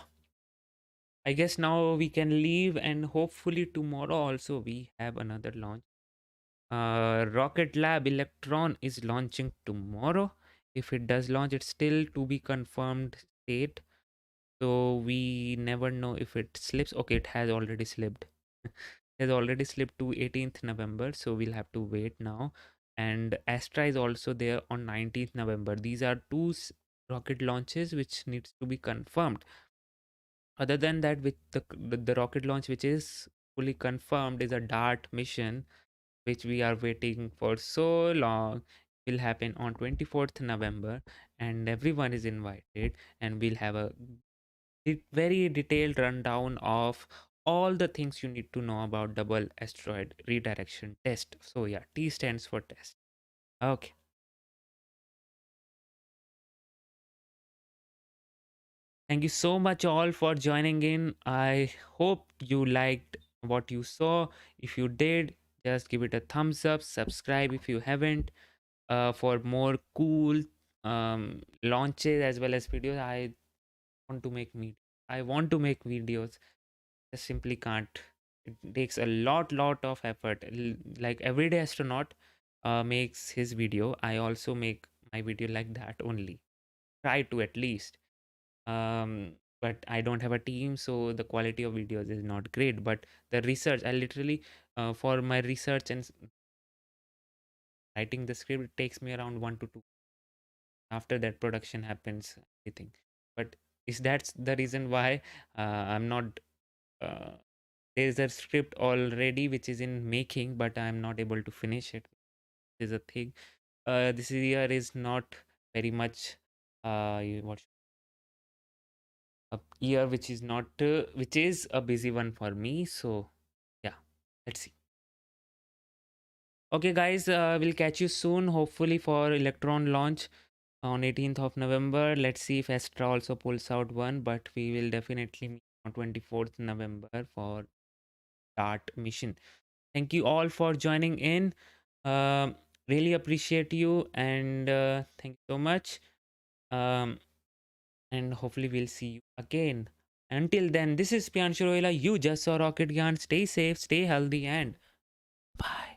I guess now we can leave, and hopefully tomorrow also we have another launch. Rocket Lab Electron is launching tomorrow. If it does launch, it's still to be confirmed state. So we never know if it slips. Okay, it has already slipped. It has already slipped to 18th November. So we'll have to wait now. And Astra is also there on 19th November. These are two rocket launches which needs to be confirmed. Other than that, with the rocket launch which is fully confirmed is a DART mission, which we are waiting for so long, will happen on 24th November, and everyone is invited, and we'll have a very detailed rundown of all the things you need to know about double asteroid redirection test. So yeah, T stands for test. Okay. Thank you so much all for joining in. I hope you liked what you saw. If you did, just give it a thumbs up, subscribe if you haven't, for more cool launches as well as videos. Want to make me I want to make videos. I simply can't. It takes a lot of effort. Like everyday astronaut makes his video, I also make my video like that only. Try to at least. But I don't have a team, so the quality of videos is not great. But the research, I literally, for my research and writing the script, it takes me around 1 to 2. After that, production happens, everything. But is that's the reason why I'm not. There's a script already which is in making, but I'm not able to finish it. Is a thing. This year is not very much. What a year which is not which is a busy one for me. So yeah, let's see. Okay guys, we'll catch you soon, hopefully for Electron launch on 18th of November. Let's see if Astra also pulls out one, but we will definitely meet on 24th November for DART mission. Thank you all for joining in. Really appreciate you, and thank you so much. And hopefully we'll see you again. Until then, this is Pianshu Roila. You just saw Rocket Gyan. Stay safe, stay healthy, and bye.